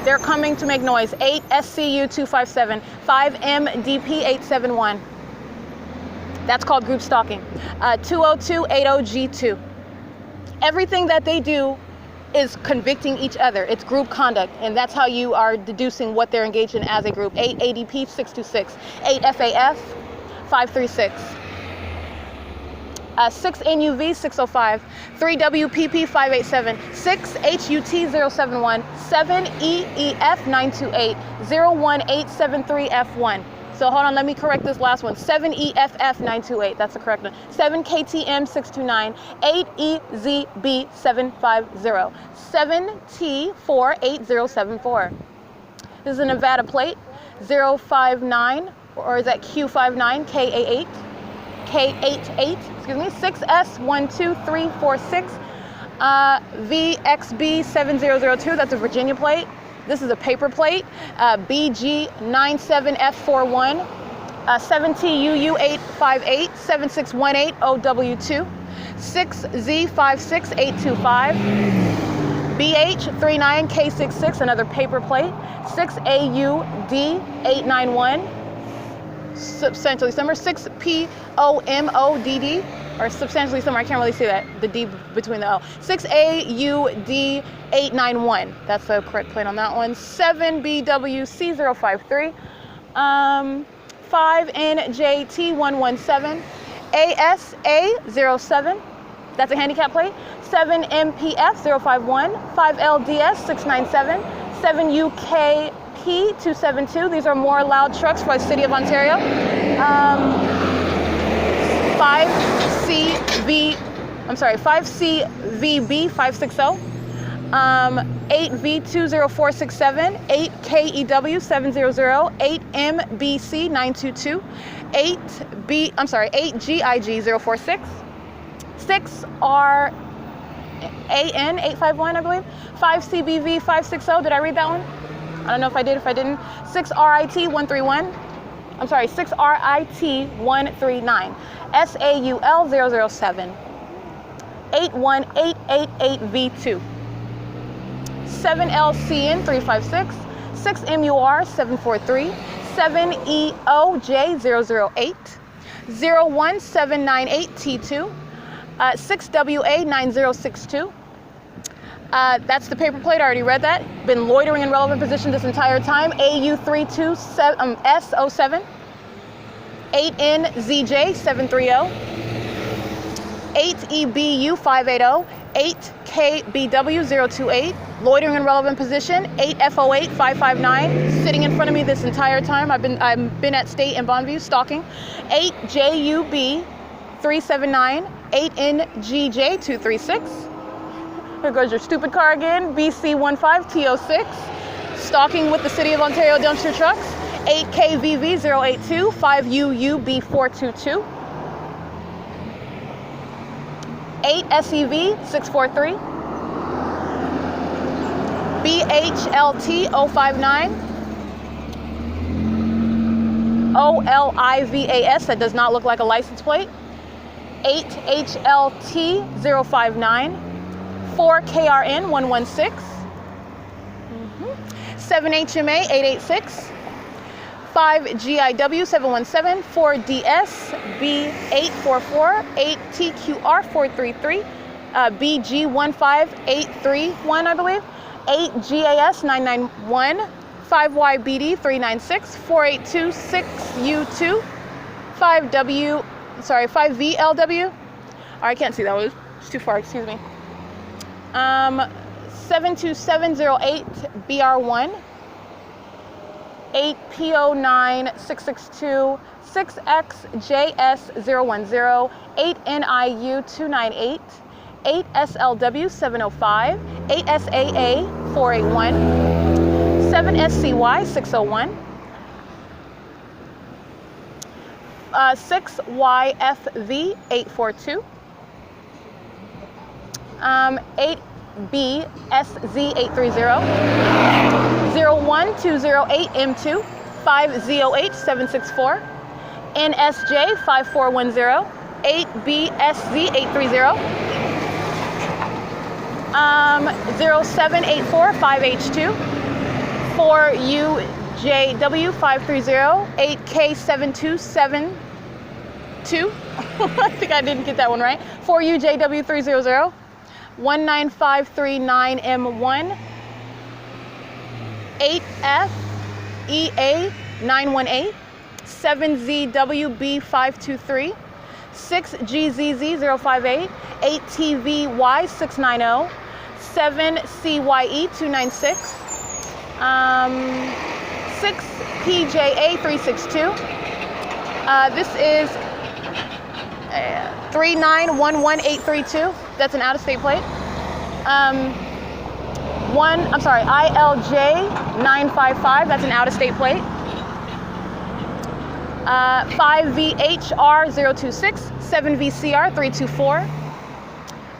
They're coming to make noise. 8SCU257, 5MDP871. That's called group stalking. 20280G2. Everything that they do is convicting each other. It's group conduct, and that's how you are deducing what they're engaged in as a group. 8ADP626, 8FAF536. 6NUV605, 3WPP587, 6HUT071, 7EEF928, 01873F1, So hold on, let me correct this last one. 7EFF928, that's the correct one. 7KTM629, 8EZB750, 7T48074. This is a Nevada plate, 059, or is that Q59, K88, excuse me, 6S12346, VXB7002, that's a Virginia plate. This is a paper plate, BG97F41, 7TUU858, 7618OW2, 6Z56825, BH39K66, another paper plate, 6AUD891, substantially similar, 6POMODD, or substantially similar, I can't really see that, the D between the O. 6AUD891, that's the correct plate on that one. 7BWC053, 5NJT117, ASA07, that's a handicap plate. 7MPF051, 5LDS697, 7UKP272, these are more loud trucks for the City of Ontario. 5CVB560, 8V20467, 8KEW700, 8MBC922, 8GIG046, 6RAN851, I believe, 5CBV560, did I read that one? I don't know if I did, if I didn't. 6RIT131, I'm sorry, 6RIT139, SAUL007, 81888V2, 7LCN356, 6MUR743, 7EOJ008, 01798T2, 6WA9062. That's the paper plate, I already read that. Been loitering in relevant position this entire time. AU32S07, 8NZJ730, 8EBU580, 8KBW028, loitering in relevant position, 8FO8559, sitting in front of me this entire time. I've been at State and Bonneview stalking. 8JUB379, 8NGJ236. Here goes your stupid car again, BC15TO6, stalking with the City of Ontario dumpster trucks. 8KVV082, 5UUB422, 8SEV643, BHLT059, OLIVAS, that does not look like a license plate, 8HLT059, 4KRN116, 7HMA886, 5GIW717, 4DSB844, 8TQR433, BG15831, I believe, 8GAS991, 5YBD396, 4826U2, 5VLW. I can't see that one. It's too far, excuse me. 72708 BR1, 8PO9662, 6XJS010, 8NIU298, 8SLW705, 8SAA481, 7SCY601, 6YFV842, 8BSZ830, 01208M2, 5ZOH764, NSJ5410, 8BSZ830, 07845H2, 4UJW530, 8K7272, I think I didn't get that one right, 4UJW300, 19539M1, 8FEA918, 7ZWB523, 6GZZ058, 8TVY690, 7CYE296, 6PJA362. This is 3911832. That's an out-of-state plate. ILJ955. That's an out-of-state plate. 5VHR026. 7VCR324.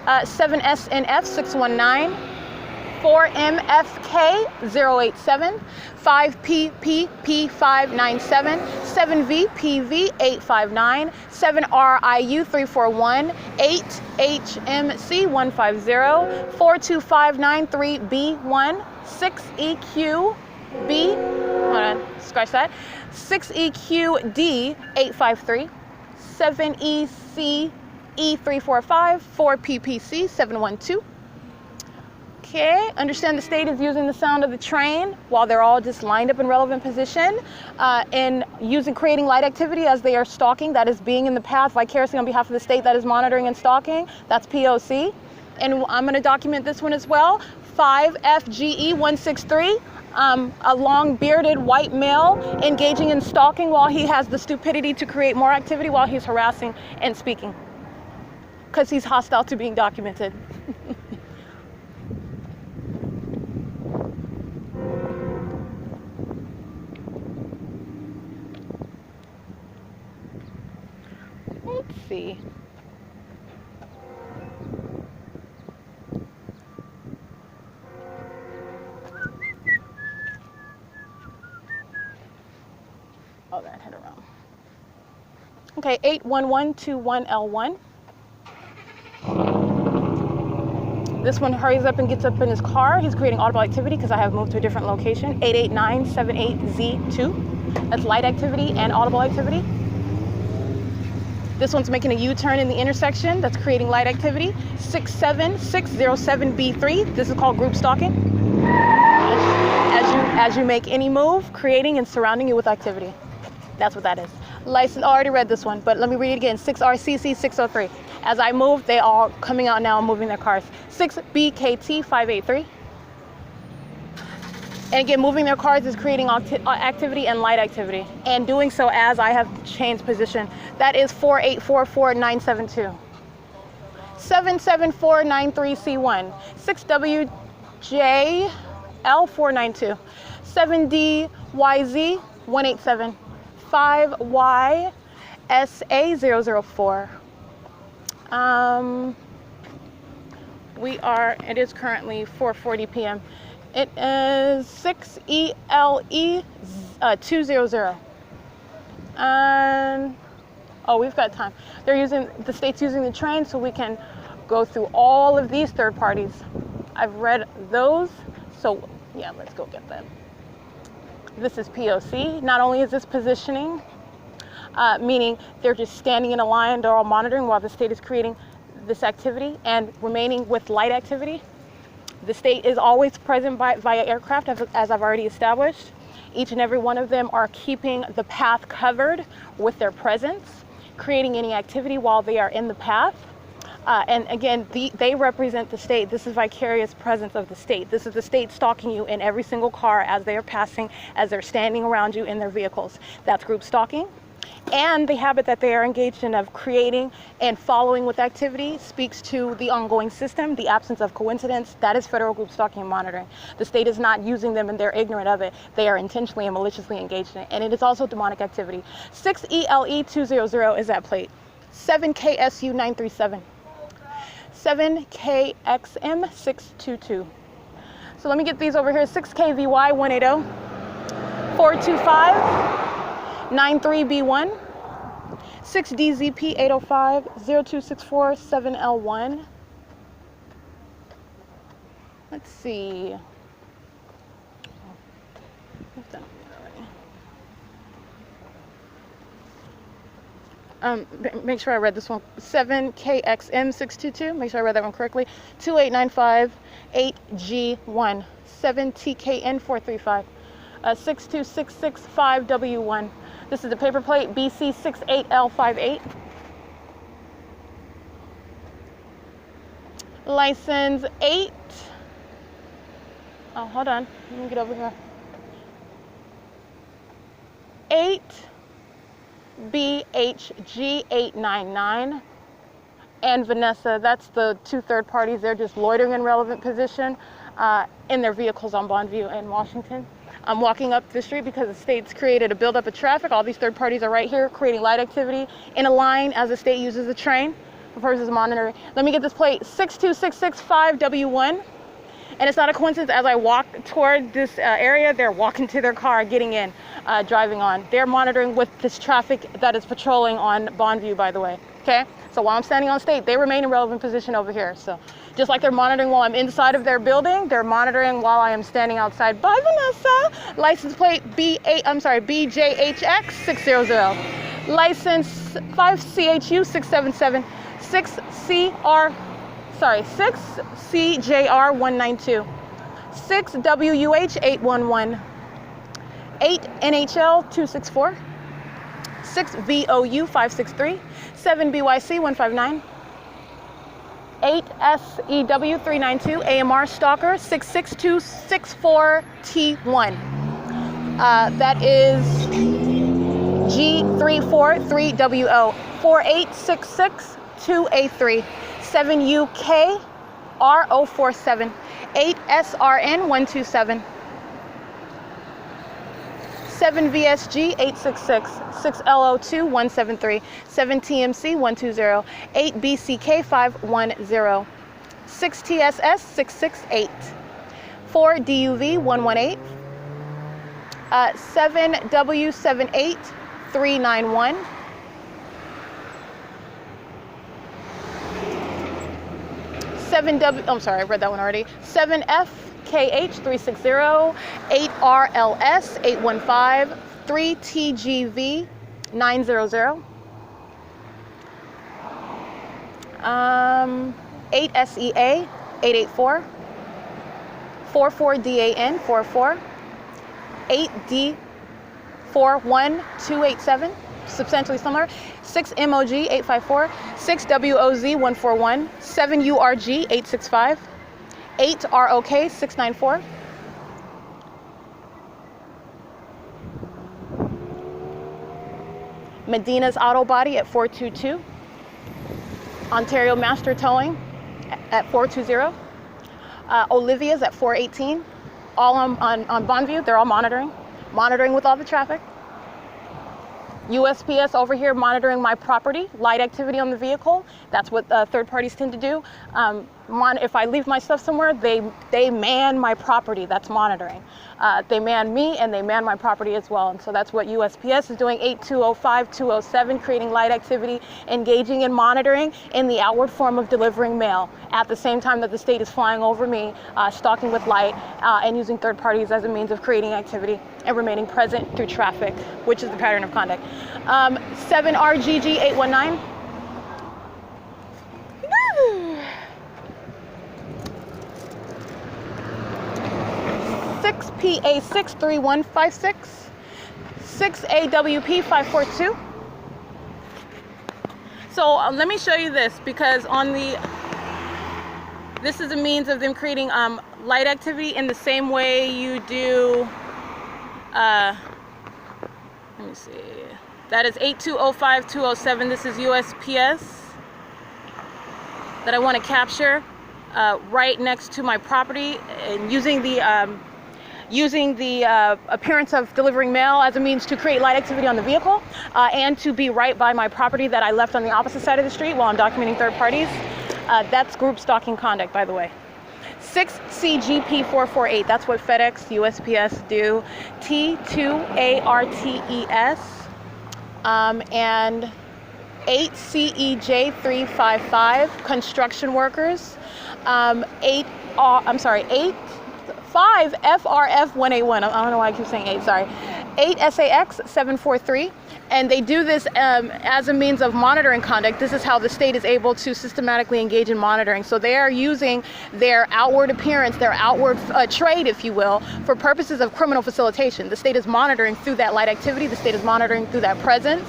7SNF619. 4MFK087, 5PPP597, 7VPV859, 7RIU341, 8HMC150, 42593B1, 6EQB, hold on, scratch that, 6EQD853, 7ECE345, 4PPC712. Okay, understand the state is using the sound of the train while they're all just lined up in relevant position and creating light activity as they are stalking. That is being in the path vicariously on behalf of the state that is monitoring and stalking. That's P.O.C. And I'm going to document this one as well. 5FGE163, a long bearded white male engaging in stalking while he has the stupidity to create more activity while he's harassing and speaking. Because he's hostile to being documented. Let's see. Oh, that hit around. Okay, 81121L1. This one hurries up and gets up in his car. He's creating audible activity because I have moved to a different location. 88978Z2. That's light activity and audible activity. This one's making a U-turn in the intersection. That's creating light activity. 67607B3. This is called group stalking. As you make any move, creating and surrounding you with activity. That's what that is. License, I already read this one, but let me read it again. 6RCC603. As I move, they all coming out now and moving their cars. 6BKT583. And again, moving their cars is creating activity and light activity. And doing so as I have changed position. That is 4844972. 77493C1. 6WJL492. 7DYZ187. 5YSA004. It is currently 4:40 p.m. It is 6ELE200. And, we've got time. The state's using the train so we can go through all of these third parties. I've read those, so yeah, let's go get them. This is P.O.C. Not only is this positioning, meaning they're just standing in a line, they're all monitoring while the state is creating this activity and remaining with light activity. The state is always present via aircraft, as I've already established. Each and every one of them are keeping the path covered with their presence, creating any activity while they are in the path. And again, they represent the state. This is vicarious presence of the state. This is the state stalking you in every single car as they are passing, as they're standing around you in their vehicles. That's group stalking. And the habit that they are engaged in of creating and following with activity speaks to the ongoing system, the absence of coincidence. That is federal group stalking and monitoring. The state is not using them and they're ignorant of it. They are intentionally and maliciously engaged in it. And it is also demonic activity. 6ELE200 is that plate. 7KSU937. 7KXM622. So let me get these over here. 6KVY180. 42593B1. 6DZP805. 0264 7L1. Let's see. We've done make sure I read this one. 7KXM622. Make sure I read that one correctly. 28958G1. 7TKN435. 62665W1. This is the paper plate BC68L58. License 8. Oh, hold on. Let me get over here. 8BHG899 and Vanessa. That's the 2 third parties. They're just loitering in relevant position in their vehicles on Bonneview and Washington. I'm walking up the street because the state's created a buildup of traffic. All these third parties are right here creating light activity in a line as the state uses the train for purposes of monitoring. Let me get this plate, 62665W1. And it's not a coincidence, as I walk toward this area, they're walking to their car, getting in, driving on. They're monitoring with this traffic that is patrolling on Bonneview, by the way, okay? So while I'm standing on state, they remain in relevant position over here. So just like they're monitoring while I'm inside of their building, they're monitoring while I am standing outside. Bye, Vanessa. License plate BJHX600. License 5CHU677, 6CJR192, 6WUH811, 8NHL264, 6VOU563, 7BYC159, 8SEW392, AMR Stalker 66264T1. That is G343WO 48662A3, 7UK R047, 8SRN127, 7VSG866, 6LO2173, 7TMC120, 8BCK510, 6TSS668, 4DUV118, 7W78391, 7W, I'm sorry, I read that one already. 7FKH360, 8RLS815, 3TGV900, 8SEA884, 44DAN44, 8D41287, substantially similar, 6MOG854, 6WOZ141, 7URG865, 8ROK694, Medina's Auto Body at 422, Ontario Master Towing at 420, Olivia's at 418, all on Bonneview. They're all monitoring with all the traffic. USPS over here monitoring my property, light activity on the vehicle. That's what third parties tend to do. If I leave my stuff somewhere, they man my property. That's monitoring. They man me and they man my property as well. And so that's what USPS is doing. 8205207, creating light activity, engaging in monitoring in the outward form of delivering mail at the same time that the state is flying over me, stalking with light, and using third parties as a means of creating activity and remaining present through traffic, which is the pattern of conduct. 7RGG819. 6PA63156, 6AWP542. So let me show you this, because this is a means of them creating light activity in the same way you do, let me see, that is 8205207. This is USPS that I want to capture right next to my property, and using the appearance of delivering mail as a means to create light activity on the vehicle, and to be right by my property that I left on the opposite side of the street while I'm documenting third parties. That's group stalking conduct, by the way. 6CGP448, that's what FedEx, USPS do. T2ARTES, and 8CEJ355, construction workers. 5FRF181, I don't know why I keep saying 8, sorry. 8SAX743, and they do this as a means of monitoring conduct. This is how the state is able to systematically engage in monitoring. So they are using their outward appearance, their outward trade, if you will, for purposes of criminal facilitation. The state is monitoring through that light activity. The state is monitoring through that presence.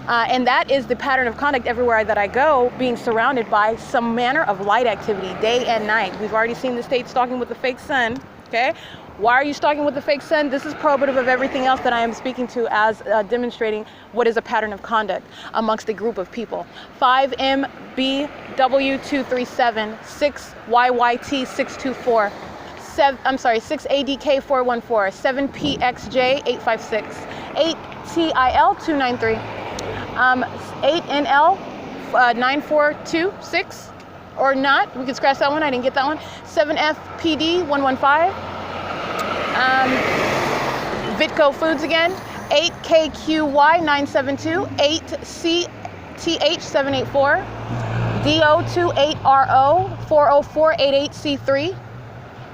And that is the pattern of conduct everywhere that I go, being surrounded by some manner of light activity, day and night. We've already seen the state stalking with the fake sun, okay? Why are you stalking with a fake son? This is probative of everything else that I am speaking to as demonstrating what is a pattern of conduct amongst a group of people. 5MBW237, 6YYT624, 6ADK414, 7PXJ856, 8TIL293, 8NL9426, or not, we can scratch that one, I didn't get that one, 7FPD115, Vitco Foods again, 8KQY972, 8CTH784, DO28RO40488C3,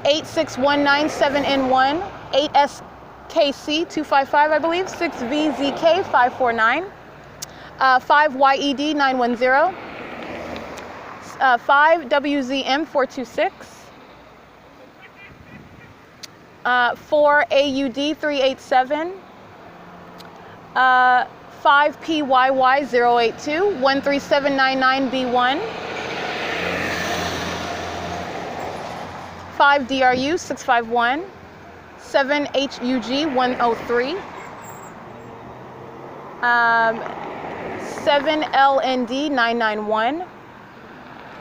86197N1, 8SKC255, I believe, 6VZK549, 5YED910, 5WZM426, 4AUD387, 5PYY082, 13799B1, 5DRU651, 7HUG103, 7LND991,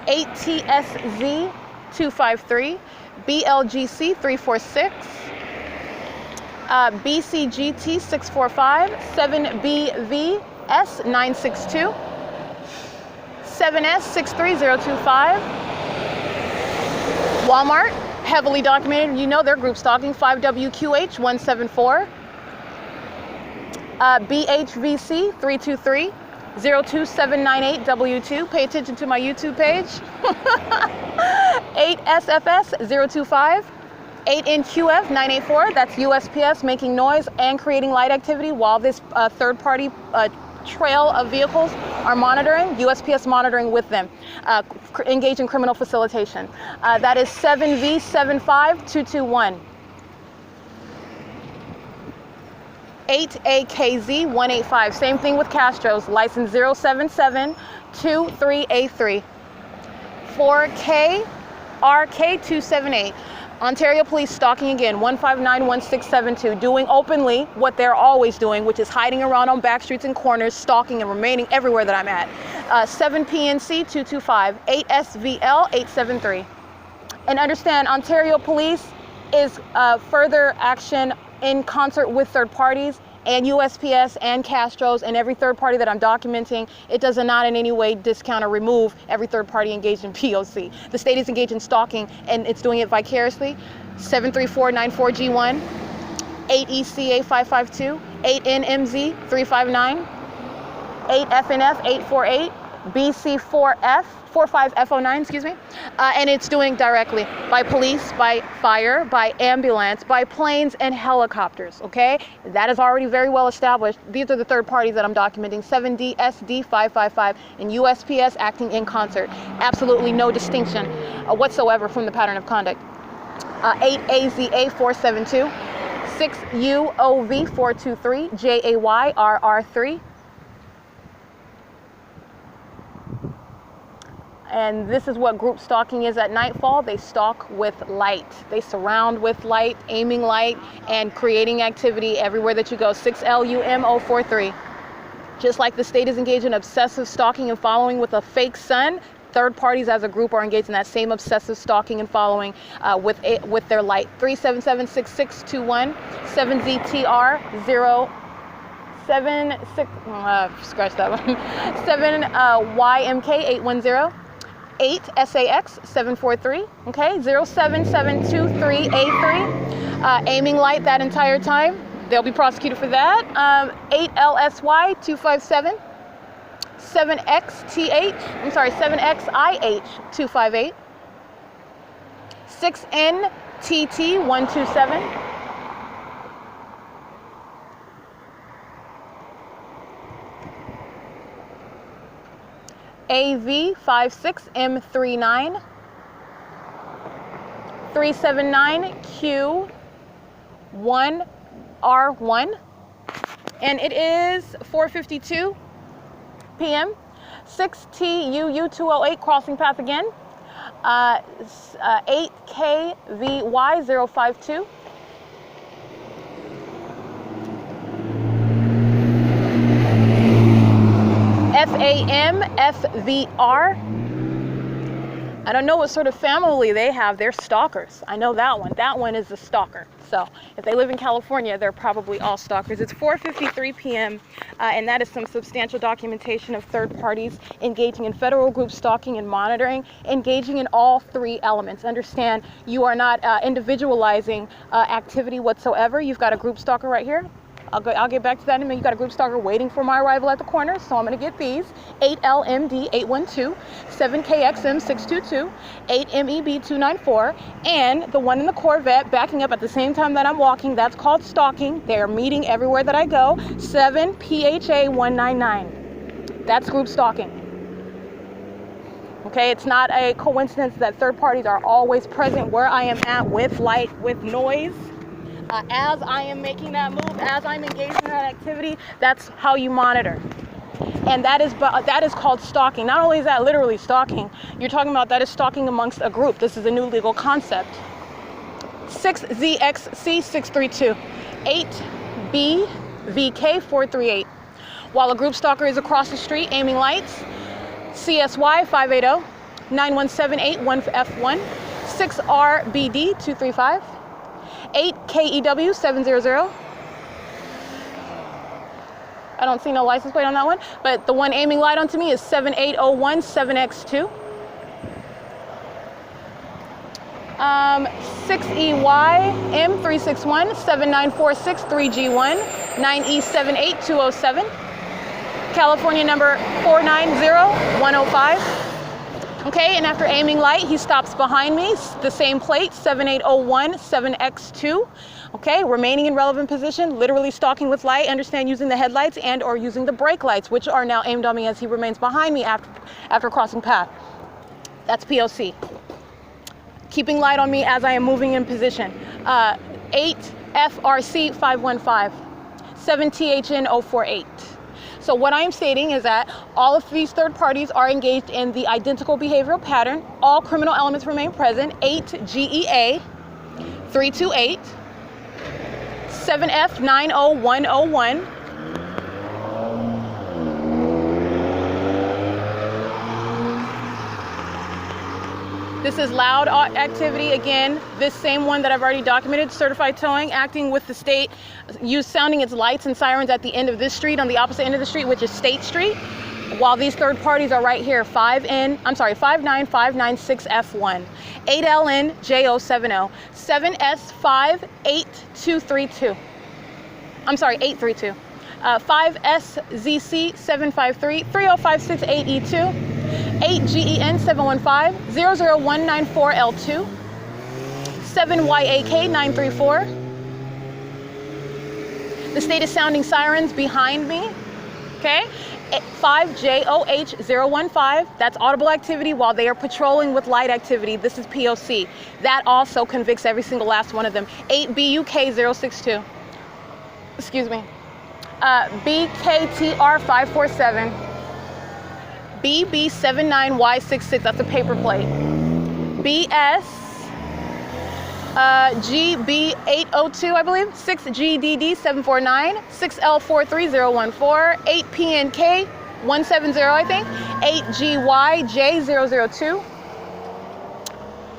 8TSZ253, BLGC346, BCGT645, 7BVS962, 7S63025, Walmart, heavily documented, you know their group stalking, 5WQH174, BHVC323, 02798W2, pay attention to my YouTube page, 8SFS025, 8NQF984, that's USPS making noise and creating light activity while this third-party trail of vehicles are monitoring, USPS monitoring with them, engaged in criminal facilitation. That is 7V75221. 8AKZ185, same thing with Castro's, license 07723A3. 4KRK278. Ontario Police stalking again, 1591672, doing openly what they're always doing, which is hiding around on back streets and corners, stalking and remaining everywhere that I'm at. 7PNC225, 8SVL873. And understand, Ontario Police is further action in concert with third parties and USPS and Castro's and every third party that I'm documenting. It does not in any way discount or remove every third party engaged in P.O.C. The state is engaged in stalking and it's doing it vicariously. 73494G1, 8ECA552, 8NMZ359, 8FNF848, BC45F09, excuse me, and it's doing directly by police, by fire, by ambulance, by planes and helicopters, okay? That is already very well established. These are the third parties that I'm documenting, 7DSD555 and USPS acting in concert. Absolutely no distinction whatsoever from the pattern of conduct. 8AZA472, 6UOV423, JAYRR3, and this is what group stalking is at nightfall. They stalk with light. They surround with light, aiming light, and creating activity everywhere that you go. 6LUM043. Just like the state is engaged in obsessive stalking and following with a fake son, third parties as a group are engaged in that same obsessive stalking and following with their light. 3776621, 7ZTR0. 7YMK810, 8SAX743, okay, 07723A3, aiming light that entire time. They'll be prosecuted for that. 8LSY257, 7XIH258, 6NTT127, AV56M39, 379Q1R1, and it is 4:52 p.m. 6TUU208 crossing path again, 8KVY052, 6AMFVR. I don't know what sort of family they have. They're stalkers. I know that one. That one is a stalker. So if they live in California, they're probably all stalkers. It's 4:53 p.m. And that is some substantial documentation of third parties engaging in federal group stalking and monitoring, engaging in all three elements. Understand, you are not individualizing activity whatsoever. You've got a group stalker right here. I'll get back to that in a minute. You've got a group stalker waiting for my arrival at the corner, so I'm going to get these. 8LMD812, 7KXM622, 8MEB294, and the one in the Corvette backing up at the same time that I'm walking. That's called stalking. They're meeting everywhere that I go. 7PHA199. That's group stalking. Okay, it's not a coincidence that third parties are always present where I am at with light, with noise. As I am making that move, as I'm engaged in that activity, that's how you monitor. And that is called stalking. Not only is that literally stalking, you're talking about that is stalking amongst a group. This is a new legal concept. 6ZXC632, 8BVK438. While a group stalker is across the street aiming lights, CSY 580, 91781F1, 6RBD235, 8KEW700. I don't see no license plate on that one, but the one aiming light onto me is 78017X2. 6EYM361 7946 3G1 9E78207. California number 490105. Okay, and after aiming light, he stops behind me, the same plate, 7801 7X2. Okay, remaining in relevant position, literally stalking with light. Understand, using the headlights and or using the brake lights, which are now aimed on me as he remains behind me after crossing path. That's P.O.C. Keeping light on me as I am moving in position. 8FRC 515, 7THN 048. So what I'm stating is that all of these third parties are engaged in the identical behavioral pattern. All criminal elements remain present. 8GEA 328, 7F 90101. This is loud activity. Again, this same one that I've already documented, certified towing, acting with the state, sounding its lights and sirens at the end of this street, on the opposite end of the street, which is State Street, while these third parties are right here, 59596F1, 8LNJ070, 7S58232. I'm sorry, 832. 5SZC753, 30568E2. 8GEN715, 00194L2, 7YAK934. The state is sounding sirens behind me, okay? 5JOH015, that's audible activity while they are patrolling with light activity. This is P.O.C. That also convicts every single last one of them. 8BUK062, excuse me. BKTR547. BB79Y66, that's a paper plate. BS GB802, I believe. 6GDD749, 6L43014, 8PNK170, I think. 8GYJ002,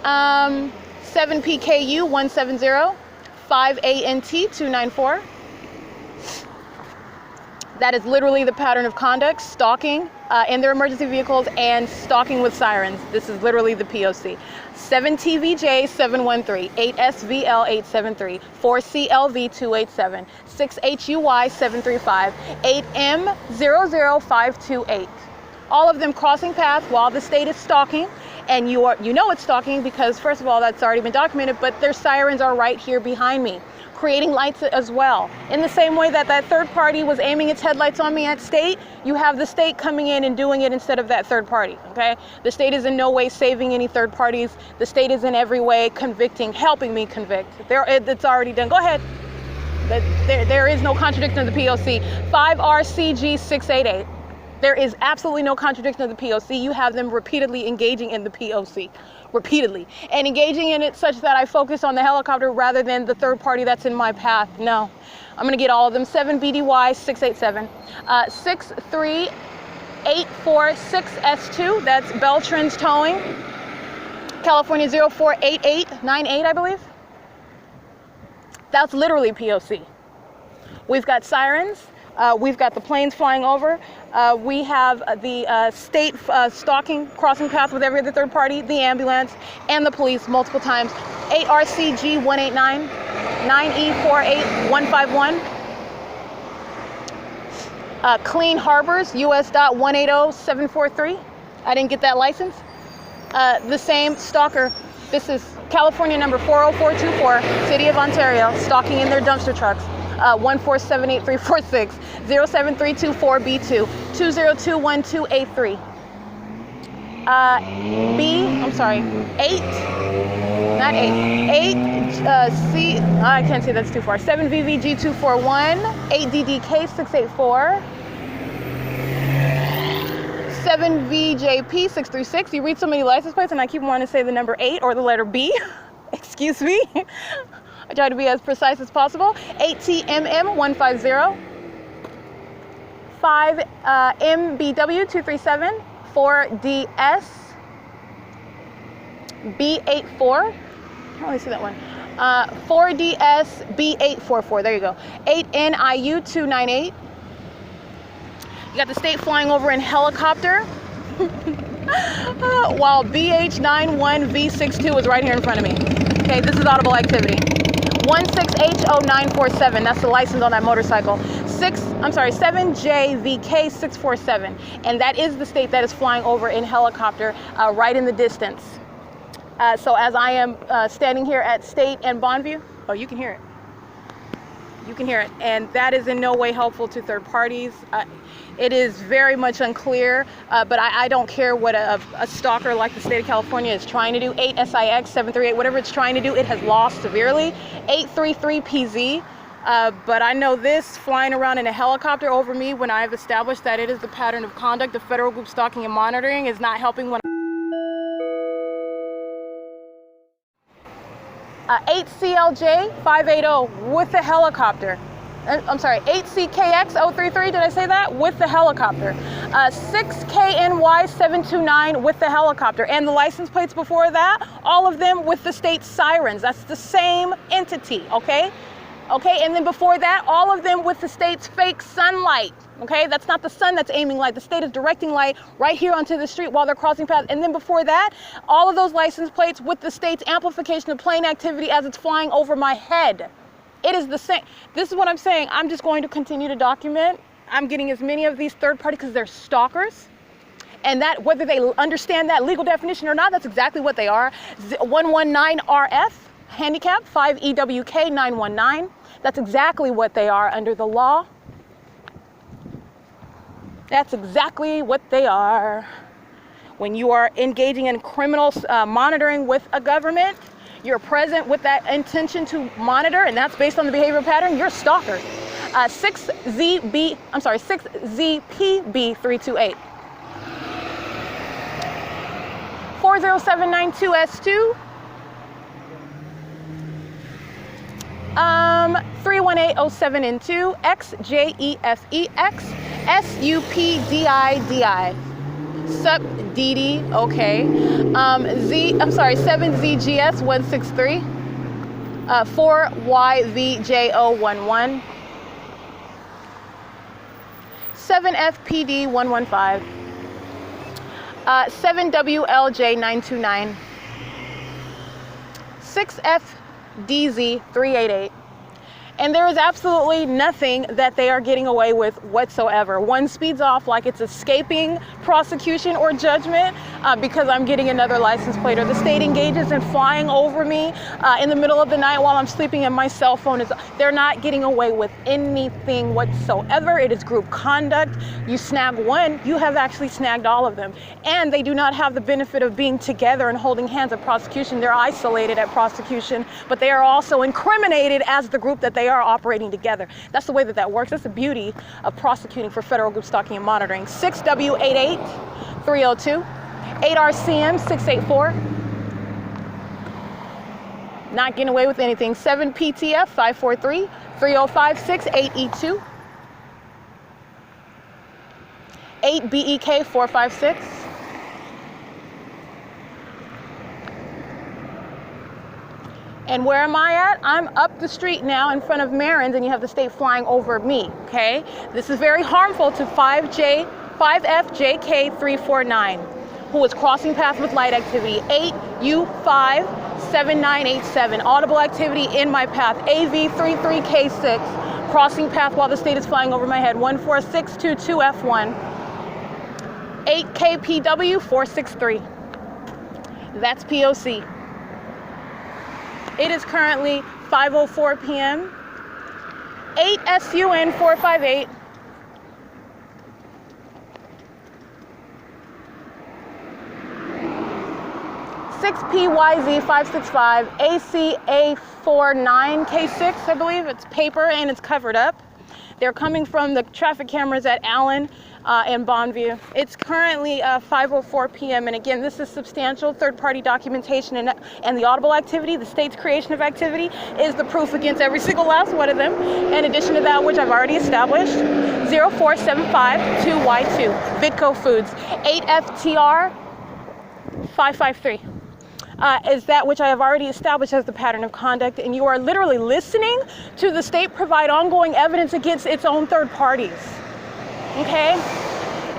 7PKU170, 5ANT294. That is literally the pattern of conduct, stalking in their emergency vehicles and stalking with sirens. This is literally the P.O.C. 7TVJ713, 8SVL873, 4CLV287, 6HUY735, 8M00528. All of them crossing paths while the state is stalking. And you know it's stalking because, first of all, that's already been documented, but their sirens are right here behind me, creating lights as well. In the same way that that third party was aiming its headlights on me at state, you have the state coming in and doing it instead of that third party, okay? The state is in no way saving any third parties. The state is in every way convicting, helping me convict. It's already done. Go ahead. There is no contradiction of the P.O.C. 5RCG688. There is absolutely no contradiction of the P.O.C. You have them repeatedly engaging in the P.O.C. Repeatedly. And engaging in it such that I focus on the helicopter rather than the third party that's in my path. No. I'm going to get all of them. 7BDY687. 63 846S2, that's Beltran's Towing. California 048898, I believe. That's literally P.O.C. We've got sirens. We've got the planes flying over. We have the state stalking, crossing paths with every other third party, the ambulance, and the police multiple times. 8RCG 189, 9E48 151. Clean Harbors, U.S. 180-743. I didn't get that license. The same stalker. This is California number 40424, City of Ontario, stalking in their dumpster trucks. 1478346, 07324B2, 2021283. I'm sorry, 8, not 8, C, I can't say that's too far, 7VVG241, 8DDK684, 7VJP636. You read so many license plates and I keep wanting to say the number 8 or the letter B. Excuse me. I try to be as precise as possible. 8TMM150, 5MBW237, 4DS, B84. I can't really see that one. 4DS, B844. There you go. 8NIU298. You got the state flying over in helicopter, while BH91V62 is right here in front of me. Okay, this is audible activity. 16H0947, that's the license on that motorcycle. 7JVK647, and that is the state that is flying over in helicopter right in the distance. So as I am standing here at State and Bonneview, oh, you can hear it. You can hear it, and that is in no way helpful to third parties. It is very much unclear, but I don't care what a stalker like the state of California is trying to do. 8SIX 738, whatever it's trying to do, it has lost severely. 833PZ, but I know this flying around in a helicopter over me when I have established that it is the pattern of conduct of federal group stalking and monitoring is not helping when 8CLJ 580 with the helicopter. I'm sorry, 8CKX 033, did I say that? With the helicopter. 6KNY 729 with the helicopter. And the license plates before that, all of them with the state sirens. That's the same entity, okay? Okay, and then before that, all of them with the state's fake sunlight. Okay, that's not the sun that's aiming light. The state is directing light right here onto the street while they're crossing paths. And then before that, all of those license plates with the state's amplification of plane activity as it's flying over my head. It is the same. This is what I'm saying. I'm just going to continue to document. I'm getting as many of these third parties because they're stalkers. And that, whether they understand that legal definition or not, that's exactly what they are. 119RF, handicap, 5EWK 919. That's exactly what they are under the law. That's exactly what they are. When you are engaging in criminal monitoring with a government, you're present with that intention to monitor, and that's based on the behavior pattern, you're a stalker. 6ZPB328. 40792S2. 31807N2, XJEFEX, SUPDIDI, SUPDD, okay. 7ZGS163, 4YVJO11, 7FPD115, 7WLJ929, 6FDZ388. And there is absolutely nothing that they are getting away with whatsoever. One speeds off like it's escaping prosecution or judgment because I'm getting another license plate, or the state engages in flying over me in the middle of the night while I'm sleeping and my cell phone is, they're not getting away with anything whatsoever. It is group conduct. You snag one, you have actually snagged all of them. And they do not have the benefit of being together and holding hands at prosecution. They're isolated at prosecution, but they are also incriminated as the group that they are operating together. That's the way that that works. That's the beauty of prosecuting for federal group stalking and monitoring. 6W88302, 8RCM684. Not getting away with anything. 7PTF 543, 3056 8E2. 8 BEK 456. And where am I at? I'm up the street now in front of Marin's, and you have the state flying over me, okay? This is very harmful to 5FJK349, who is crossing paths with light activity. 8U57987, audible activity in my path. AV33K6, crossing path while the state is flying over my head. 14622F1. 8KPW 463. That's P.O.C. It is currently 5:04 p.m. 8 SUN 458. 6 PYZ 565. ACA 49K6, I believe. It's paper and it's covered up. They're coming from the traffic cameras at Allen and Bonneview. It's currently 5:04 p.m. And again, this is substantial third-party documentation, and the audible activity, the state's creation of activity, is the proof against every single last one of them. In addition to that, which I've already established, 04752Y2, Vidco Foods, 8FTR 553. Is that which I have already established as the pattern of conduct, and you are literally listening to the state provide ongoing evidence against its own third parties, okay?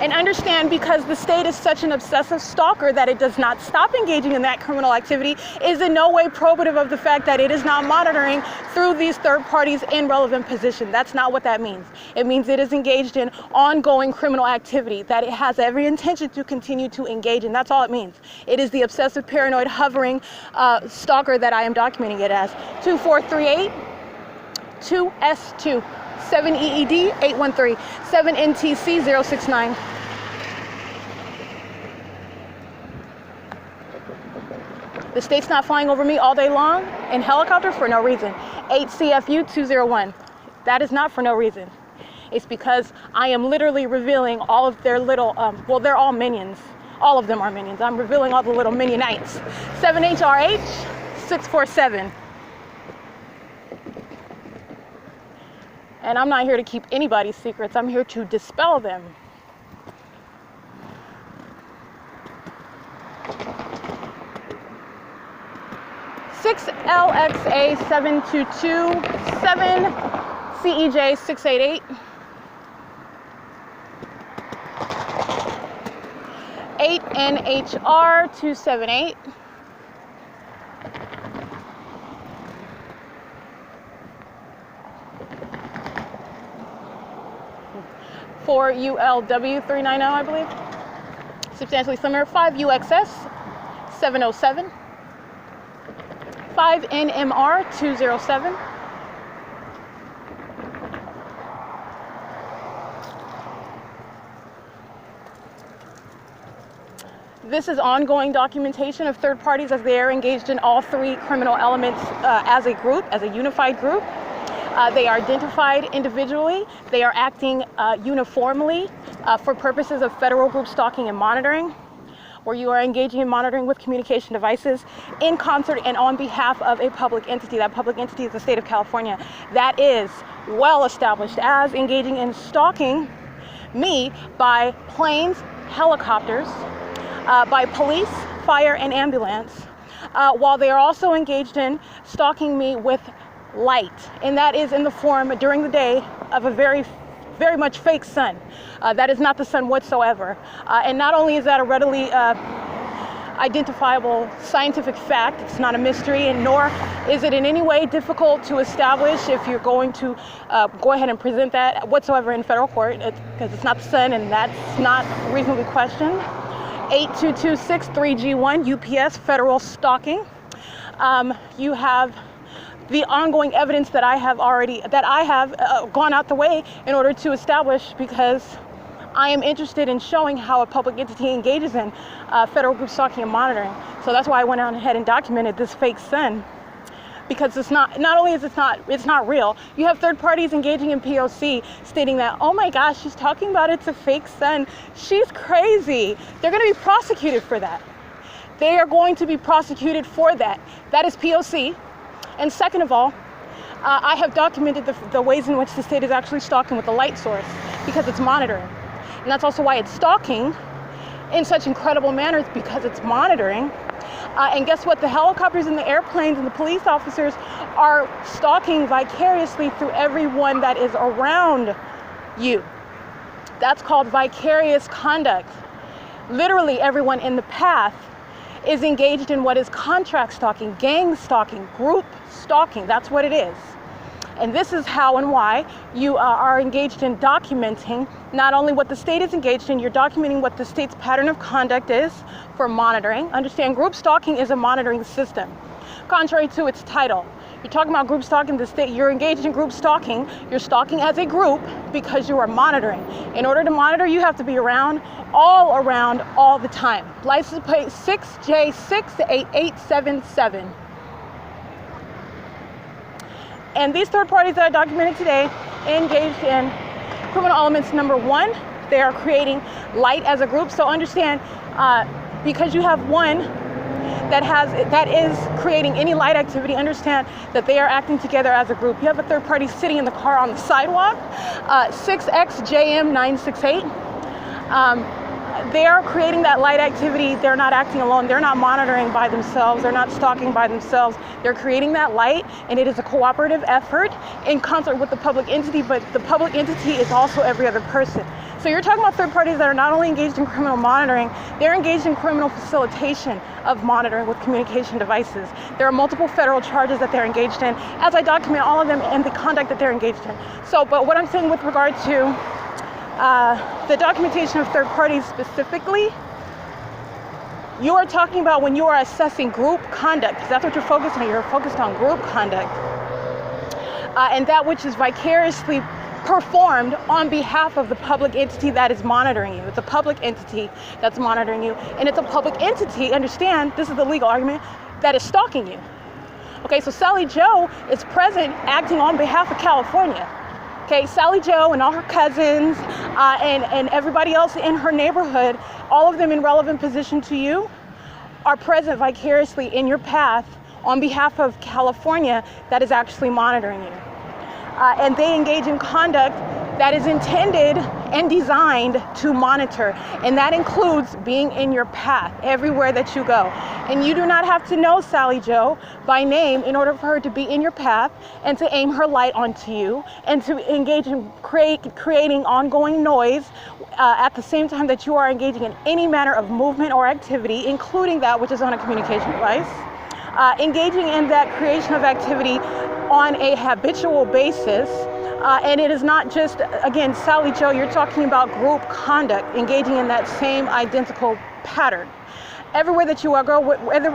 And understand, because the state is such an obsessive stalker that it does not stop engaging in that criminal activity, is in no way probative of the fact that it is not monitoring through these third parties in relevant position. That's not what that means. It means it is engaged in ongoing criminal activity that it has every intention to continue to engage in. That's all it means. It is the obsessive, paranoid, hovering stalker that I am documenting it as. 2438 2S2 7EED 813 7NTC 069. The state's not flying over me all day long in helicopter for no reason. 8 CFU 201. That is not for no reason. It's because I am literally revealing all of their little, well, they're all minions. All of them are minions. I'm revealing all the little minionites. 7HRH 647. And I'm not here to keep anybody's secrets. I'm here to dispel them. LXA 722 7 CEJ 688 8 NHR 278 4 ULW 390, I believe. Substantially similar. 5 UXS 707 5 NMR 207. This is ongoing documentation of third parties as they are engaged in all three criminal elements as a group, as a unified group. They are identified individually. They are acting uniformly for purposes of federal group stalking and monitoring, where you are engaging in monitoring with communication devices in concert and on behalf of a public entity. That public entity is the state of California. That is well established as engaging in stalking me by planes, helicopters, by police, fire, and ambulance, while they are also engaged in stalking me with light. And that is in the form during the day of a very much fake sun. That is not the sun whatsoever. And not only is that a readily identifiable scientific fact, it's not a mystery, and nor is it in any way difficult to establish if you're going to go ahead and present that whatsoever in federal court, because it's not the sun, and that's not reasonably questioned. 82263G1 UPS federal stalking. You have the ongoing evidence that I have gone out the way in order to establish, because I am interested in showing how a public entity engages in federal group stalking and monitoring. So that's why I went out ahead and documented this fake sun, because it's not only is it's not real. You have third parties engaging in P.O.C. stating that, oh my gosh, she's talking about it's a fake sun. She's crazy. They're going to be prosecuted for that. They are going to be prosecuted for that. That is P.O.C. And second of all, I have documented the ways in which the state is actually stalking with the light source, because it's monitoring. And that's also why it's stalking in such incredible manners, because it's monitoring. And guess what? The helicopters and the airplanes and the police officers are stalking vicariously through everyone that is around you. That's called vicarious conduct. Literally everyone in the path is engaged in what is contract stalking, gang stalking, group stalking. That's what it is. And this is how and why you are engaged in documenting not only what the state is engaged in, you're documenting what the state's pattern of conduct is for monitoring. Understand, group stalking is a monitoring system, contrary to its title. You're talking about group stalking the state, you're engaged in group stalking. You're stalking as a group because you are monitoring. In order to monitor, you have to be around all the time. License plate 6J68877. And these third parties that I documented today engaged in criminal elements. Number one, they are creating light as a group. So understand, because you have one that is creating any light activity, understand that they are acting together as a group. You have a third party sitting in the car on the sidewalk, 6XJM968. They are creating that light activity. They're not acting alone. They're not monitoring by themselves. They're not stalking by themselves. They're creating that light, and it is a cooperative effort in concert with the public entity, but the public entity is also every other person. So you're talking about third parties that are not only engaged in criminal monitoring, they're engaged in criminal facilitation of monitoring with communication devices. There are multiple federal charges that they're engaged in, as I document all of them and the conduct that they're engaged in. So, but what I'm saying with regard to the documentation of third parties specifically, you are talking about when you are assessing group conduct, because that's what you're focused on. You're focused on group conduct, and that which is vicariously performed on behalf of the public entity that is monitoring you. It's a public entity that's monitoring you, and it's a public entity, understand, this is the legal argument, that is stalking you. Okay, so Sally Joe is present acting on behalf of California. Okay, Sally Joe and all her cousins and everybody else in her neighborhood, all of them in relevant position to you, are present vicariously in your path on behalf of California that is actually monitoring you. And they engage in conduct that is intended and designed to monitor. And that includes being in your path everywhere that you go. And you do not have to know Sally Joe by name in order for her to be in your path and to aim her light onto you and to engage in creating ongoing noise at the same time that you are engaging in any manner of movement or activity, including that which is on a communication device. Engaging in that creation of activity on a habitual basis, and it is not just, again, Sally Joe, you're talking about group conduct, engaging in that same identical pattern. Everywhere that you go, whether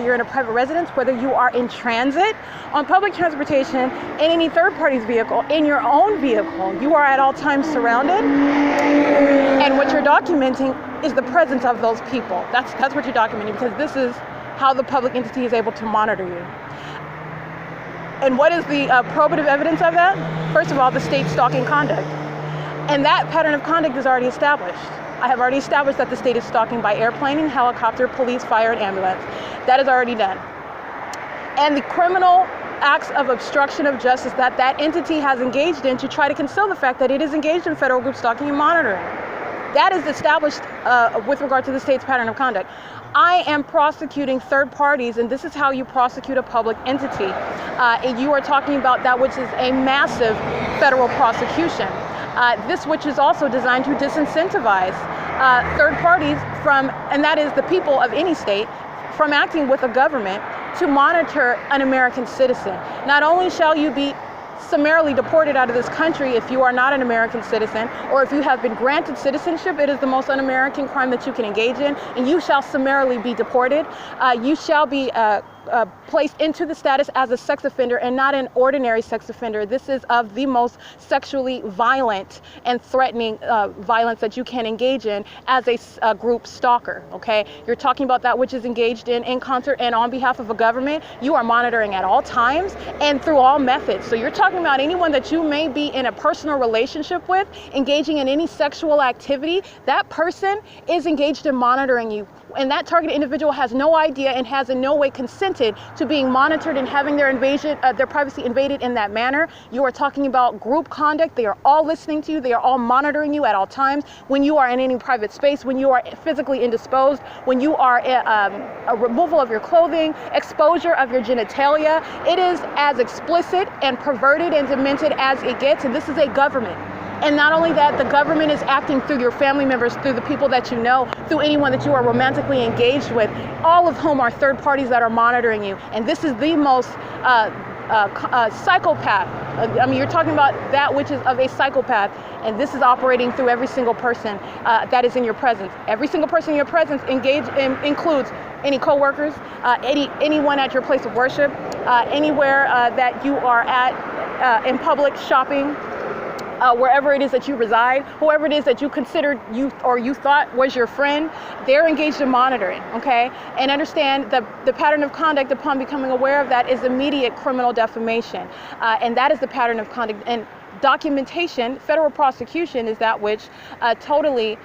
you're in a private residence, whether you are in transit, on public transportation, in any third party's vehicle, in your own vehicle, you are at all times surrounded, and what you're documenting is the presence of those people. That's what you're documenting, because this is how the public entity is able to monitor you. And what is the probative evidence of that? First of all, the state stalking conduct. And that pattern of conduct is already established. I have already established that the state is stalking by airplane and helicopter, police, fire, and ambulance. That is already done. And the criminal acts of obstruction of justice that that entity has engaged in to try to conceal the fact that it is engaged in federal group stalking and monitoring. That is established with regard to the state's pattern of conduct. I am prosecuting third parties, and this is how you prosecute a public entity. And you are talking about that which is a massive federal prosecution. This which is also designed to disincentivize third parties from, and that is the people of any state, from acting with a government to monitor an American citizen. Not only shall you be summarily deported out of this country if you are not an American citizen, or if you have been granted citizenship, it is the most un-American crime that you can engage in, and you shall summarily be deported. You shall be placed into the status as a sex offender and not an ordinary sex offender. This is of the most sexually violent and threatening violence that you can engage in as a group stalker, okay? You're talking about that which is engaged in concert and on behalf of a government. You are monitoring at all times and through all methods. So you're talking about anyone that you may be in a personal relationship with, engaging in any sexual activity, that person is engaged in monitoring you. And that targeted individual has no idea and has in no way consented consented to being monitored and having their privacy invaded in that manner. You are talking about group conduct. They are all listening to you. They are all monitoring you at all times. When you are in any private space, when you are physically indisposed, when you are a removal of your clothing, exposure of your genitalia, it is as explicit and perverted and demented as it gets. And this is a government. And not only that, the government is acting through your family members, through the people that you know, through anyone that you are romantically engaged with, all of whom are third parties that are monitoring you. And this is the most psychopath. I mean, you're talking about that which is of a psychopath, and this is operating through every single person that is in your presence. Every single person in your presence includes any coworkers, anyone at your place of worship, anywhere that you are at in public, shopping, wherever it is that you reside, whoever it is that you considered you thought was your friend, they're engaged in monitoring, okay? And understand the pattern of conduct upon becoming aware of that is immediate criminal defamation. And that is the pattern of conduct. And documentation, federal prosecution, is that which totally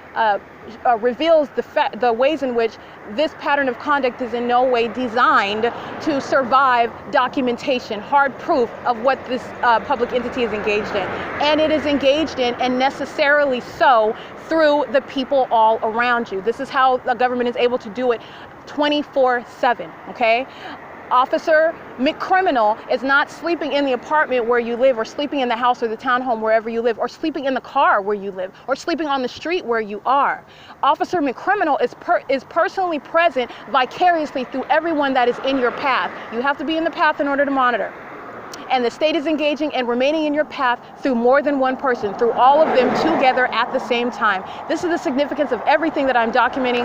reveals the ways in which this pattern of conduct is in no way designed to survive documentation, hard proof of what this public entity is engaged in. And it is engaged in, and necessarily so, through the people all around you. This is how the government is able to do it 24/7, okay? Officer McCriminal is not sleeping in the apartment where you live, or sleeping in the house or the townhome wherever you live, or sleeping in the car where you live, or sleeping on the street where you are. Officer McCriminal is personally present vicariously through everyone that is in your path. You have to be in the path in order to monitor. And the state is engaging and remaining in your path through more than one person, through all of them together at the same time. This is the significance of everything that I'm documenting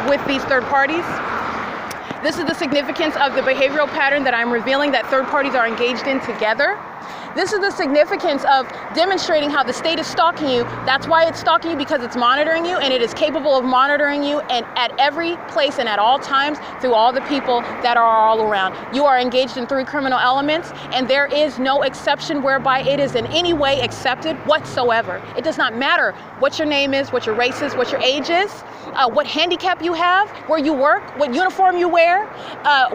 with these third parties. This is the significance of the behavioral pattern that I'm revealing that third parties are engaged in together. This is the significance of demonstrating how the state is stalking you. That's why it's stalking you, because it's monitoring you, and it is capable of monitoring you and at every place and at all times through all the people that are all around. You are engaged in 3 criminal elements, and there is no exception whereby it is in any way accepted whatsoever. It does not matter what your name is, what your race is, what your age is, what handicap you have, where you work, what uniform you wear,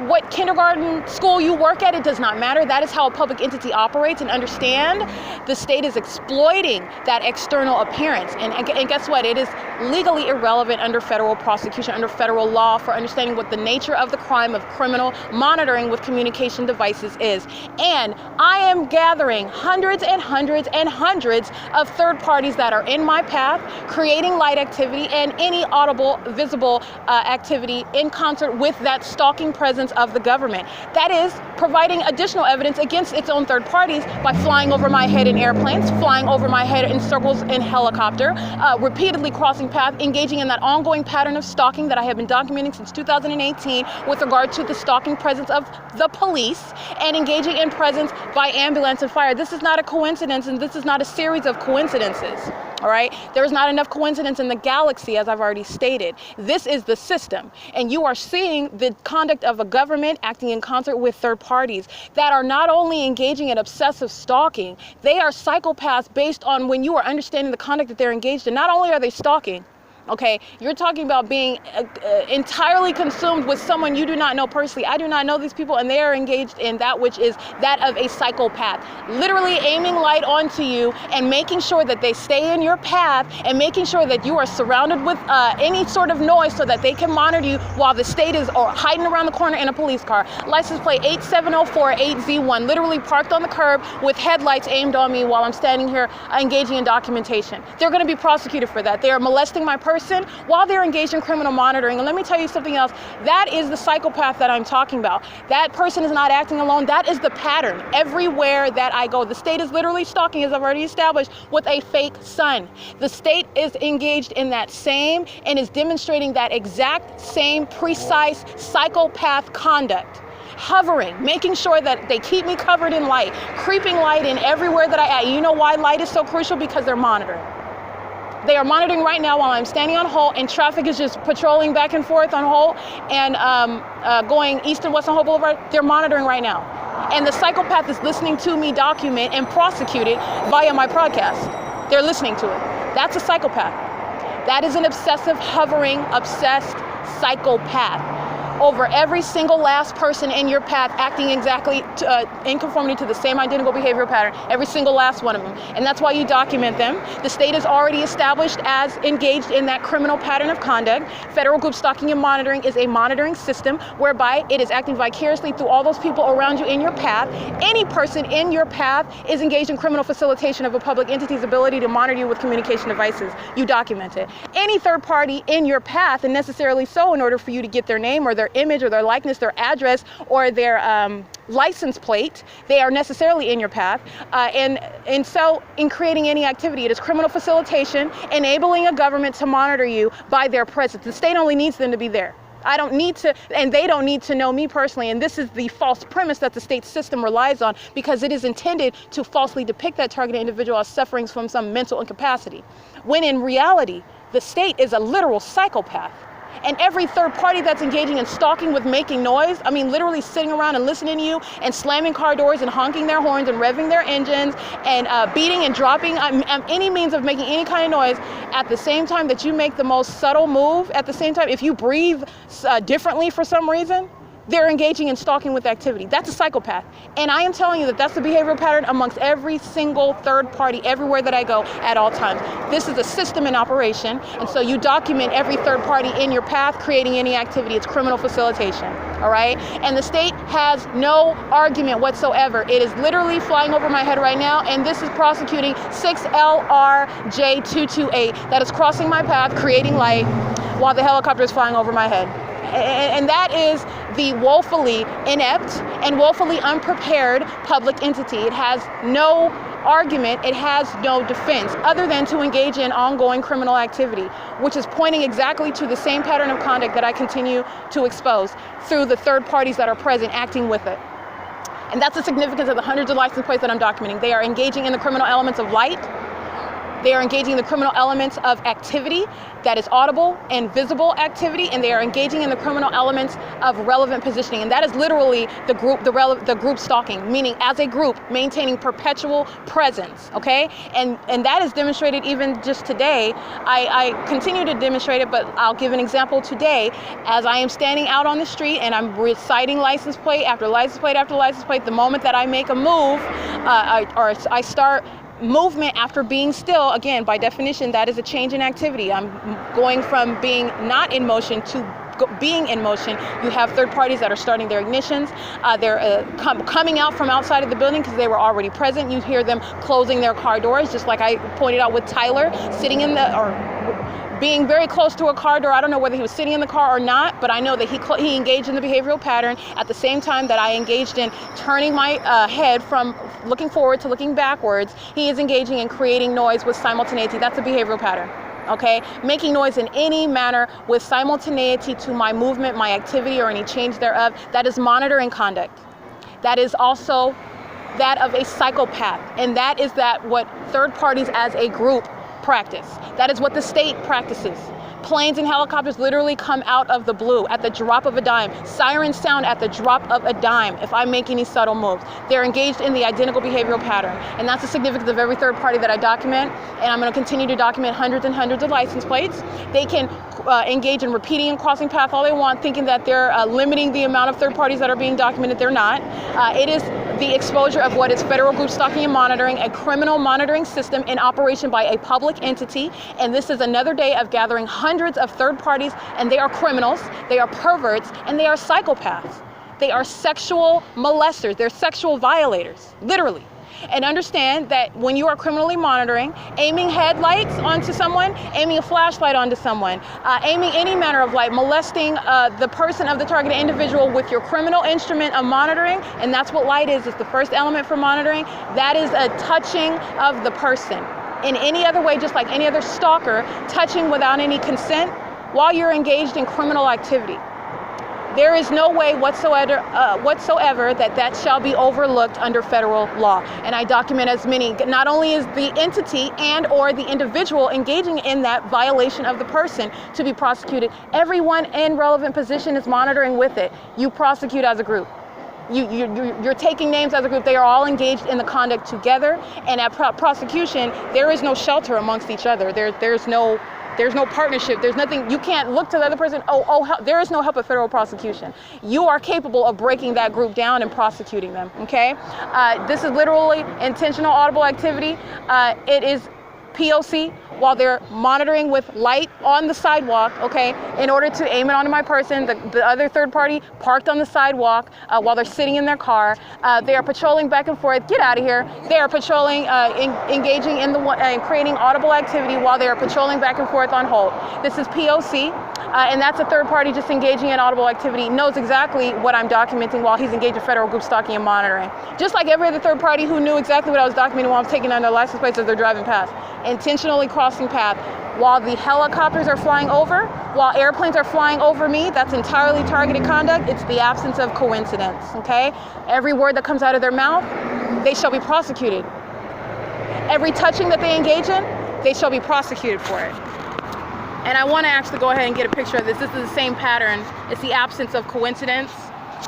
what kindergarten school you work at. It does not matter. That is how a public entity operates. And understand, the state is exploiting that external appearance. And guess what? It is legally irrelevant under federal prosecution, under federal law, for understanding what the nature of the crime of criminal monitoring with communication devices is. And I am gathering hundreds and hundreds and hundreds of third parties that are in my path, creating light activity and any audible, visible activity in concert with that stalking presence of the government. That is providing additional evidence against its own third parties by flying over my head in airplanes, flying over my head in circles in helicopter, repeatedly crossing path, engaging in that ongoing pattern of stalking that I have been documenting since 2018 with regard to the stalking presence of the police, and engaging in presence by ambulance and fire. This is not a coincidence, and this is not a series of coincidences. All right, there is not enough coincidence in the galaxy, as I've already stated. This is the system, and you are seeing the conduct of a government acting in concert with third parties that are not only engaging in obsessive stalking, they are psychopaths based on when you are understanding the conduct that they're engaged in. Not only are they stalking, okay, you're talking about being entirely consumed with someone you do not know personally. I do not know these people, and they are engaged in that which is that of a psychopath, literally aiming light onto you and making sure that they stay in your path, and making sure that you are surrounded with any sort of noise so that they can monitor you while the state is hiding around the corner in a police car. License plate 87048Z1, literally parked on the curb with headlights aimed on me while I'm standing here engaging in documentation. They're going to be prosecuted for that. They are molesting my person while they're engaged in criminal monitoring. And let me tell you something else. That is the psychopath that I'm talking about. That person is not acting alone. That is the pattern everywhere that I go. The state is literally stalking, as I've already established, with a fake son. The state is engaged in that same and is demonstrating that exact same precise psychopath conduct. Hovering, making sure that they keep me covered in light, creeping light in everywhere that I at. You know why light is so crucial? Because they're monitoring. They are monitoring right now while I'm standing on Holt, and traffic is just patrolling back and forth on Holt and going east and west on Holt Boulevard. They're monitoring right now. And the psychopath is listening to me document and prosecute it via my broadcast. They're listening to it. That's a psychopath. That is an obsessive, hovering, obsessed psychopath. over every single last person in your path acting exactly in conformity to the same identical behavioral pattern, every single last one of them. And that's why you document them. The state is already established as engaged in that criminal pattern of conduct. Federal group stalking and monitoring is a monitoring system whereby it is acting vicariously through all those people around you in your path. Any person in your path is engaged in criminal facilitation of a public entity's ability to monitor you with communication devices. You document it. Any third party in your path, and necessarily so in order for you to get their name or their image or their likeness, their address or their license plate, they are necessarily in your path. And so in creating any activity, it is criminal facilitation, enabling a government to monitor you by their presence. The state only needs them to be there. I don't need to, and they don't need to know me personally. And this is the false premise that the state system relies on, because it is intended to falsely depict that targeted individual as suffering from some mental incapacity, when in reality, the state is a literal psychopath. And every third party that's engaging in stalking with making noise, I mean, literally sitting around and listening to you and slamming car doors and honking their horns and revving their engines and beating and dropping any means of making any kind of noise, at the same time that you make the most subtle move, at the same time, if you breathe differently for some reason, they're engaging in stalking with activity. That's a psychopath. And I am telling you that that's the behavioral pattern amongst every single third party everywhere that I go at all times. This is a system in operation, and so you document every third party in your path creating any activity. It's criminal facilitation, all right? And the state has no argument whatsoever. It is literally flying over my head right now, and this is prosecuting 6LRJ228 that is crossing my path, creating light, while the helicopter is flying over my head. And that is the woefully inept and woefully unprepared public entity. It has no argument, it has no defense other than to engage in ongoing criminal activity, which is pointing exactly to the same pattern of conduct that I continue to expose through the third parties that are present acting with it. And that's the significance of the hundreds of license plates that I'm documenting. They are engaging in the criminal elements of light. They are engaging in the criminal elements of activity that is audible and visible activity, and they are engaging in the criminal elements of relevant positioning. And that is literally the group stalking, meaning as a group maintaining perpetual presence, okay? And that is demonstrated even just today. I continue to demonstrate it, but I'll give an example today. As I am standing out on the street and I'm reciting license plate after license plate after license plate, the moment that I make a move, I start movement after being still, again, by definition, that is a change in activity. I'm going from being not in motion to being in motion. You have third parties that are starting their ignitions. They're coming out from outside of the building because they were already present. You hear them closing their car doors, just like I pointed out with Tyler, sitting in the, or being very close to a car door. I don't know whether he was sitting in the car or not, but I know that he engaged in the behavioral pattern at the same time that I engaged in turning my head from looking forward to looking backwards. He is engaging in creating noise with simultaneity. That's a behavioral pattern. Okay, making noise in any manner with simultaneity to my movement, my activity, or any change thereof, that is monitoring conduct. That is also that of a psychopath, and that is what third parties as a group practice. That is what the state practices. Planes and helicopters literally come out of the blue at the drop of a dime. Sirens sound at the drop of a dime if I make any subtle moves. They're engaged in the identical behavioral pattern. And that's the significance of every third party that I document. And I'm going to continue to document hundreds and hundreds of license plates. They can engage in repeating and crossing path all they want, thinking that they're limiting the amount of third parties that are being documented. They're not. It is the exposure of what is federal group stalking and monitoring, a criminal monitoring system in operation by a public entity. And this is another day of gathering hundreds of third parties, and they are criminals, they are perverts, and they are psychopaths. They are sexual molesters, they're sexual violators, literally. And understand that when you are criminally monitoring, aiming headlights onto someone, aiming a flashlight onto someone, aiming any manner of light, molesting the person of the targeted individual with your criminal instrument of monitoring, and that's what light is. It's the first element for monitoring. That is a touching of the person. In any other way, just like any other stalker, touching without any consent while you're engaged in criminal activity. There is no way whatsoever that shall be overlooked under federal law. And I document as many. Not only is the entity and or the individual engaging in that violation of the person to be prosecuted, everyone in relevant position is monitoring with it. You prosecute as a group. You're taking names as a group. They are all engaged in the conduct together. And at prosecution, there is no shelter amongst each other. There's no There's no partnership. There's nothing. You can't look to the other person. There is no help at federal prosecution. You are capable of breaking that group down and prosecuting them. Okay. This is literally intentional audible activity. It is P.O.C. while they're monitoring with light on the sidewalk, okay, in order to aim it onto my person. The other third party parked on the sidewalk while they're sitting in their car. They are patrolling back and forth. Get out of here. They are patrolling, engaging in creating audible activity while they are patrolling back and forth on hold. This is P.O.C. And that's a third party just engaging in audible activity, knows exactly what I'm documenting while he's engaged in federal group stalking and monitoring. Just like every other third party who knew exactly what I was documenting while I'm taking down their license plates as they're driving past. Intentionally crossing path while the helicopters are flying over, while airplanes are flying over me. That's entirely targeted conduct. It's the absence of coincidence, okay? Every word that comes out of their mouth, they shall be prosecuted. Every touching that they engage in, they shall be prosecuted for it. And I want to actually go ahead and get a picture of this. This is the same pattern. It's the absence of coincidence.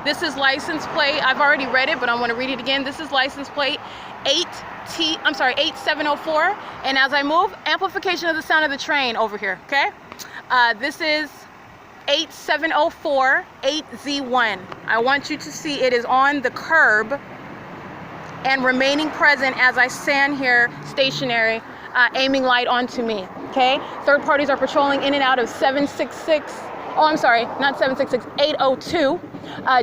This is license plate. I've already read it, but I want to read it again. This is license plate 8704. And as I move, amplification of the sound of the train over here, okay? This is 8704 8Z1. I want you to see it is on the curb and remaining present as I stand here stationary, aiming light onto me, okay? Third parties are patrolling in and out of 766, oh, I'm sorry, not 766, 802.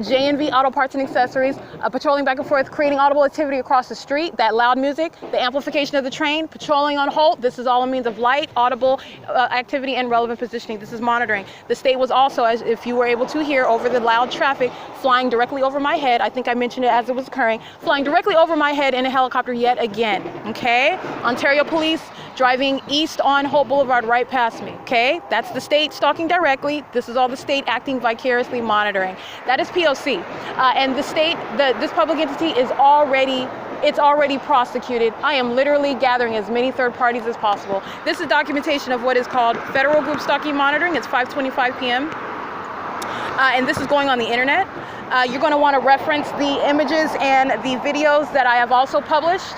J&V Auto Parts and Accessories, patrolling back and forth, creating audible activity across the street, that loud music, the amplification of the train, patrolling on hold. This is all a means of light, audible activity, and relevant positioning. This is monitoring. The state was also, as if you were able to hear, over the loud traffic, flying directly over my head. I think I mentioned it as it was occurring, flying directly over my head in a helicopter yet again, okay? Ontario Police driving east on Hope Boulevard right past me, okay? That's the state stalking directly. This is all the state acting vicariously monitoring. That is P.O.C. And the state, this public entity is already prosecuted. I am literally gathering as many third parties as possible. This is documentation of what is called federal group stalking monitoring. It's 5:25 p.m. And this is going on the internet. You're going to want to reference the images and the videos that I have also published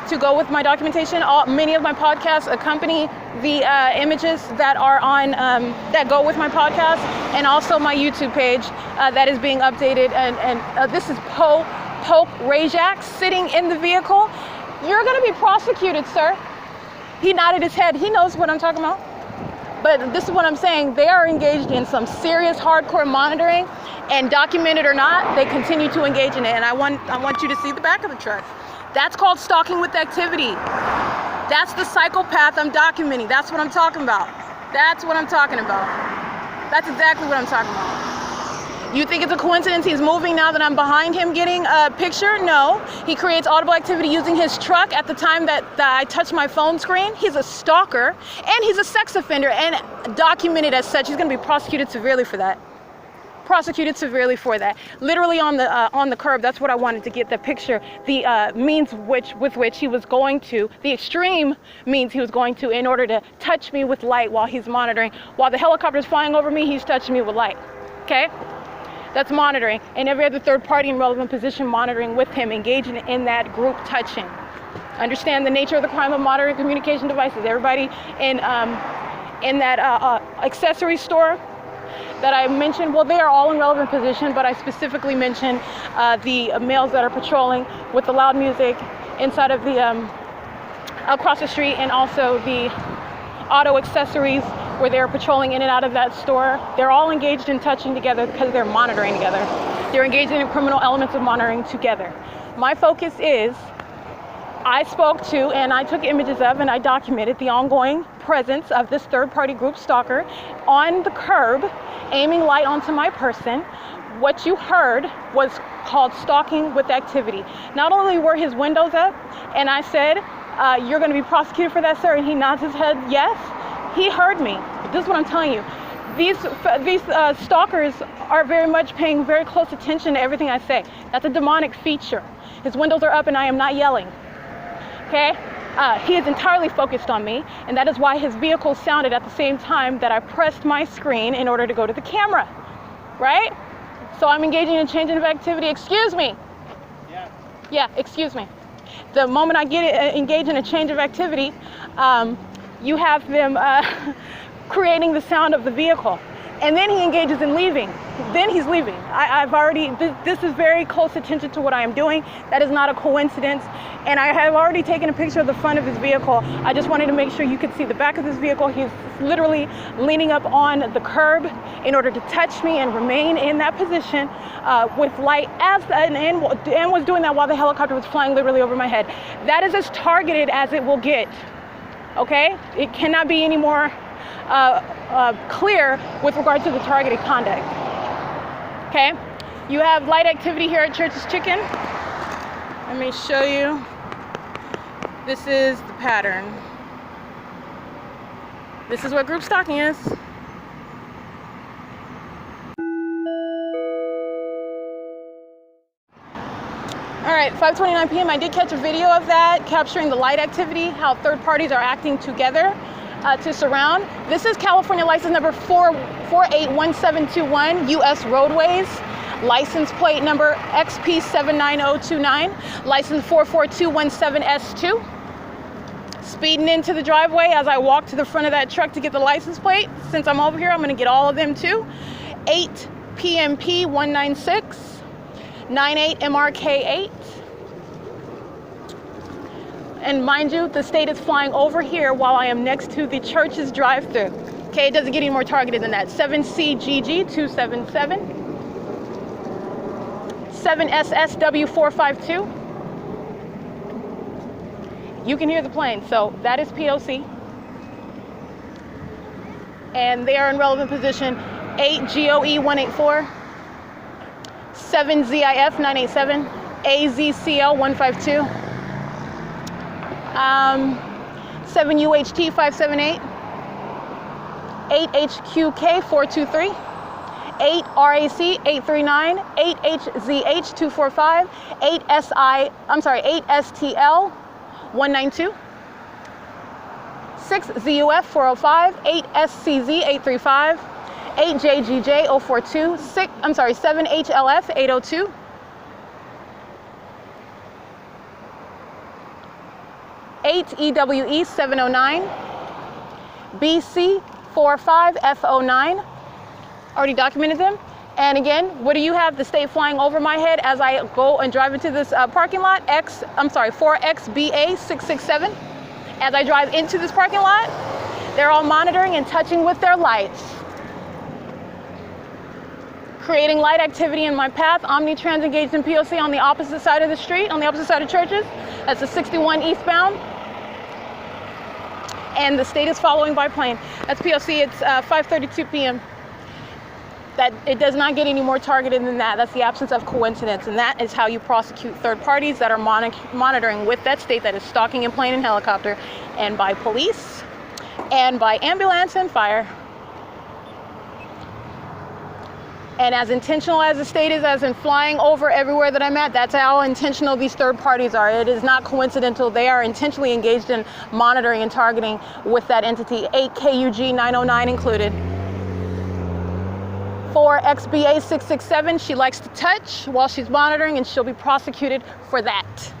to go with my documentation. Many of my podcasts accompany the images that are on, that go with my podcast, and also my YouTube page that is being updated. And this is Pope Rajak sitting in the vehicle. You're going to be prosecuted, sir. He nodded his head. He knows what I'm talking about. But this is what I'm saying. They are engaged in some serious hardcore monitoring, and documented or not, they continue to engage in it. And I want you to see the back of the truck. That's called stalking with activity. That's the psychopath I'm documenting. That's what I'm talking about. That's what I'm talking about. That's exactly what I'm talking about. You think it's a coincidence he's moving now that I'm behind him getting a picture? No. He creates audible activity using his truck at the time that I touch my phone screen. He's a stalker, and he's a sex offender, and documented as such. He's going to be prosecuted severely for that. Prosecuted severely for that. Literally on the curb. That's what I wanted to get the picture. The means with which he was going to, the extreme means he was going to, in order to touch me with light while he's monitoring. While the helicopter's flying over me, he's touching me with light. Okay? That's monitoring. And every other third party in relevant position monitoring with him, engaging in that group touching. Understand the nature of the crime of monitoring communication devices. Everybody in that accessory store that I mentioned, well, they are all in relevant position, but I specifically mentioned the males that are patrolling with the loud music inside of the, across the street, and also the auto accessories where they're patrolling in and out of that store. They're all engaged in touching together because they're monitoring together. They're engaged in criminal elements of monitoring together. My focus is, I spoke to and I took images of and I documented the ongoing presence of this third-party group stalker on the curb, aiming light onto my person. What you heard was called stalking with activity. Not only were his windows up, and I said, you're going to be prosecuted for that, sir, and he nods his head, yes. He heard me. This is what I'm telling you. These stalkers are very much paying very close attention to everything I say. That's a demonic feature. His windows are up and I am not yelling. Okay? He is entirely focused on me, and that is why his vehicle sounded at the same time that I pressed my screen in order to go to the camera. Right? So I'm engaging in a change of activity. Excuse me. Yeah, excuse me. The moment I get engaged in a change of activity, you have them creating the sound of the vehicle. And then he engages in leaving. Then he's leaving. I've already, this is very close attention to what I am doing. That is not a coincidence. And I have already taken a picture of the front of his vehicle. I just wanted to make sure you could see the back of this vehicle. He's literally leaning up on the curb in order to touch me and remain in that position with light and was doing that while the helicopter was flying literally over my head. That is as targeted as it will get, okay? It cannot be any more clear with regard to the targeted conduct. Okay, you have light activity here at Church's Chicken. Let me show you. This is the pattern. This is what group stalking is. All right, 5:29 p.m. I did catch a video of that, capturing the light activity, how third parties are acting together to surround. This is California license number 481721, U.S. roadways. License plate number XP79029, license 44217S2. Speeding into the driveway as I walk to the front of that truck to get the license plate. Since I'm over here, I'm gonna get all of them too. 8 PMP 196, 98 MRK 8. And mind you, the state is flying over here while I am next to the Church's drive-thru. Okay, it doesn't get any more targeted than that. 7CGG 277, 7SSW 452. You can hear the plane, so that is P.O.C. And they are in relevant position. 8 GOE 184, 7 ZIF 987, AZCL 152. 7 UHT 578, 8 HQK 423, 8 RAC 839, 8 HZH 245, 8 STL 192, 6 ZUF 405, 8 SCZ 835, 8 JGJ 042, 7 HLF 802. 8 EWE 709, BC 45 F09, already documented them. And again, what do you have? The state flying over my head as I go and drive into this parking lot, 4XBA 667. As I drive into this parking lot, they're all monitoring and touching with their lights. Creating light activity in my path. Omnitrans engaged in P.O.C. on the opposite side of the street, on the opposite side of Church's. That's the 61 eastbound. And the state is following by plane. That's P.O.C. It's 5:32 p.m. That it does not get any more targeted than that. That's the absence of coincidence. And that is how you prosecute third parties that are monitoring with that state that is stalking in plane and helicopter, and by police, and by ambulance and fire. And as intentional as the state is, as in flying over everywhere that I'm at, that's how intentional these third parties are. It is not coincidental. They are intentionally engaged in monitoring and targeting with that entity, 8 KUG 909 included. 4 XBA 667, she likes to touch while she's monitoring, and she'll be prosecuted for that.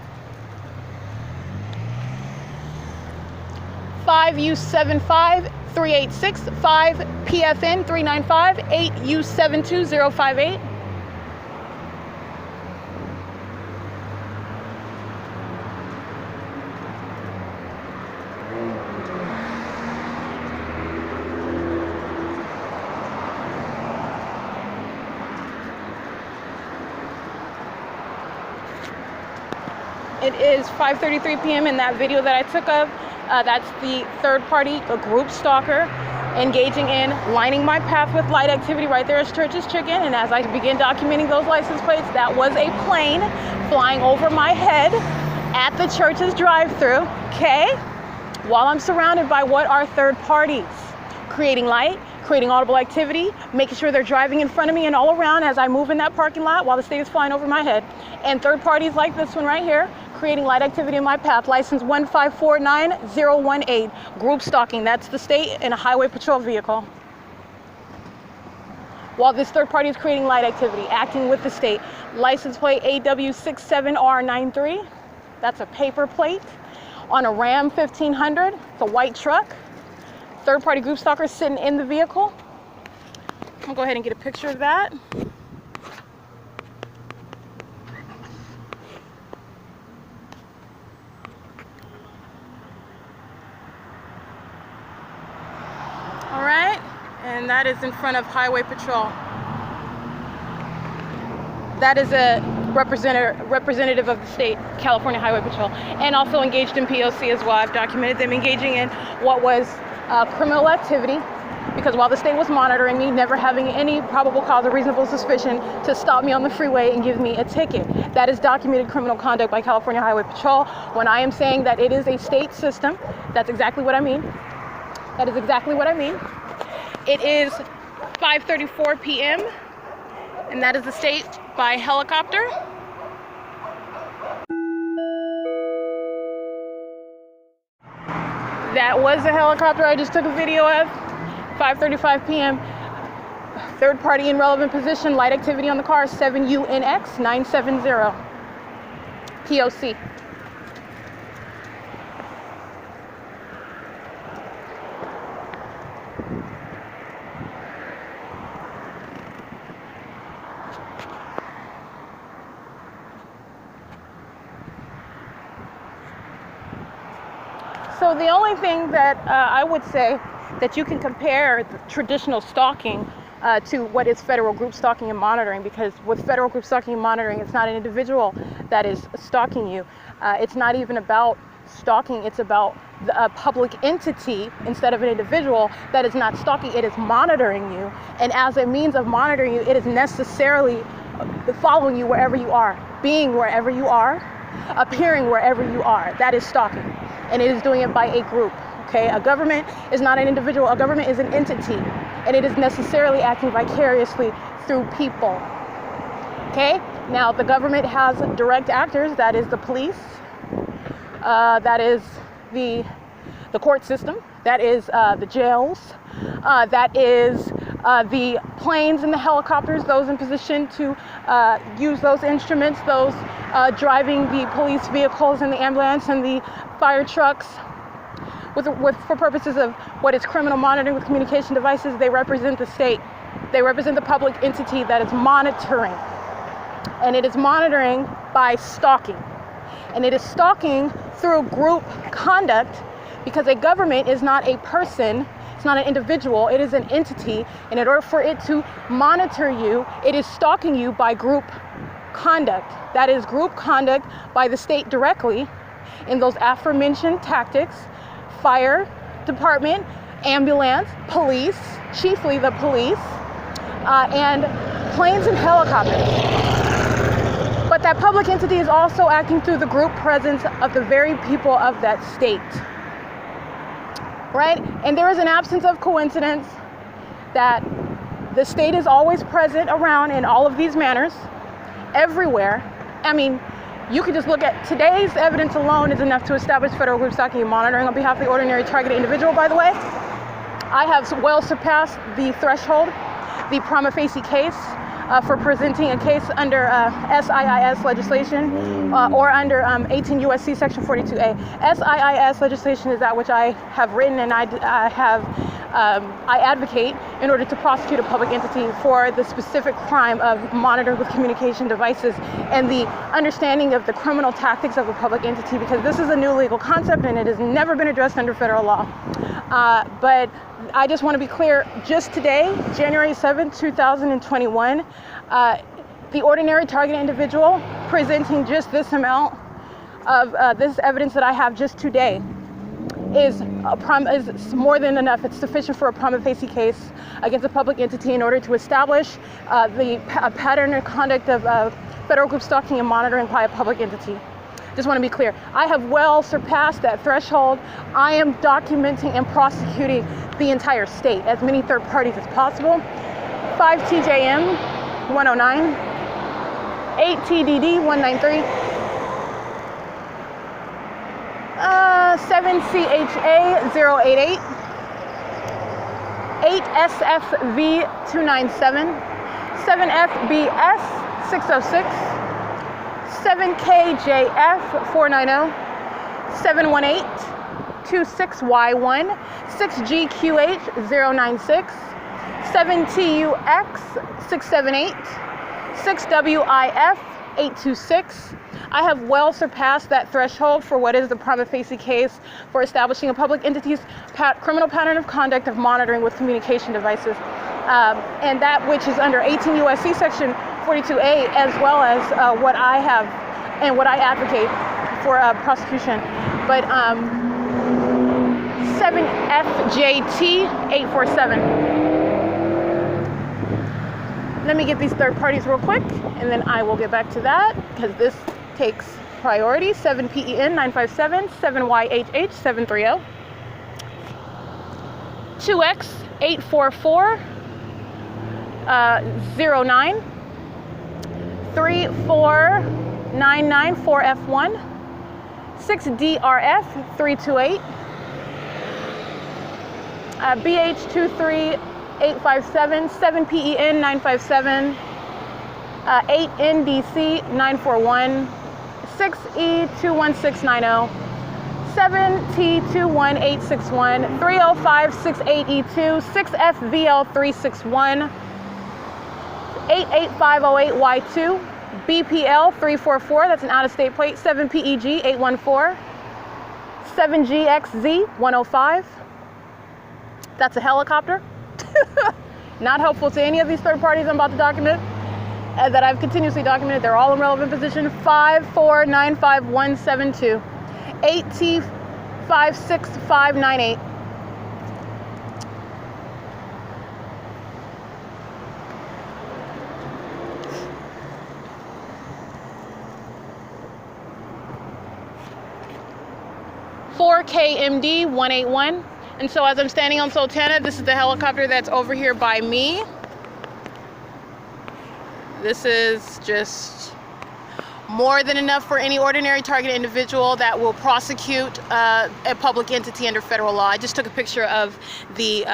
5 U75 386, 5 PFN 395, 8 U72058. It is 5:33 p.m. in that video that I took of. That's the third party, a group stalker, engaging in lining my path with light activity right there at Church's Chicken. And as I begin documenting those license plates, that was a plane flying over my head at the Church's drive-thru, okay? While I'm surrounded by what are third parties, creating light, creating audible activity, making sure they're driving in front of me and all around as I move in that parking lot while the state is flying over my head. And third parties like this one right here, creating light activity in my path, license 1549018, group stalking. That's the state in a highway patrol vehicle. While this third party is creating light activity, acting with the state, license plate AW67R93, that's a paper plate on a Ram 1500, it's a white truck. third-party group stalkers sitting in the vehicle. I'll go ahead and get a picture of that. All right, and that is in front of Highway Patrol. That is a representative of the state, California Highway Patrol, and also engaged in P.O.C. as well. I've documented them engaging in what was criminal activity, because while the state was monitoring me, never having any probable cause or reasonable suspicion to stop me on the freeway and give me a ticket. That is documented criminal conduct by California Highway Patrol. When I am saying that it is a state system, that's exactly what I mean. That is exactly what I mean. It is 5:34 p.m. and that is the state by helicopter. That was the helicopter I just took a video of. 5:35 p.m. Third party in relevant position. Light activity on the car. 7UNX 970. P.O.C. So the only thing that I would say that you can compare the traditional stalking to what is federal group stalking and monitoring, because with federal group stalking and monitoring, it's not an individual that is stalking you. It's not even about stalking, it's about a public entity instead of an individual that is not stalking, it is monitoring you. And as a means of monitoring you, it is necessarily following you wherever you are, being wherever you are, appearing wherever you are. That is stalking. And it is doing it by a group, okay? A government is not an individual. A government is an entity, and it is necessarily acting vicariously through people, okay? Now, the government has direct actors. That is the police. That is the court system. That is the jails. That is the planes and the helicopters, those in position to use those instruments, those driving the police vehicles and the ambulance and the fire trucks for purposes of what is criminal monitoring with communication devices. They represent the state. They represent the public entity that is monitoring. And it is monitoring by stalking. And it is stalking through group conduct, because a government is not a person. It's not an individual, it is an entity. And in order for it to monitor you, it is stalking you by group conduct. That is group conduct by the state directly in those aforementioned tactics: fire department, ambulance, police, chiefly the police, and planes and helicopters. But that public entity is also acting through the group presence of the very people of that state. Right? And there is an absence of coincidence that the state is always present around in all of these manners, everywhere. I mean, you can just look at today's evidence alone is enough to establish federal group stalking and monitoring on behalf of the ordinary targeted individual, by the way. I have well surpassed the threshold, the prima facie case, for presenting a case under I.I.S. legislation or under 18 U.S.C. section 42A. I.I.S. legislation is that which I have written and I advocate in order to prosecute a public entity for the specific crime of monitoring with communication devices and the understanding of the criminal tactics of a public entity, because this is a new legal concept and it has never been addressed under federal law. But I just want to be clear, just today, January 7th, 2021, the ordinary targeted individual presenting just this amount of this evidence that I have just today is more than enough. It's sufficient for a prima facie case against a public entity in order to establish the pattern or conduct of federal group stalking and monitoring by a public entity. Just want to be clear. I have well surpassed that threshold. I am documenting and prosecuting the entire state, as many third parties as possible. 5 TJM 109, 8 TDD 193, 7 CHA 088, 8 SFV 297, 7 FBS 606, 7 KJF 490, 718 626Y1, 6GQH096, 7TUX 678, 6WIF 826. I have well surpassed that threshold for what is the prima facie case for establishing a public entity's criminal pattern of conduct of monitoring with communication devices, and that which is under 18 U.S.C. section 42A, as well as what I have and what I advocate for prosecution. But 7FJT 847. Let me get these third parties real quick, and then I will get back to that, because this takes priority. 7PEN 957, 7YHH 730, 2X 844 09, 3499 4F1, 6DRF 328, BH23 857, 7PEN 957, 8NDC 941, 6E21690, 7T21861, 30568E2, 6FVL 361, 88508Y2, BPL 344, that's an out-of-state plate, 7PEG 814, 7GXZ 105, that's a helicopter. Not helpful to any of these third parties I'm about to document, that I've continuously documented. They're all in relevant position. 5495172, 8T56598. KMD 181. And so as I'm standing on Sultana, this is the helicopter that's over here by me. This is just more than enough for any ordinary targeted individual that will prosecute a public entity under federal law. I just took a picture of the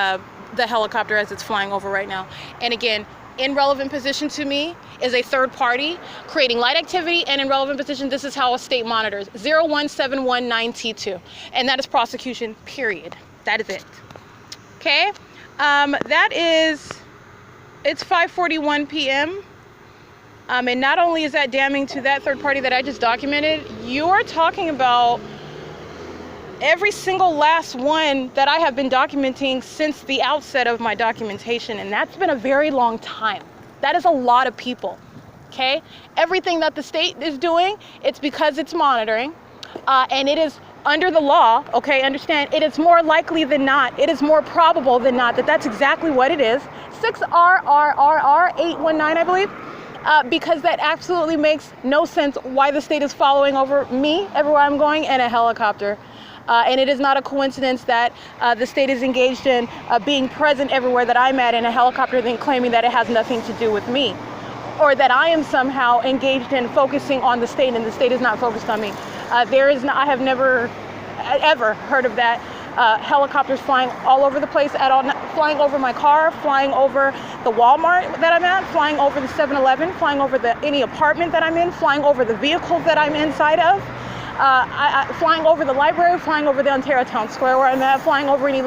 helicopter as it's flying over right now. And again, in relevant position to me is a third party creating light activity, and in relevant position, this is how a state monitors. 01719T2, and that is prosecution, period. That is it. Okay, it's 5:41 p.m. And not only is that damning to that third party that I just documented, you're talking about every single last one that I have been documenting since the outset of my documentation, and that's been a very long time. That is a lot of people, okay? Everything that the state is doing, it's because it's monitoring, and it is under the law, okay? Understand, it is more likely than not, it is more probable than not that that's exactly what it is. 6RRRR819, I believe. Because that absolutely makes no sense why the state is following over me everywhere I'm going in a helicopter. And it is not a coincidence that the state is engaged in being present everywhere that I'm at in a helicopter, then claiming that it has nothing to do with me, or that I am somehow engaged in focusing on the state and the state is not focused on me. I have never ever heard of that. Helicopters flying all over the place at all, flying over my car, flying over the Walmart that I'm at, flying over the 7-Eleven, flying over any apartment that I'm in, flying over the vehicles that I'm inside of, flying over the library, flying over the Ontario Town Square where I'm at, flying over any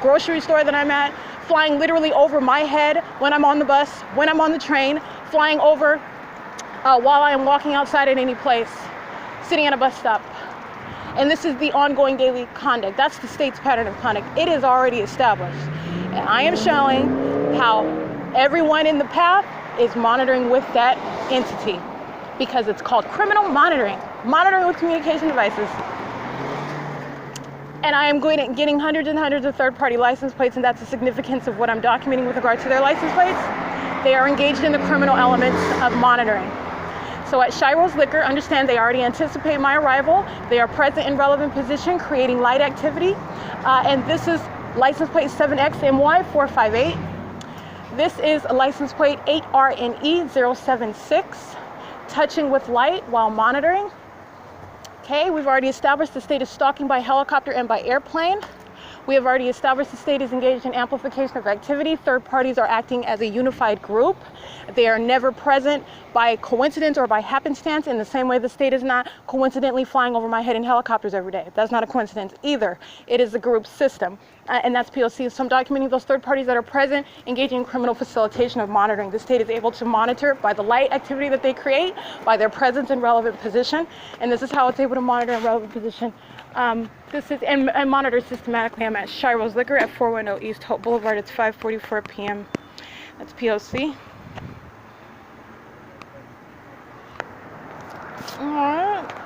grocery store that I'm at, flying literally over my head when I'm on the bus, when I'm on the train, flying over while I am walking outside at any place, sitting at a bus stop. And this is the ongoing daily conduct. That's the state's pattern of conduct. It is already established. And I am showing how everyone in the path is monitoring with that entity, because it's called criminal monitoring, monitoring with communication devices. And I am getting hundreds and hundreds of third-party license plates, and that's the significance of what I'm documenting with regard to their license plates. They are engaged in the criminal elements of monitoring. So at Shiro's Liquor, understand they already anticipate my arrival. They are present in relevant position, creating light activity. And this is license plate 7XMY458. This is a license plate 8RNE076, touching with light while monitoring. Okay, we've already established the state is stalking by helicopter and by airplane. We have already established the state is engaged in amplification of activity. Third parties are acting as a unified group. They are never present by coincidence or by happenstance, in the same way the state is not coincidentally flying over my head in helicopters every day. That's not a coincidence either. It is a group system. And that's P.O.C. So I'm documenting those third parties that are present, engaging in criminal facilitation of monitoring. The state is able to monitor by the light activity that they create, by their presence in relevant position, and this is how it's able to monitor in relevant position. This is and monitor systematically. I'm at Shiro's Liquor at 410 East Hope Boulevard. It's 5:44 p.m. That's P.O.C. All right.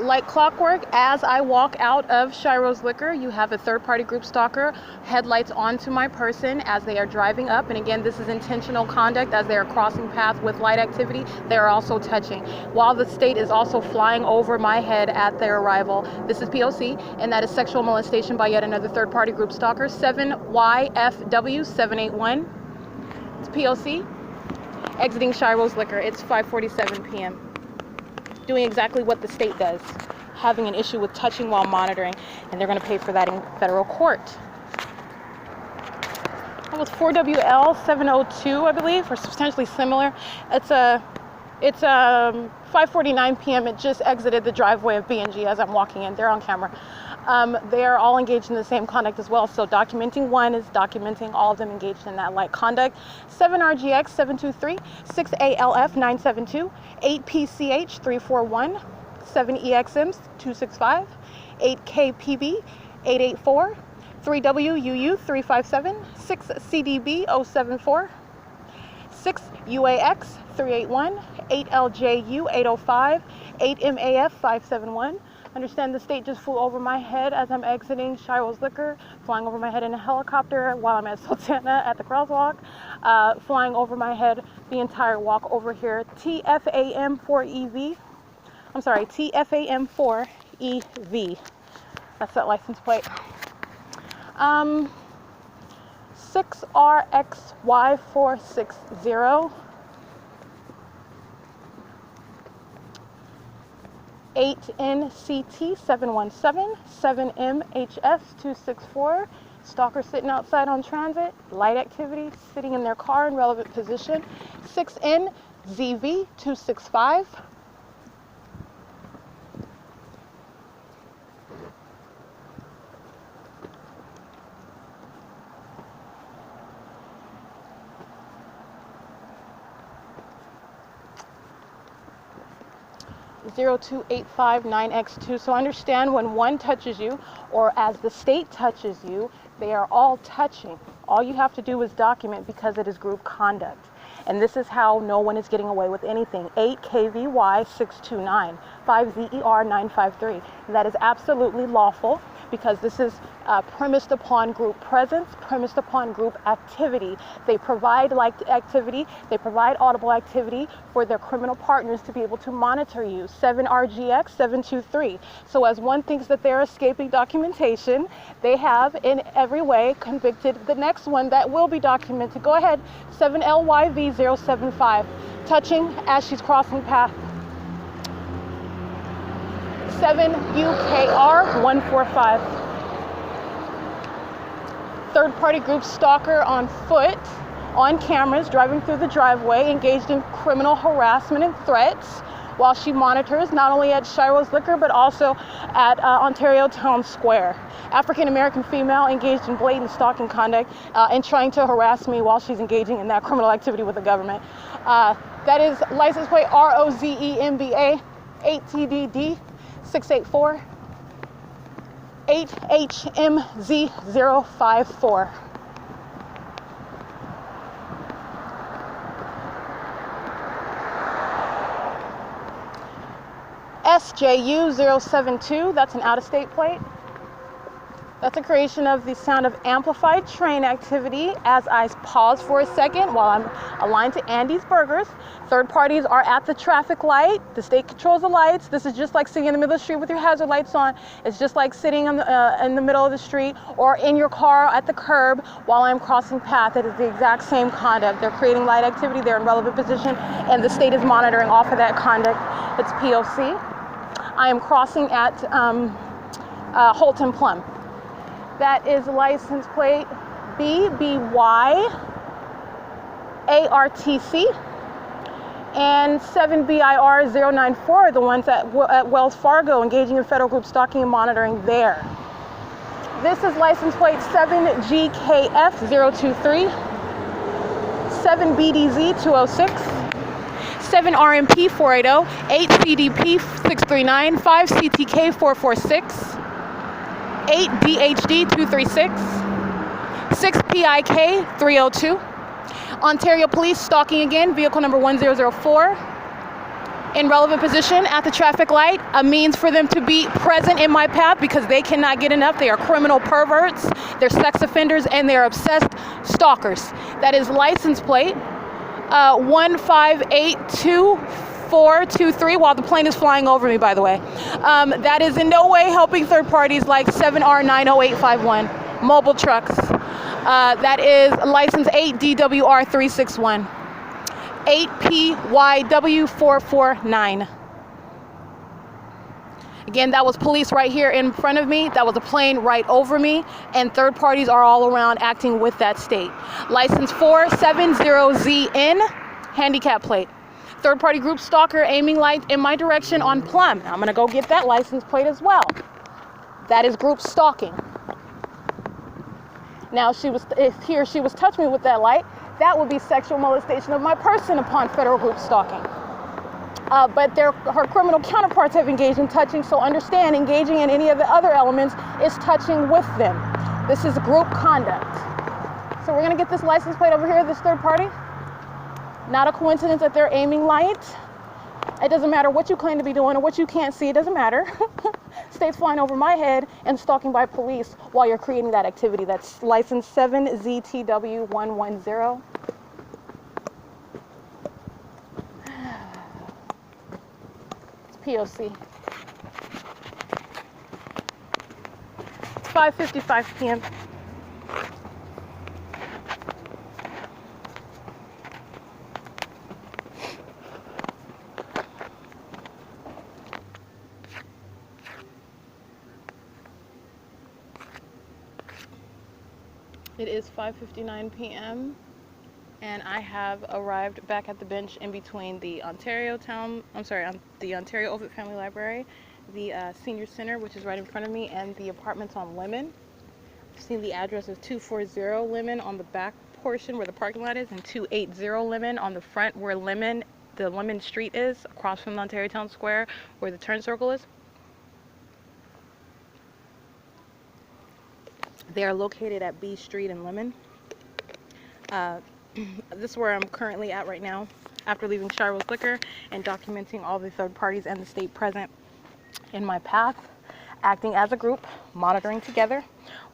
Like clockwork, as I walk out of Shiro's Liquor, you have a third-party group stalker, headlights onto my person as they are driving up. And again, this is intentional conduct as they are crossing paths with light activity. They are also touching, while the state is also flying over my head at their arrival. This is P.O.C., and that is sexual molestation by yet another third-party group stalker, 7YFW781. It's P.O.C. exiting Shiro's Liquor. It's 5:47 p.m. doing exactly what the state does, having an issue with touching while monitoring, and they're going to pay for that in federal court. That was 4WL702, I believe, or substantially similar. It's 5:49 p.m. It just exited the driveway of B&G as I'm walking in. They're on camera. They are all engaged in the same conduct as well. So documenting one is documenting all of them engaged in that like conduct. 7RGX723, 6ALF972, 8PCH341, 7EXMs265, 8KPB884, 3WUU357, 6CDB074, 6UAX381, 8LJU805, 8MAF571. Understand the state just flew over my head as I'm exiting Shiro's Liquor, flying over my head in a helicopter while I'm at Sultana at the crosswalk, flying over my head the entire walk over here. TFAM4EV. I'm sorry, TFAM4EV. That's that license plate. 6RXY460. 8NCT717, 7MHS264, stalker sitting outside on transit, light activity, sitting in their car in relevant position, 6NZV265, 02859X2. So understand when one touches you, or as the state touches you, they are all touching. All you have to do is document because it is group conduct. And this is how no one is getting away with anything. 8KVY629, 5ZER953. That is absolutely lawful because this is premised upon group presence, premised upon group activity. They provide like activity, they provide audible activity for their criminal partners to be able to monitor you. 7RGX723. So as one thinks that they're escaping documentation, they have in every way convicted the next one that will be documented. Go ahead, 7LYV075, touching as she's crossing path. 7UKR145. Third-party group stalker on foot, on cameras, driving through the driveway, engaged in criminal harassment and threats while she monitors not only at Shiro's Liquor but also at Ontario Town Square. African-American female engaged in blatant stalking conduct and trying to harass me while she's engaging in that criminal activity with the government. That is license plate ROZEMBA 8TDD 684 8HMZ054. SJU072, that's an out-of-state plate. That's a creation of the sound of amplified train activity as I pause for a second while I'm aligned to Andy's Burgers. Third parties are at the traffic light. The state controls the lights. This is just like sitting in the middle of the street with your hazard lights on. It's just like sitting in the middle of the street or in your car at the curb while I'm crossing path. It is the exact same conduct. They're creating light activity. They're in relevant position, and the state is monitoring off of that conduct. It's P.O.C. I am crossing at Holton Plum. That is license plate BBY-ARTC. And 7BIR-094 are the ones at Wells Fargo engaging in federal group stalking and monitoring there. This is license plate 7GKF-023, 7BDZ-206, 7RMP-480, 8CDP-639, 5CTK-446, 8DHD-236, 6PIK-302. Ontario Police stalking again, vehicle number 1004. In relevant position at the traffic light, a means for them to be present in my path because they cannot get enough. They are criminal perverts, they're sex offenders, and they're obsessed stalkers. That is license plate 1582423, while the plane is flying over me, by the way. That is in no way helping third parties like 7R90851, mobile trucks. That is license 8DWR361. 8PYW449. Again, that was police right here in front of me. That was a plane right over me. And third parties are all around acting with that state. License 470ZN, handicap plate. Third party group stalker aiming light in my direction on Plum. I'm going to go get that license plate as well. That is group stalking. Now, if he or she was touching me with that light, that would be sexual molestation of my person upon federal group stalking. But her criminal counterparts have engaged in touching, so understand engaging in any of the other elements is touching with them. This is group conduct. So we're gonna get this license plate over here, this third party. Not a coincidence that they're aiming light. It doesn't matter what you claim to be doing or what you can't see, it doesn't matter. States flying over my head and stalking by police while you're creating that activity. That's license 7ZTW110. It's P.O.C. It's 5:55 p.m. It is 5:59 p.m. and I have arrived back at the bench in between the the Ontario Ovitt Family Library, the Senior Center, which is right in front of me, and the apartments on Lemon. I've seen the address is 240 Lemon on the back portion where the parking lot is, and 280 Lemon on the front where the Lemon Street is, across from the Ontario Town Square where the turn circle is. They are located at B Street in Lemon. This is where I'm currently at right now after leaving Shiro's Liquor and documenting all the third parties and the state present in my path, acting as a group, monitoring together,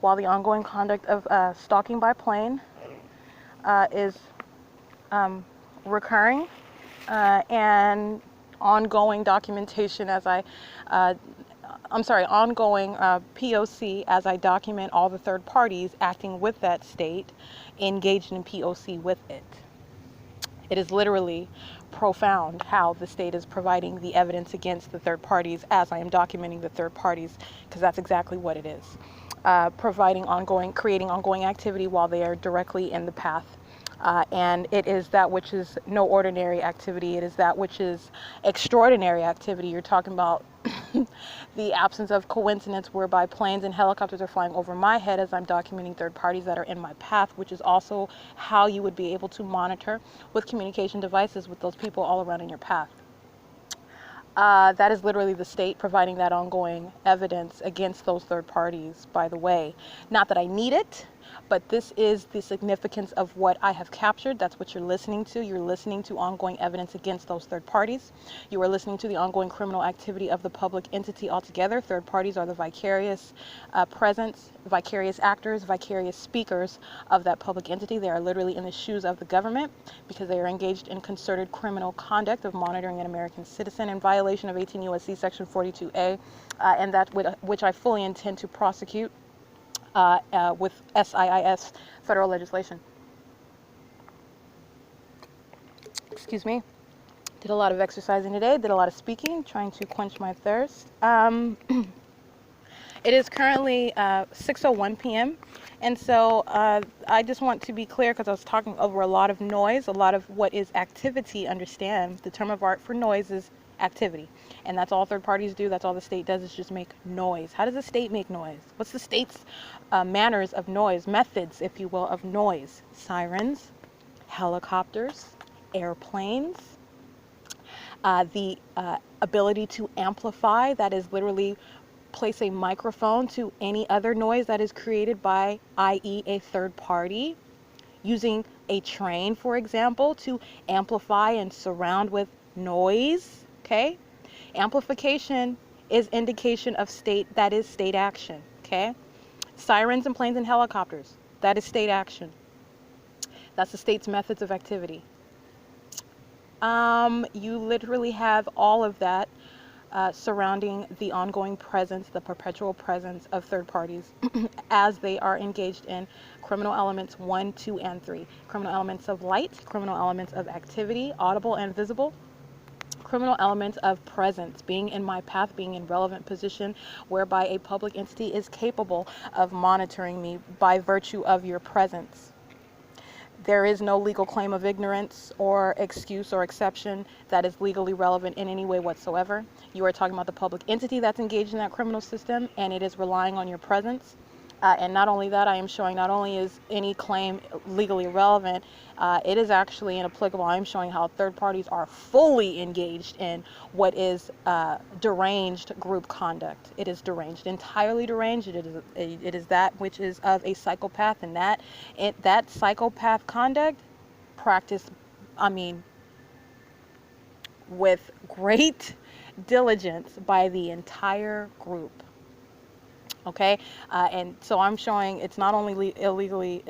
while the ongoing conduct of stalking by plane is recurring, and ongoing documentation as ongoing POC as I document all the third parties acting with that state, engaged in POC with it. It is literally profound how the state is providing the evidence against the third parties as I am documenting the third parties, because that's exactly what it is. Creating ongoing activity while they are directly in the path. And it is that which is no ordinary activity. It is that which is extraordinary activity. You're talking about the absence of coincidence whereby planes and helicopters are flying over my head as I'm documenting third parties that are in my path, which is also how you would be able to monitor with communication devices with those people all around in your path. That is literally the state providing that ongoing evidence against those third parties, by the way. Not that I need it, but this is the significance of what I have captured. That's what you're listening to. You're listening to ongoing evidence against those third parties. You are listening to the ongoing criminal activity of the public entity altogether. Third parties are the vicarious presence, vicarious actors, vicarious speakers of that public entity. They are literally in the shoes of the government because they are engaged in concerted criminal conduct of monitoring an American citizen in violation of 18 U.S.C. Section 42A, and that which I fully intend to prosecute with I.I.S. federal legislation. Excuse me. Did a lot of exercising today, did a lot of speaking, trying to quench my thirst. It is currently 6:01 p.m. And so I just want to be clear, because I was talking over a lot of noise, a lot of what is activity. Understand the term of art for noise is activity. And that's all third parties do. That's all the state does, is just make noise. How does the state make noise? What's the state's manners of noise, methods, if you will, of noise? Sirens, helicopters, airplanes, the ability to amplify, that is literally place a microphone to any other noise that is created by, i.e., a third party, using a train, for example, to amplify and surround with noise. Okay, amplification is indication of state, that is state action. Okay, sirens and planes and helicopters, that is state action. That's the state's methods of activity. You literally have all of that surrounding the ongoing presence, the perpetual presence of third parties as they are engaged in criminal elements 1, 2, and 3. Criminal elements of light, criminal elements of activity, audible and visible, criminal elements of presence, being in my path, being in relevant position, whereby a public entity is capable of monitoring me by virtue of your presence. There is no legal claim of ignorance or excuse or exception that is legally relevant in any way whatsoever. You are talking about the public entity that's engaged in that criminal system, and it is relying on your presence. And not only that, I am showing not only is any claim legally relevant, it is actually inapplicable. I am showing how third parties are fully engaged in what is deranged group conduct. It is deranged, entirely deranged. It is that which is of a psychopath, and that psychopath conduct practiced, with great diligence by the entire group. Okay, and so I'm showing it's not only legally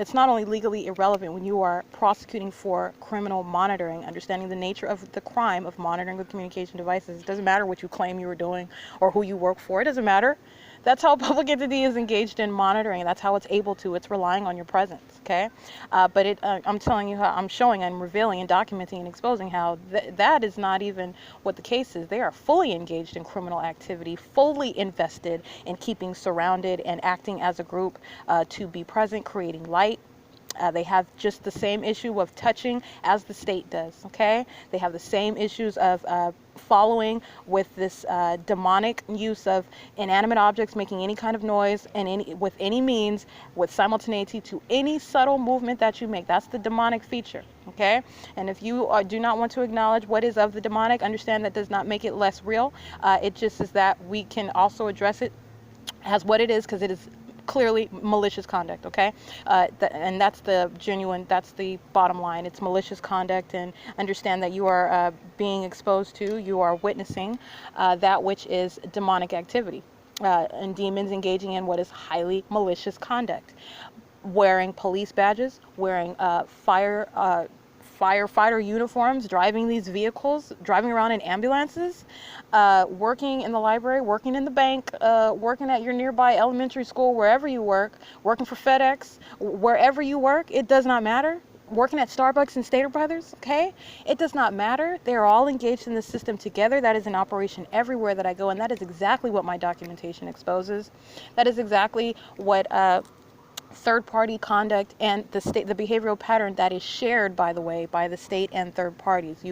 irrelevant when you are prosecuting for criminal monitoring, understanding the nature of the crime of monitoring with communication devices. It doesn't matter what you claim you were doing or who you work for. It doesn't matter. That's how a public entity is engaged in monitoring. That's how it's able to. It's relying on your presence. Okay, but I'm telling you how I'm showing, I'm revealing and documenting and exposing how that is not even what the case is. They are fully engaged in criminal activity, fully invested in keeping surrounded and acting as a group to be present, creating light. They have just the same issue of touching as the state does. Okay, they have the same issues of following with this demonic use of inanimate objects making any kind of noise and with any means, with simultaneity to any subtle movement that you make. That's the demonic feature. Okay, and if you do not want to acknowledge what is of the demonic, understand that does not make it less real. It just is that we can also address it as what it is, because it is clearly malicious conduct. Okay, and that's the bottom line. It's malicious conduct, and understand that you are being exposed to, you are witnessing that which is demonic activity, and demons engaging in what is highly malicious conduct, wearing police badges, wearing firefighter uniforms, driving these vehicles, driving around in ambulances, working in the library, working in the bank, working at your nearby elementary school, wherever you work, working for FedEx, wherever you work, it does not matter. Working at Starbucks and Stater Brothers, okay? It does not matter. They are all engaged in the system together. That is an operation everywhere that I go, and that is exactly what my documentation exposes. That is exactly what third-party conduct and the behavioral pattern that is shared, by the way, by the state and third parties.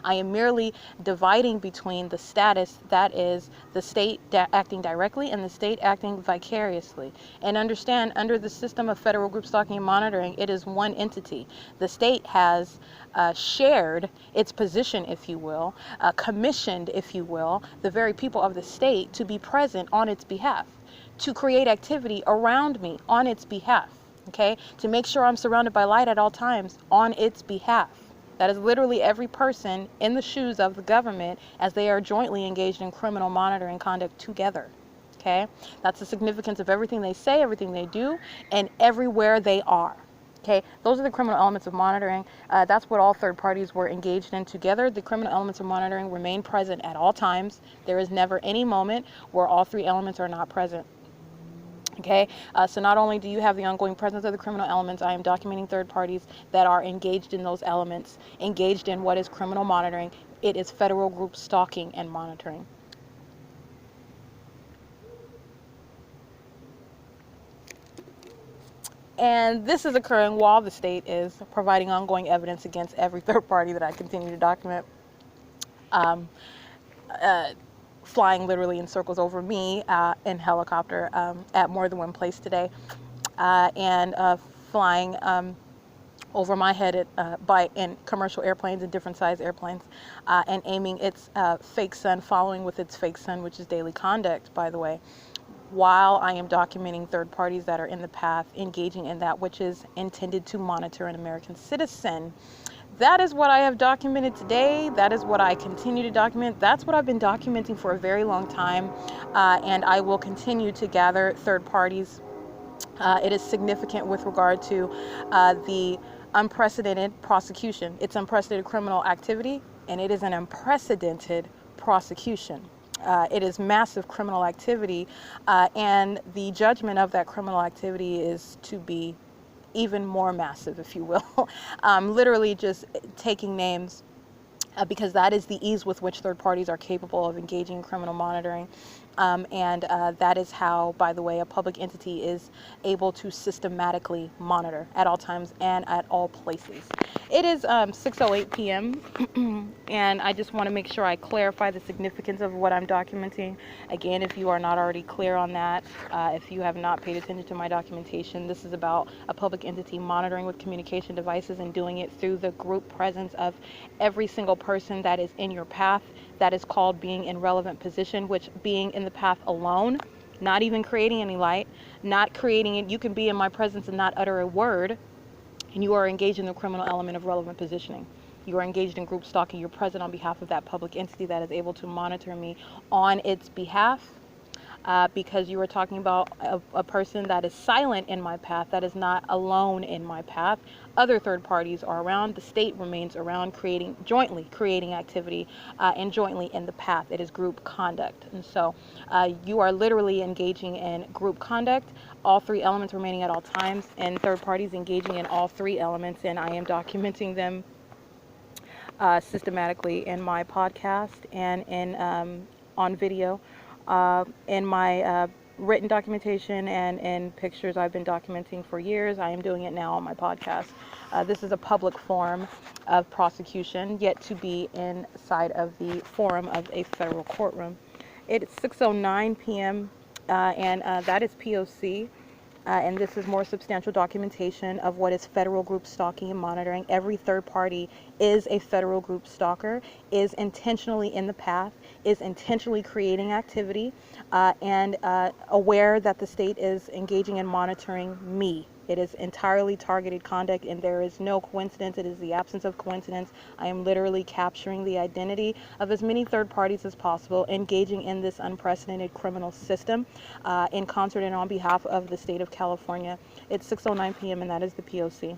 I am merely dividing between the status that is the state acting directly and the state acting vicariously. And understand, under the system of federal group stalking and monitoring, it is one entity. The state has shared its position, if you will, commissioned, if you will, the very people of the state to be present on its behalf, to create activity around me on its behalf, okay? To make sure I'm surrounded by light at all times on its behalf. That is literally every person in the shoes of the government as they are jointly engaged in criminal monitoring conduct together, okay? That's the significance of everything they say, everything they do, and everywhere they are. Okay, those are the criminal elements of monitoring. That's what all third parties were engaged in together. The criminal elements of monitoring remain present at all times. There is never any moment where all three elements are not present. Okay, so not only do you have the ongoing presence of the criminal elements, I am documenting third parties that are engaged in those elements, engaged in what is criminal monitoring. It is federal group stalking and monitoring. And this is occurring while the state is providing ongoing evidence against every third party that I continue to document, flying literally in circles over me in helicopter at more than one place today, and flying over my head in commercial airplanes and different size airplanes, and aiming its fake sun, following with its fake sun, which is daily conduct, by the way, while I am documenting third parties that are in the path engaging in that which is intended to monitor an American citizen. That is what I have documented today. That is what I continue to document. That's what I've been documenting for a very long time, and I will continue to gather third parties. It is significant with regard to the unprecedented prosecution. It's unprecedented criminal activity, and it is an unprecedented prosecution. It is massive criminal activity, and the judgment of that criminal activity is to be even more massive, if you will. Literally just taking names, because that is the ease with which third parties are capable of engaging in criminal monitoring. And that is how, by the way, a public entity is able to systematically monitor at all times and at all places. It is 6:08 p.m. and I just want to make sure I clarify the significance of what I'm documenting. Again, if you are not already clear on that, if you have not paid attention to my documentation, this is about a public entity monitoring with communication devices and doing it through the group presence of every single person that is in your path. That is called being in relevant position, which being in the path alone, not even creating any light, not creating it. You can be in my presence and not utter a word, and you are engaged in the criminal element of relevant positioning. You are engaged in group stalking. You're present on behalf of that public entity that is able to monitor me on its behalf. Because you were talking about a person that is silent in my path, that is not alone in my path. Other third parties are around. The state remains around, jointly creating activity, and jointly in the path. It is group conduct. And so you are literally engaging in group conduct, all three elements remaining at all times, and third parties engaging in all three elements. And I am documenting them systematically in my podcast and on video. In my written documentation and in pictures I've been documenting for years. I am doing it now on my podcast. This is a public form of prosecution, yet to be inside of the forum of a federal courtroom. It's 6:09 p.m. And that is P.O.C. And this is more substantial documentation of what is federal group stalking and monitoring. Every third party is a federal group stalker, is intentionally in the path, is intentionally creating activity, and aware that the state is engaging in monitoring me. It is entirely targeted conduct, and there is no coincidence. It is the absence of coincidence. I am literally capturing the identity of as many third parties as possible, engaging in this unprecedented criminal system in concert and on behalf of the state of California. It's 6:09 p.m. and that is the POC.